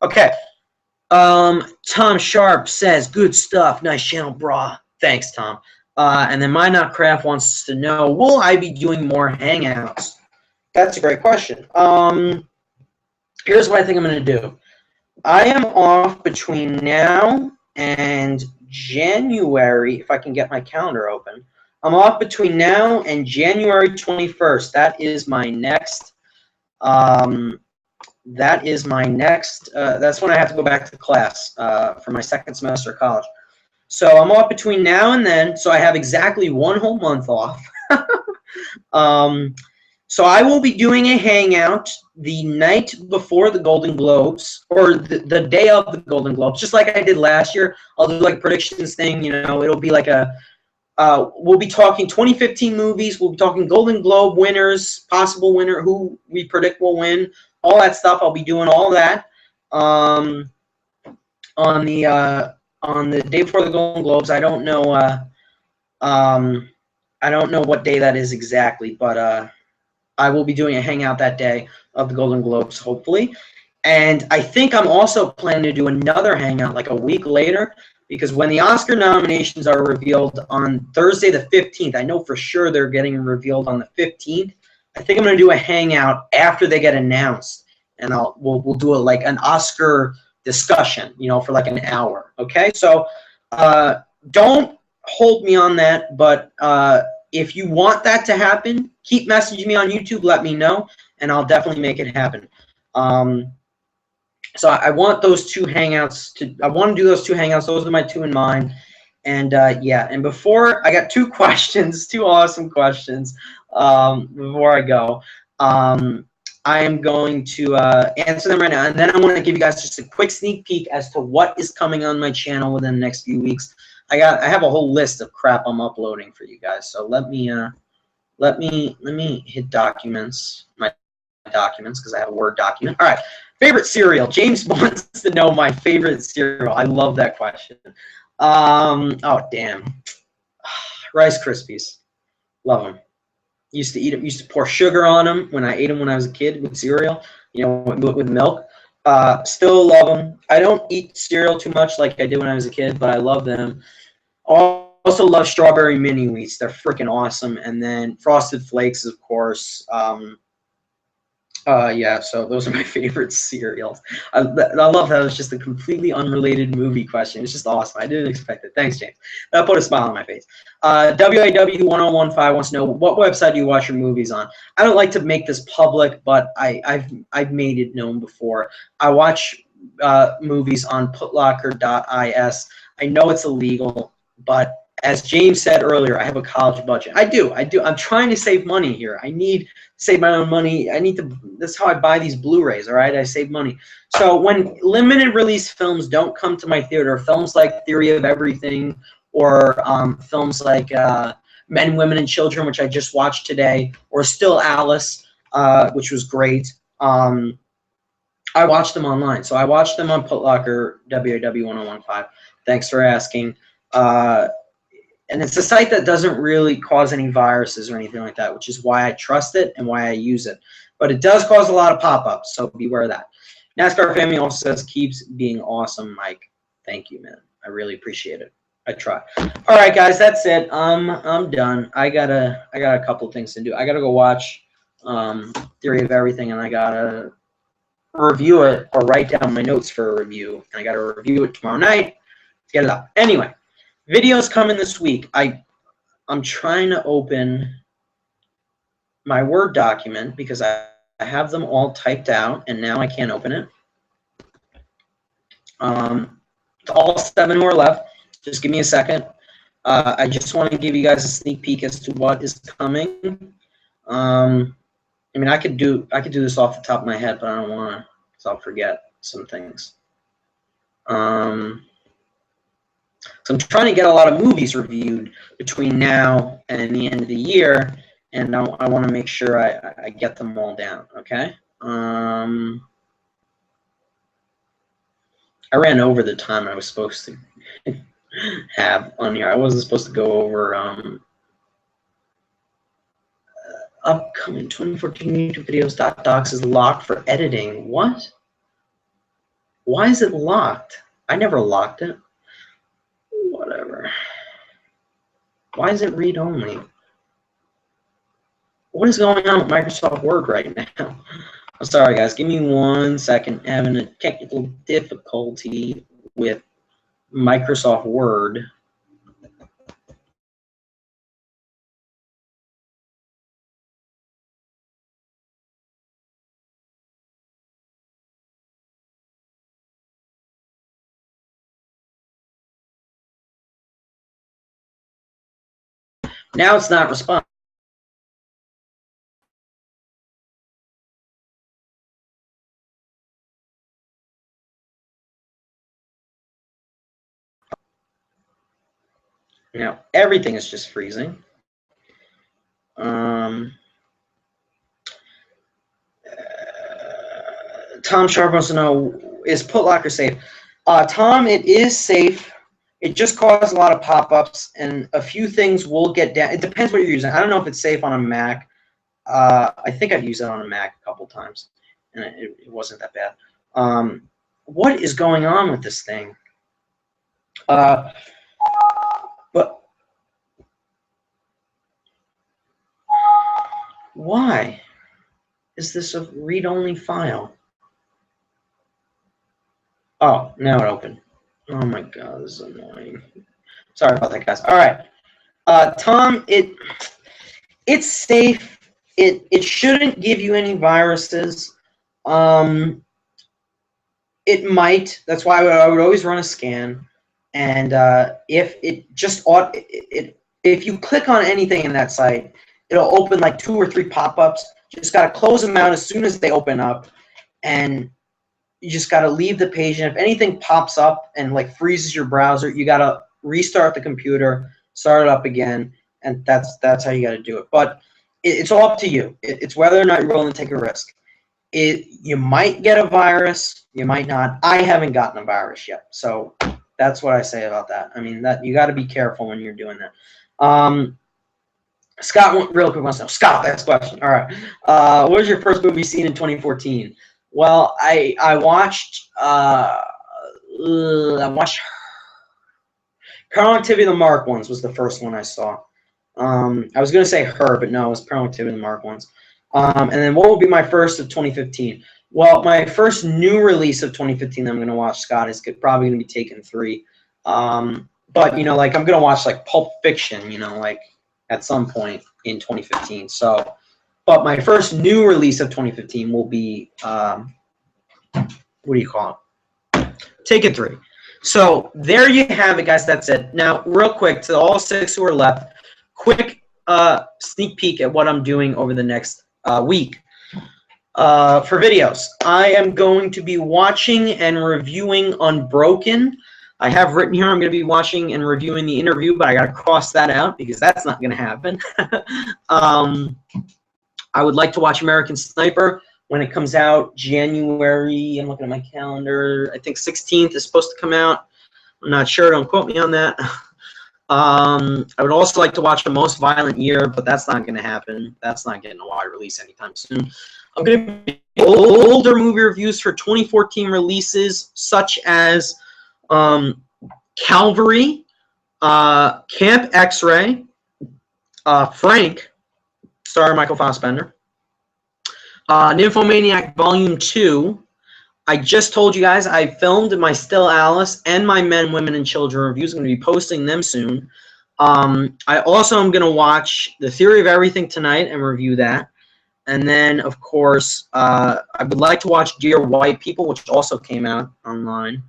Okay. Tom Sharp says, good stuff. Nice channel, brah. Thanks, Tom. And then My Not Craft wants to know, will I be doing more Hangouts? That's a great question. Here's what I think I'm going to do. I am off between now and January, if I can get my calendar open. I'm off between now and January 21st. That is my next, that's when I have to go back to class for my second semester of college. So I'm off between now and then. So I have exactly 1 whole month off. So I will be doing a hangout the night before the Golden Globes, or the day of the Golden Globes, just like I did last year. I'll do like a predictions thing. It'll be like we'll be talking 2015 movies. We'll be talking Golden Globe winners, possible winner, who we predict will win, all that stuff. I'll be doing all that on the day before the Golden Globes. I don't know. I don't know what day that is exactly, but I will be doing a hangout that day of the Golden Globes, hopefully. And I think I'm also planning to do another hangout like a week later, because when the Oscar nominations are revealed on Thursday the 15th, I know for sure they're getting revealed on the 15th. I think I'm going to do a hangout after they get announced, and we'll do like an Oscar discussion, for like an hour. Okay, so don't hold me on that, but if you want that to happen, keep messaging me on YouTube. Let me know, and I'll definitely make it happen. So I want those two hangouts. I want to do those two hangouts. Those are my two in mind. And yeah, and before I got two questions, two awesome questions. Before I go, I am going to answer them right now, and then I want to give you guys just a quick sneak peek as to what is coming on my channel within the next few weeks. I have a whole list of crap I'm uploading for you guys. So let me hit documents, my documents, because I have a Word document. All right, favorite cereal. James wants to know my favorite cereal. I love that question. Oh damn, Rice Krispies. Love them. Used to eat them. Used to pour sugar on them when I ate them when I was a kid with cereal. With milk. Still love them. I don't eat cereal too much like I did when I was a kid, but I love them. Also love strawberry mini wheats. They're freaking awesome. And then Frosted Flakes, of course. Yeah, so those are my favorite cereals. I love that it was just a completely unrelated movie question. It's just awesome. I didn't expect it. Thanks, James. That put a smile on my face. WAW1015 wants to know, what website do you watch your movies on? I don't like to make this public, but I've made it known before. I watch movies on putlocker.is. I know it's illegal, but as James said earlier, I have a college budget. I do. I'm trying to save money here. I need to save my own money. That's how I buy these Blu-rays, all right? I save money. So when limited release films don't come to my theater, films like Theory of Everything, or films like Men, Women, and Children, which I just watched today, or Still Alice, which was great, I watched them online. So I watched them on Putlocker, WAW1015. Thanks for asking. And it's a site that doesn't really cause any viruses or anything like that, which is why I trust it and why I use it. But it does cause a lot of pop-ups, so beware of that. NASCAR Family also says, keeps being awesome, Mike. Thank you, man. I really appreciate it. I try. All right, guys, that's it. I'm done. I got a couple of things to do. I gotta go watch Theory of Everything, and I gotta review it or write down my notes for a review. And I gotta review it tomorrow night to get it up. Anyway. Videos coming this week. I'm trying to open my Word document because I have them all typed out, and now I can't open it. All 7 more left. Just give me a second. I just want to give you guys a sneak peek as to what is coming. I mean, I could do this off the top of my head, but I don't want to, because I'll forget some things. So I'm trying to get a lot of movies reviewed between now and the end of the year, and I want to make sure I get them all down, okay? I ran over the time I was supposed to have on here. I wasn't supposed to go over upcoming 2014 YouTube videos. Docs is locked for editing. What? Why is it locked? I never locked it. Whatever. Why is it read-only? What is going on with Microsoft Word right now? I'm sorry, guys. Give me 1 second. Having a technical difficulty with Microsoft Word. Now it's not responding. Now everything is just freezing. Tom Sharp wants to know, is Putlocker safe? Tom, it is safe. It just caused a lot of pop-ups, and a few things will get down. It depends what you're using. I don't know if it's safe on a Mac. I think I've used it on a Mac a couple times, and it wasn't that bad. What is going on with this thing? But why is this a read-only file? Oh, now it opened. Oh my god, this is annoying. Sorry about that, guys. All right, Tom, it's safe. It shouldn't give you any viruses. It might. That's why I would always run a scan. And if it just if you click on anything in that site, it'll open like 2 or 3 pop-ups. You just gotta close them out as soon as they open up, and you just gotta leave the page. And if anything pops up and like freezes your browser, you gotta restart the computer, start it up again, and that's how you gotta do it. But it's all up to you. It's whether or not you're willing to take a risk. You might get a virus, you might not. I haven't gotten a virus yet, so that's what I say about that. I mean, that you got to be careful when you're doing that. Scott, real quick, wants to know. Scott, last question. All right. What was your first movie seen in 2014? Well, I watched Paranormal Activity: The Mark Ones was the first one I saw. I was gonna say Her, but no, it was Paranormal Activity: The Mark Ones. And then what will be my first of 2015? Well, my first new release of 2015 that I'm going to watch, Scott, is probably going to be Taken 3. But, you know, like I'm going to watch like Pulp Fiction, you know, like at some point in 2015. So, but my first new release of 2015 will be, what do you call it? Taken 3. So there you have it, guys. That's it. Now, real quick, to all 6 who are left, quick sneak peek at what I'm doing over the next week. For videos, I am going to be watching and reviewing Unbroken. I have written here I'm going to be watching and reviewing The Interview, but I got to cross that out because that's not going to happen. I would like to watch American Sniper when it comes out January. I'm looking at my calendar. I think 16th is supposed to come out. I'm not sure. Don't quote me on that. I would also like to watch The Most Violent Year, but that's not going to happen. That's not getting a wide release anytime soon. I'm going to be older movie reviews for 2014 releases, such as Calvary, Camp X-Ray, Frank, starring Michael Fassbender, Nymphomaniac Volume 2. I just told you guys I filmed my Still Alice and my Men, Women, and Children reviews. I'm going to be posting them soon. I also am going to watch The Theory of Everything tonight and review that. And then, of course, I would like to watch Dear White People, which also came out online.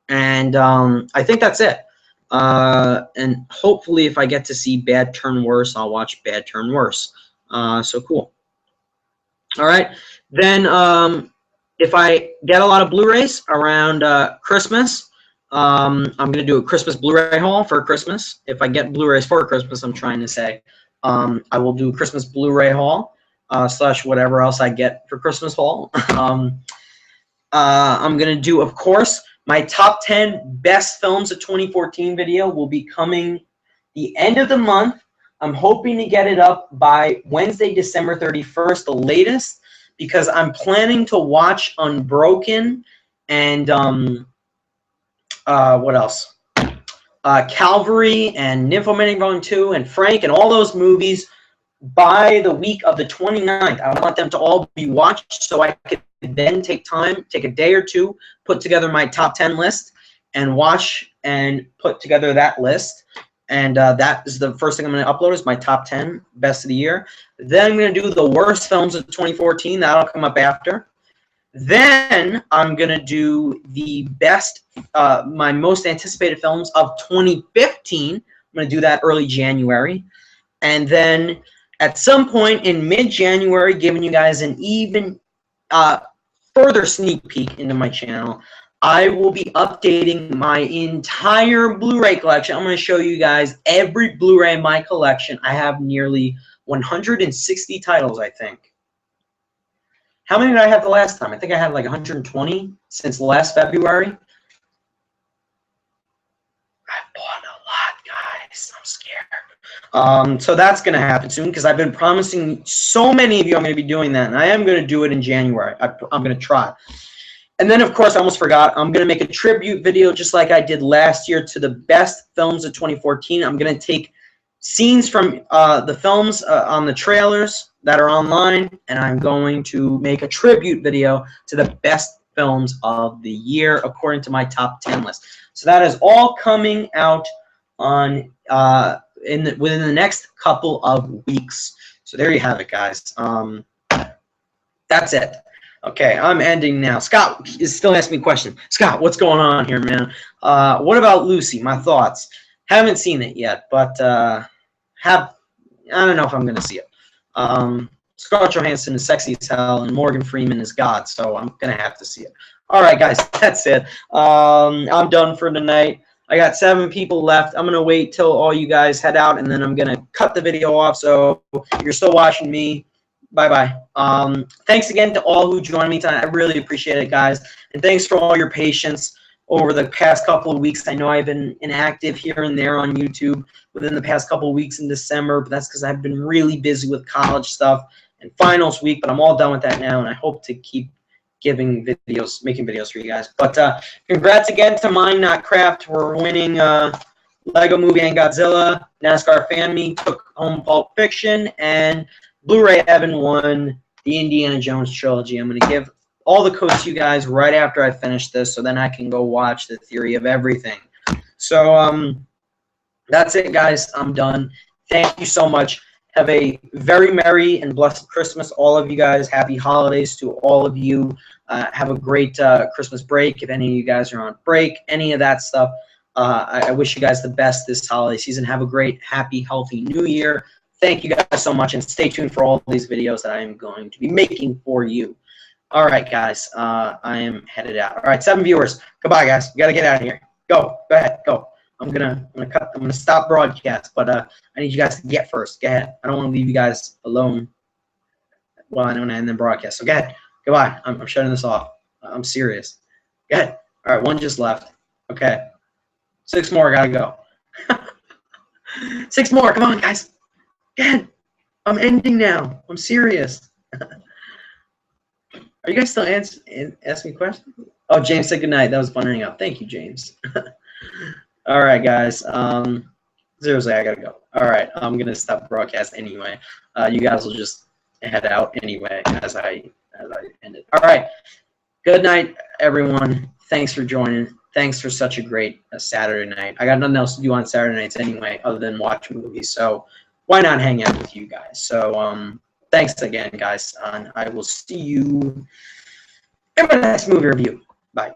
And I think that's it. And hopefully, if I get to see Bad Turn Worse, I'll watch Bad Turn Worse. So cool. All right. Then if I get a lot of Blu-rays around Christmas, I'm going to do a Christmas Blu-ray haul for Christmas. If I get Blu-rays for Christmas, I'm trying to say, I will do a Christmas Blu-ray haul. Slash whatever else I get for Christmas haul. I'm going to do, of course, my top 10 best films of 2014 video will be coming the end of the month. I'm hoping to get it up by Wednesday, December 31st, the latest, because I'm planning to watch Unbroken and what else? Calvary and Nymphomaniac Volume 2 and Frank and all those movies by the week of the 29th. I want them to all be watched so I could then take a day or two, put together my top 10 list and watch and put together that list. And that is the first thing I'm going to upload is my top 10 best of the year. Then I'm going to do the worst films of 2014. That'll come up after. Then I'm going to do the best, my most anticipated films of 2015. I'm going to do that early January. And then at some point in mid-January, giving you guys an even further sneak peek into my channel, I will be updating my entire Blu-ray collection. I'm going to show you guys every Blu-ray in my collection. I have nearly 160 titles, I think. How many did I have the last time? I think I had like 120 since last February. I bought a lot, guys. I'm scared. So that's going to happen soon because I've been promising so many of you I'm going to be doing that, and I am going to do it in January. I'm going to try. And then, of course, I almost forgot, I'm going to make a tribute video just like I did last year to the best films of 2014. I'm going to take scenes from the films on the trailers that are online, and I'm going to make a tribute video to the best films of the year according to my top 10 list. So that is all coming out on within the next couple of weeks. So there you have it, guys. That's it. Okay, I'm ending now. Scott is still asking me questions. Scott, what's going on here, man? What about Lucy? My thoughts. Haven't seen it yet, but I don't know if I'm going to see it. Scarlett Johansson is sexy as hell, and Morgan Freeman is God, so I'm going to have to see it. All right, guys, that's it. I'm done for tonight. I got 7 people left. I'm going to wait till all you guys head out, and then I'm going to cut the video off, so if you're still watching me, bye-bye. Thanks again to all who joined me tonight. I really appreciate it, guys. And thanks for all your patience over the past couple of weeks. I know I've been inactive here and there on YouTube within the past couple of weeks in December, but that's because I've been really busy with college stuff and finals week, but I'm all done with that now, and I hope to keep making videos for you guys. But congrats again to Mine Not Craft for winning Lego Movie and Godzilla. NASCAR Fan Me took home Pulp Fiction, and Blu-ray Evan won the Indiana Jones trilogy. I'm going to give all the codes to you guys right after I finish this, so then I can go watch The Theory of Everything. So that's it, guys. I'm done. Thank you so much. Have a very merry and blessed Christmas, all of you guys. Happy holidays to all of you. Have a great Christmas break if any of you guys are on break, any of that stuff. I wish you guys the best this holiday season. Have a great, happy, healthy New Year. Thank you guys so much, and stay tuned for all these videos that I am going to be making for you. All right, guys, I am headed out. All right, 7 viewers. Goodbye, guys. You gotta get out of here. Go ahead, go. I'm gonna stop broadcast, but I need you guys to get first. Go ahead. I don't want to leave you guys alone while I don't end the broadcast. So go ahead. Goodbye. I'm shutting this off. I'm serious. Go ahead. All right, 1 just left. Okay. 6 more. Gotta go. 6 more. Come on, guys. Go ahead. I'm ending now. I'm serious. Are you guys still asking questions? Oh, James said goodnight. That was fun hanging out. Thank you, James. All right, guys. Seriously, I gotta go. All right, I'm gonna stop the broadcast anyway. You guys will just head out anyway as I end it. All right. Good night, everyone. Thanks for joining. Thanks for such a great Saturday night. I got nothing else to do on Saturday nights anyway, other than watch movies. So why not hang out with you guys? So thanks again, guys. And I will see you in my next movie review. Bye.